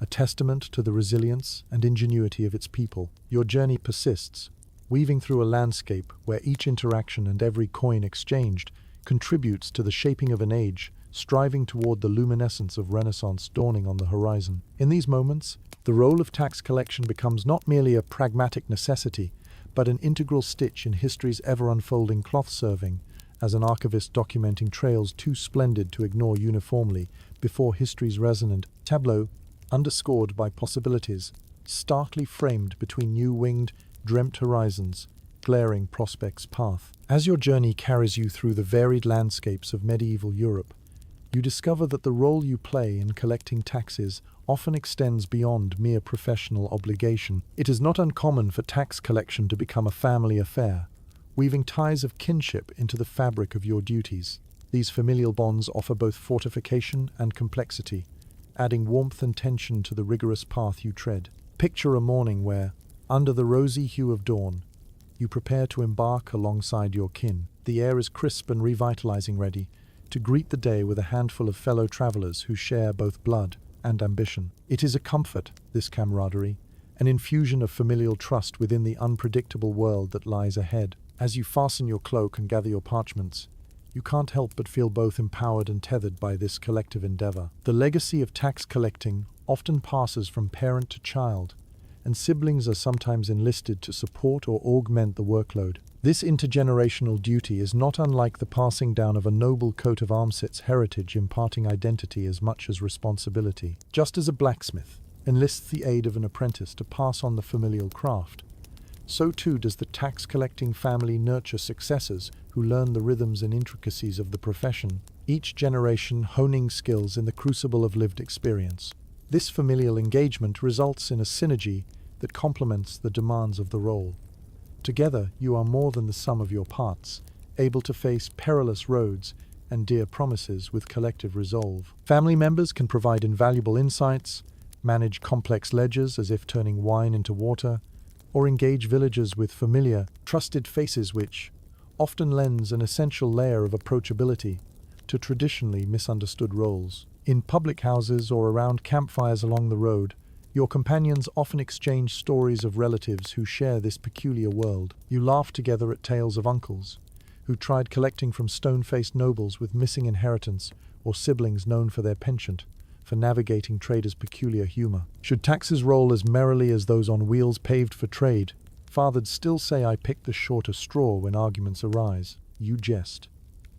a testament to the resilience and ingenuity of its people. Your journey persists, weaving through a landscape where each interaction and every coin exchanged contributes to the shaping of an age, striving toward the luminescence of Renaissance dawning on the horizon. In these moments, the role of tax collection becomes not merely a pragmatic necessity, but an integral stitch in history's ever-unfolding cloth serving, as an archivist documenting trails too splendid to ignore uniformly before history's resonant tableau, underscored by possibilities, starkly framed between new-winged, dreamt horizons, glaring prospects path. As your journey carries you through the varied landscapes of medieval Europe, you discover that the role you play in collecting taxes often extends beyond mere professional obligation. It is not uncommon for tax collection to become a family affair, weaving ties of kinship into the fabric of your duties. These familial bonds offer both fortification and complexity, adding warmth and tension to the rigorous path you tread. Picture a morning where, under the rosy hue of dawn, you prepare to embark alongside your kin. The air is crisp and revitalizing, ready to greet the day with a handful of fellow travelers who share both blood and ambition. It is a comfort, this camaraderie, an infusion of familial trust within the unpredictable world that lies ahead. As you fasten your cloak and gather your parchments, you can't help but feel both empowered and tethered by this collective endeavor. The legacy of tax collecting often passes from parent to child, and siblings are sometimes enlisted to support or augment the workload. This intergenerational duty is not unlike the passing down of a noble coat of armset's heritage, imparting identity as much as responsibility. Just as a blacksmith enlists the aid of an apprentice to pass on the familial craft, so too does the tax-collecting family nurture successors who learn the rhythms and intricacies of the profession, each generation honing skills in the crucible of lived experience. This familial engagement results in a synergy that complements the demands of the role. Together, you are more than the sum of your parts, able to face perilous roads and dear promises with collective resolve. Family members can provide invaluable insights, manage complex ledgers as if turning wine into water, or engage villagers with familiar, trusted faces which often lends an essential layer of approachability to traditionally misunderstood roles. In public houses or around campfires along the road, your companions often exchange stories of relatives who share this peculiar world. You laugh together at tales of uncles who tried collecting from stone-faced nobles with missing inheritance, or siblings known for their penchant for navigating traders' peculiar humor. Should taxes roll as merrily as those on wheels paved for trade, fathers still say I picked the shorter straw when arguments arise. You jest,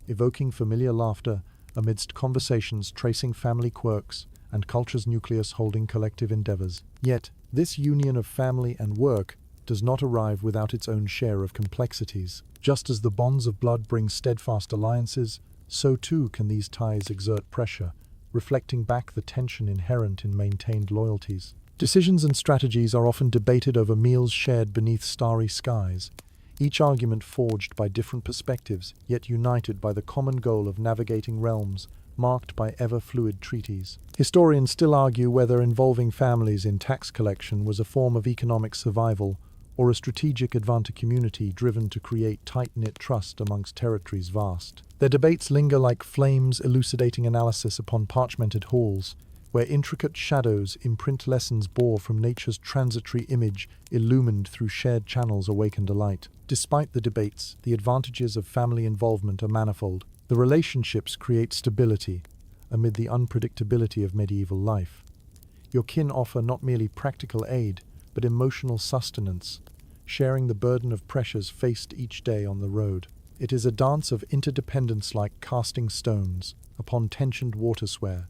evoking familiar laughter amidst conversations tracing family quirks and culture's nucleus holding collective endeavors. Yet, this union of family and work does not arrive without its own share of complexities. Just as the bonds of blood bring steadfast alliances, so too can these ties exert pressure, reflecting back the tension inherent in maintained loyalties. Decisions and strategies are often debated over meals shared beneath starry skies, each argument forged by different perspectives, yet united by the common goal of navigating realms marked by ever-fluid treaties. Historians still argue whether involving families in tax collection was a form of economic survival or a strategic advantage community driven to create tight-knit trust amongst territories vast. Their debates linger like flames elucidating analysis upon parchmented halls, where intricate shadows imprint lessons born from nature's transitory image illumined through shared channels awaken delight. Despite the debates, the advantages of family involvement are manifold. The relationships create stability amid the unpredictability of medieval life. Your kin offer not merely practical aid, but emotional sustenance, sharing the burden of pressures faced each day on the road. It is a dance of interdependence like casting stones upon tensioned waterswear.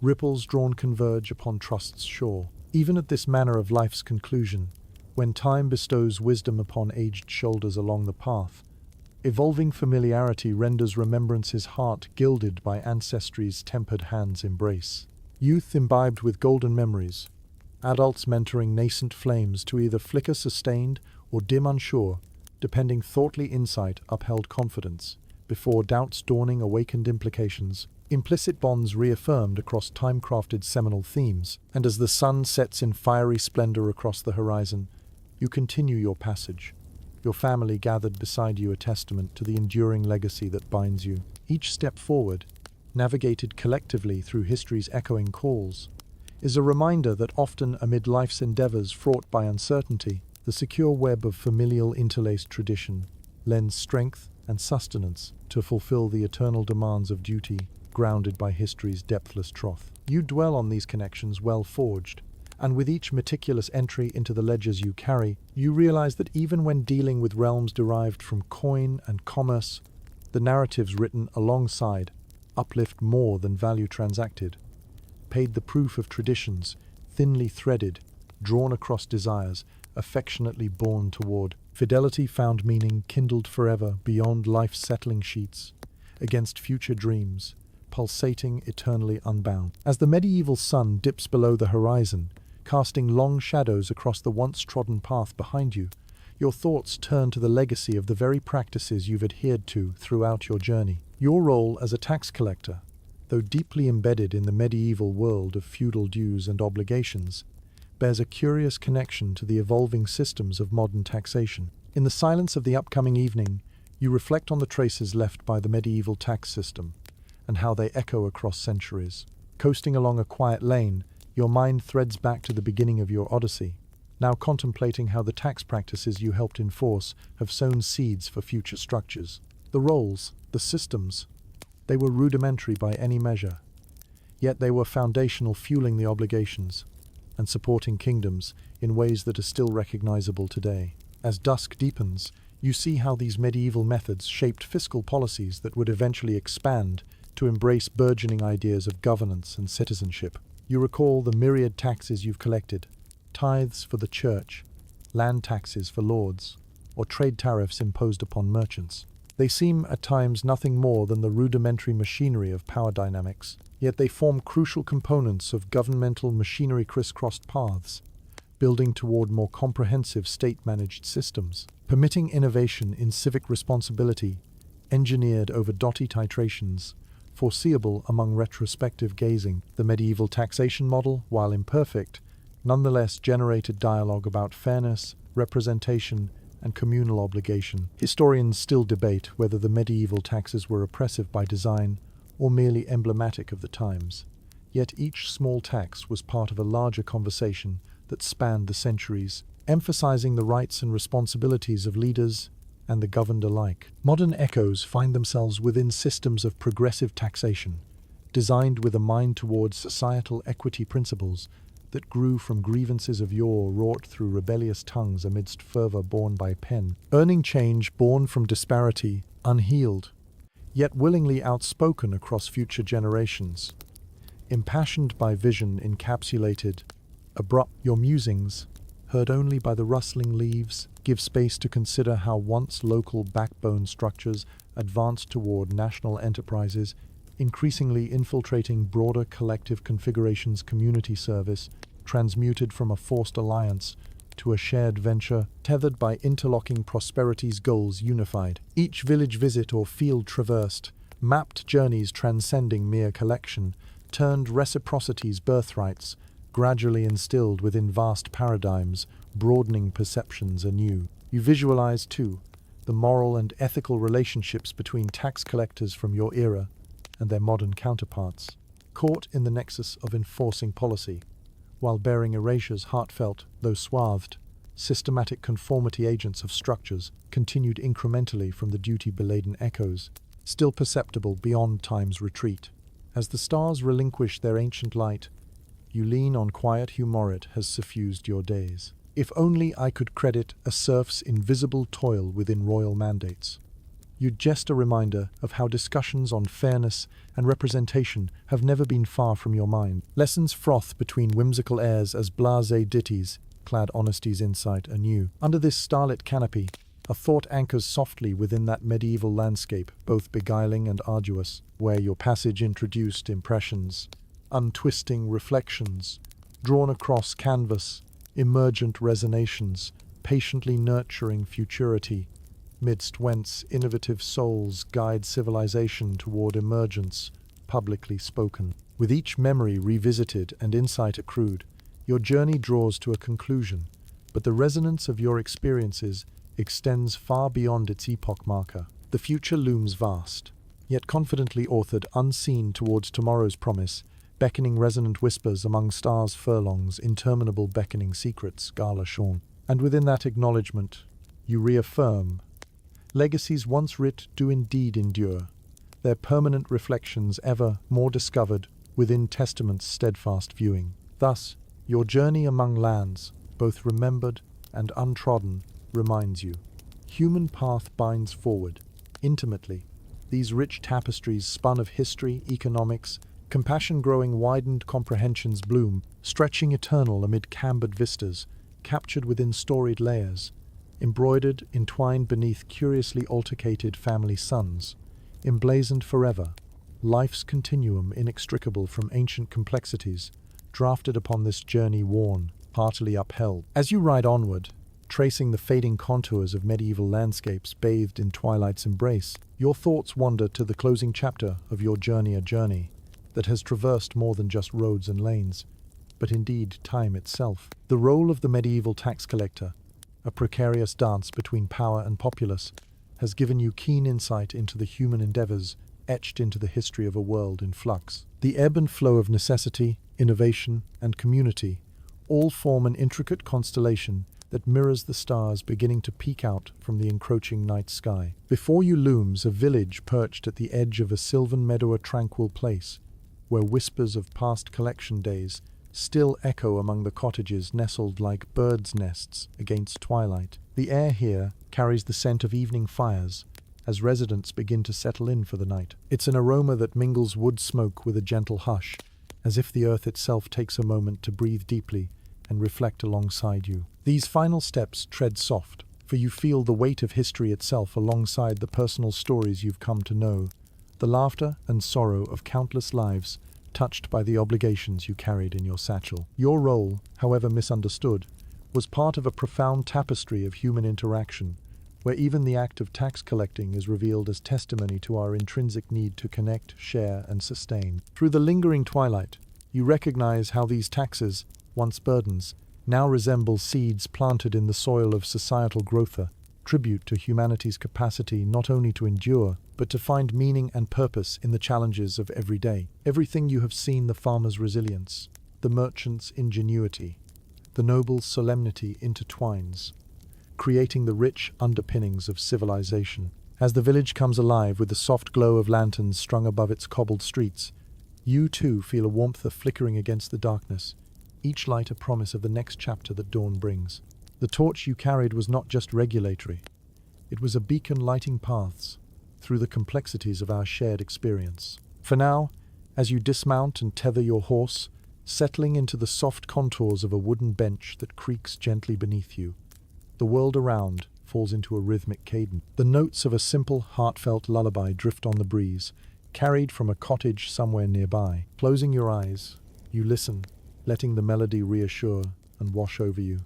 Ripples drawn converge upon trust's shore. Even at this manner of life's conclusion, when time bestows wisdom upon aged shoulders along the path, evolving familiarity renders remembrance's heart gilded by ancestry's tempered hands' embrace. Youth imbibed with golden memories. Adults mentoring nascent flames to either flicker sustained or dim unsure, depending thoughtly insight upheld confidence. Before doubts dawning awakened implications, implicit bonds reaffirmed across time-crafted seminal themes, and as the sun sets in fiery splendor across the horizon, you continue your passage. Your family gathered beside you, a testament to the enduring legacy that binds you. Each step forward, navigated collectively through history's echoing calls, is a reminder that often amid life's endeavors fraught by uncertainty, the secure web of familial interlaced tradition lends strength and sustenance to fulfill the eternal demands of duty, grounded by history's depthless trough. You dwell on these connections well forged, and with each meticulous entry into the ledgers you carry, you realize that even when dealing with realms derived from coin and commerce, the narratives written alongside uplift more than value transacted, paid the proof of traditions, thinly threaded, drawn across desires, affectionately borne toward. Fidelity found meaning kindled forever beyond life's settling sheets, against future dreams, pulsating eternally unbound. As the medieval sun dips below the horizon, casting long shadows across the once-trodden path behind you, your thoughts turn to the legacy of the very practices you've adhered to throughout your journey. Your role as a tax collector, though deeply embedded in the medieval world of feudal dues and obligations, bears a curious connection to the evolving systems of modern taxation. In the silence of the upcoming evening, you reflect on the traces left by the medieval tax system and how they echo across centuries. Coasting along a quiet lane, your mind threads back to the beginning of your odyssey, now contemplating how the tax practices you helped enforce have sown seeds for future structures. The roles, the systems, they were rudimentary by any measure, yet they were foundational, fueling the obligations and supporting kingdoms in ways that are still recognizable today. As dusk deepens, you see how these medieval methods shaped fiscal policies that would eventually expand to embrace burgeoning ideas of governance and citizenship. You recall the myriad taxes you've collected: tithes for the church, land taxes for lords, or trade tariffs imposed upon merchants. They seem at times nothing more than the rudimentary machinery of power dynamics, yet they form crucial components of governmental machinery crisscrossed paths, building toward more comprehensive state-managed systems, permitting innovation in civic responsibility, engineered over dotty titrations, foreseeable among retrospective gazing. The medieval taxation model, while imperfect, nonetheless generated dialogue about fairness, representation, and communal obligation. Historians still debate whether the medieval taxes were oppressive by design or merely emblematic of the times. Yet each small tax was part of a larger conversation that spanned the centuries, emphasizing the rights and responsibilities of leaders and the governed alike. Modern echoes find themselves within systems of progressive taxation, designed with a mind towards societal equity principles that grew from grievances of yore wrought through rebellious tongues amidst fervor born by pen, earning change born from disparity, unhealed, yet willingly outspoken across future generations. Impassioned by vision encapsulated, abrupt, your musings, heard only by the rustling leaves, give space to consider how once local backbone structures advanced toward national enterprises, increasingly infiltrating broader collective configurations. Community service transmuted from a forced alliance to a shared venture tethered by interlocking prosperity's goals unified. Each village visit or field traversed, mapped journeys transcending mere collection, turned reciprocity's birthrights, gradually instilled within vast paradigms, broadening perceptions anew. You visualize, too, the moral and ethical relationships between tax collectors from your era and their modern counterparts, caught in the nexus of enforcing policy, while bearing erasure's heartfelt, though swathed, systematic conformity. Agents of structures continued incrementally from the duty-beladen echoes, still perceptible beyond time's retreat. As the stars relinquish their ancient light, you lean on quiet humorit has suffused your days. If only I could credit a serf's invisible toil within royal mandates. You'd jest a reminder of how discussions on fairness and representation have never been far from your mind. Lessons froth between whimsical airs as blasé ditties clad honesty's insight anew. Under this starlit canopy, a thought anchors softly within that medieval landscape, both beguiling and arduous, where your passage introduced impressions untwisting reflections, drawn across canvas, emergent resonations, patiently nurturing futurity, midst whence innovative souls guide civilization toward emergence, publicly spoken. With each memory revisited and insight accrued, your journey draws to a conclusion, but the resonance of your experiences extends far beyond its epoch marker. The future looms vast, yet confidently authored, unseen towards tomorrow's promise, beckoning resonant whispers among stars' furlongs, interminable beckoning secrets, gala shorn. And within that acknowledgement, you reaffirm, legacies once writ do indeed endure, their permanent reflections ever more discovered within testament's steadfast viewing. Thus, your journey among lands, both remembered and untrodden, reminds you. Human path binds forward, intimately. These rich tapestries spun of history, economics, compassion growing widened comprehensions bloom, stretching eternal amid cambered vistas, captured within storied layers, embroidered, entwined beneath curiously altercated family suns, emblazoned forever, life's continuum inextricable from ancient complexities, drafted upon this journey worn, heartily upheld. As you ride onward, tracing the fading contours of medieval landscapes bathed in twilight's embrace, your thoughts wander to the closing chapter of your journey, a journey that has traversed more than just roads and lanes, but indeed time itself. The role of the medieval tax collector, a precarious dance between power and populace, has given you keen insight into the human endeavors etched into the history of a world in flux. The ebb and flow of necessity, innovation, and community all form an intricate constellation that mirrors the stars beginning to peek out from the encroaching night sky. Before you looms a village perched at the edge of a sylvan meadow, a tranquil place, where whispers of past collection days still echo among the cottages nestled like birds' nests against twilight. The air here carries the scent of evening fires as residents begin to settle in for the night. It's an aroma that mingles wood smoke with a gentle hush, as if the earth itself takes a moment to breathe deeply and reflect alongside you. These final steps tread soft, for you feel the weight of history itself alongside the personal stories you've come to know, the laughter and sorrow of countless lives touched by the obligations you carried in your satchel. Your role, however misunderstood, was part of a profound tapestry of human interaction, where even the act of tax collecting is revealed as testimony to our intrinsic need to connect, share, and sustain. Through the lingering twilight, you recognize how these taxes, once burdens, now resemble seeds planted in the soil of societal growth, a tribute to humanity's capacity not only to endure, but to find meaning and purpose in the challenges of every day. Everything you have seen, the farmer's resilience, the merchant's ingenuity, the noble's solemnity, intertwines, creating the rich underpinnings of civilization. As the village comes alive with the soft glow of lanterns strung above its cobbled streets, you too feel a warmth flickering against the darkness, each light a promise of the next chapter that dawn brings. The torch you carried was not just regulatory. It was a beacon lighting paths through the complexities of our shared experience. For now, as you dismount and tether your horse, settling into the soft contours of a wooden bench that creaks gently beneath you, the world around falls into a rhythmic cadence. The notes of a simple, heartfelt lullaby drift on the breeze, carried from a cottage somewhere nearby. Closing your eyes, you listen, letting the melody reassure and wash over you.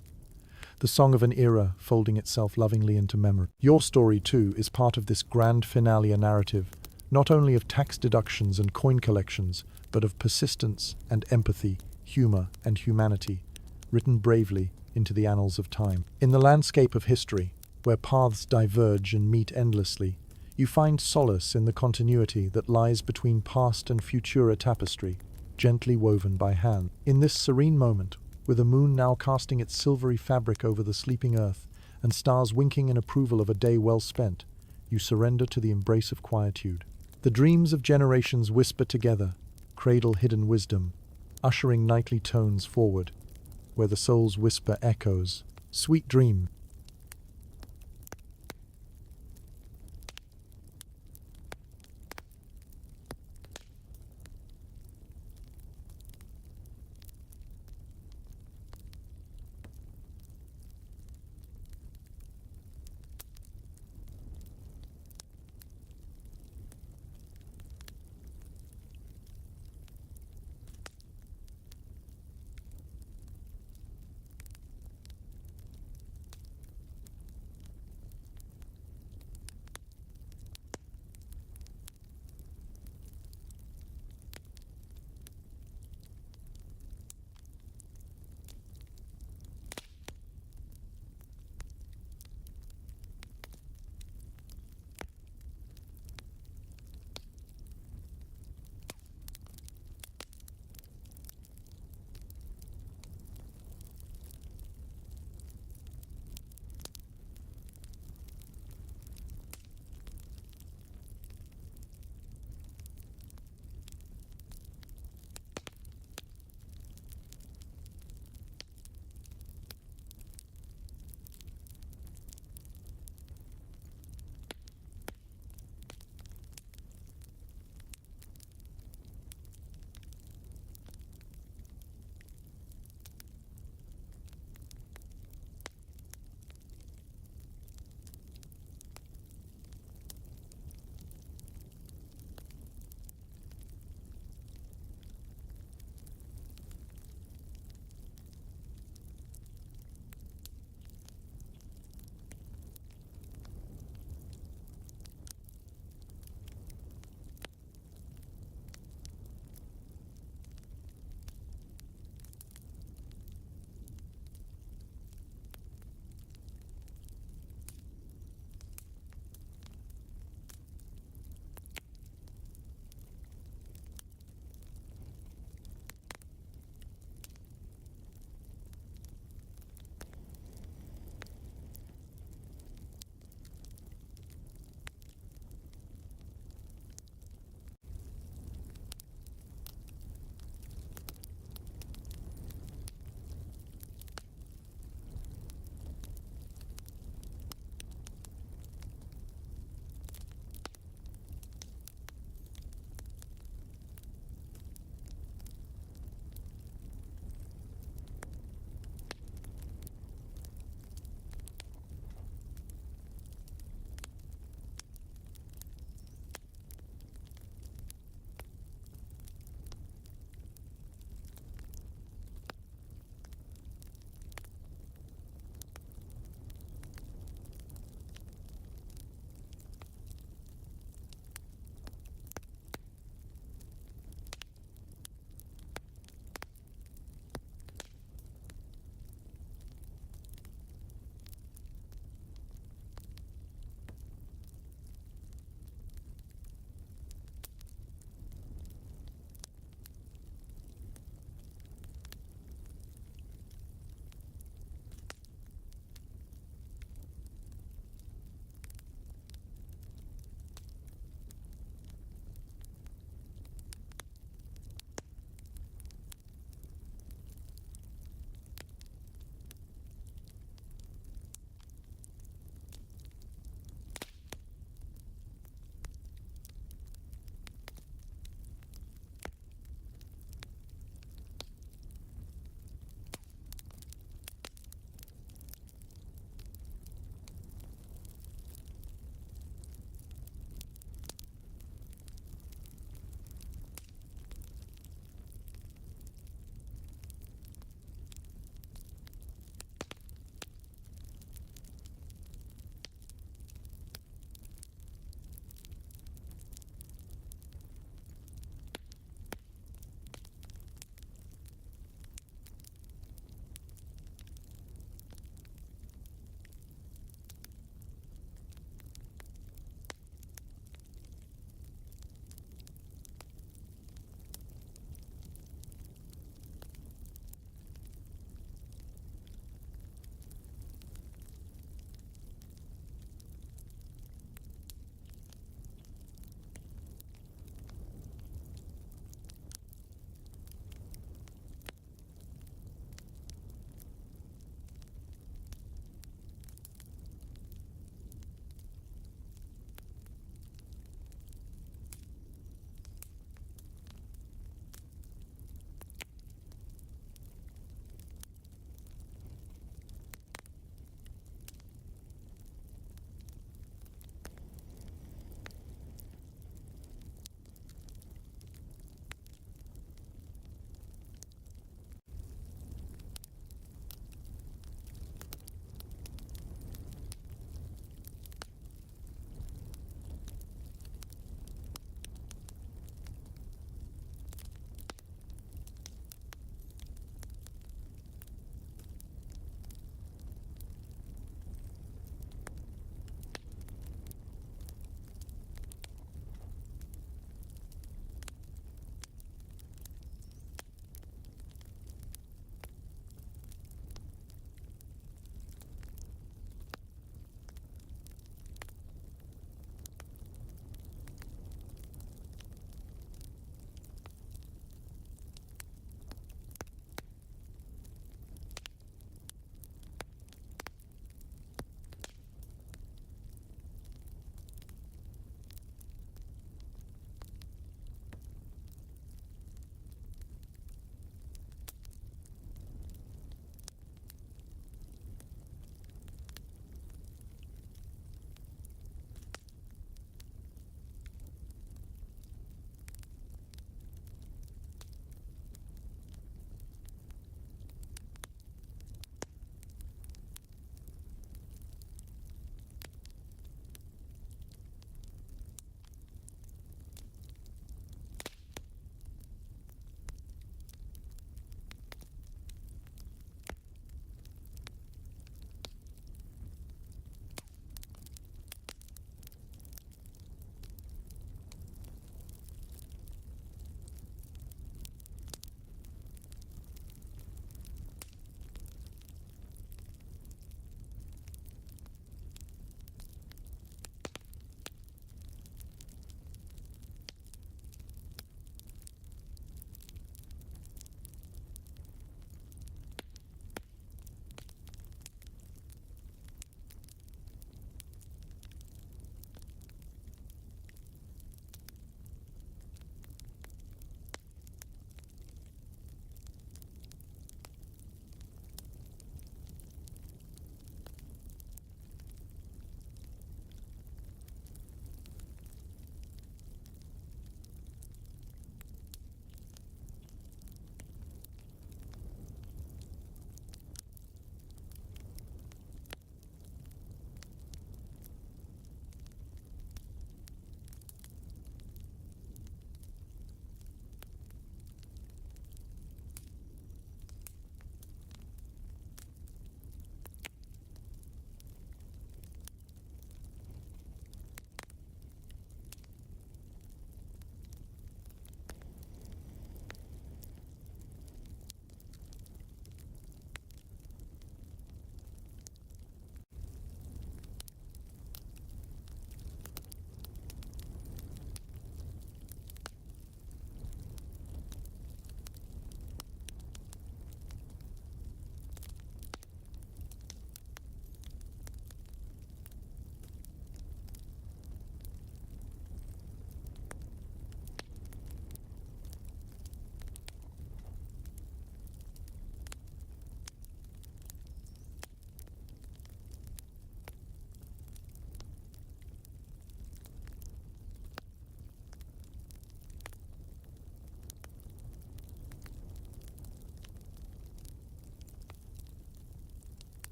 The song of an era folding itself lovingly into memory. Your story, too, is part of this grand finale, a narrative, not only of tax deductions and coin collections, but of persistence and empathy, humor and humanity, written bravely into the annals of time. In the landscape of history, where paths diverge and meet endlessly, you find solace in the continuity that lies between past and futura tapestry, gently woven by hand. In this serene moment, with the moon now casting its silvery fabric over the sleeping earth and stars winking in approval of a day well spent, you surrender to the embrace of quietude. The dreams of generations whisper together, cradle hidden wisdom, ushering nightly tones forward, where the soul's whisper echoes. Sweet dream.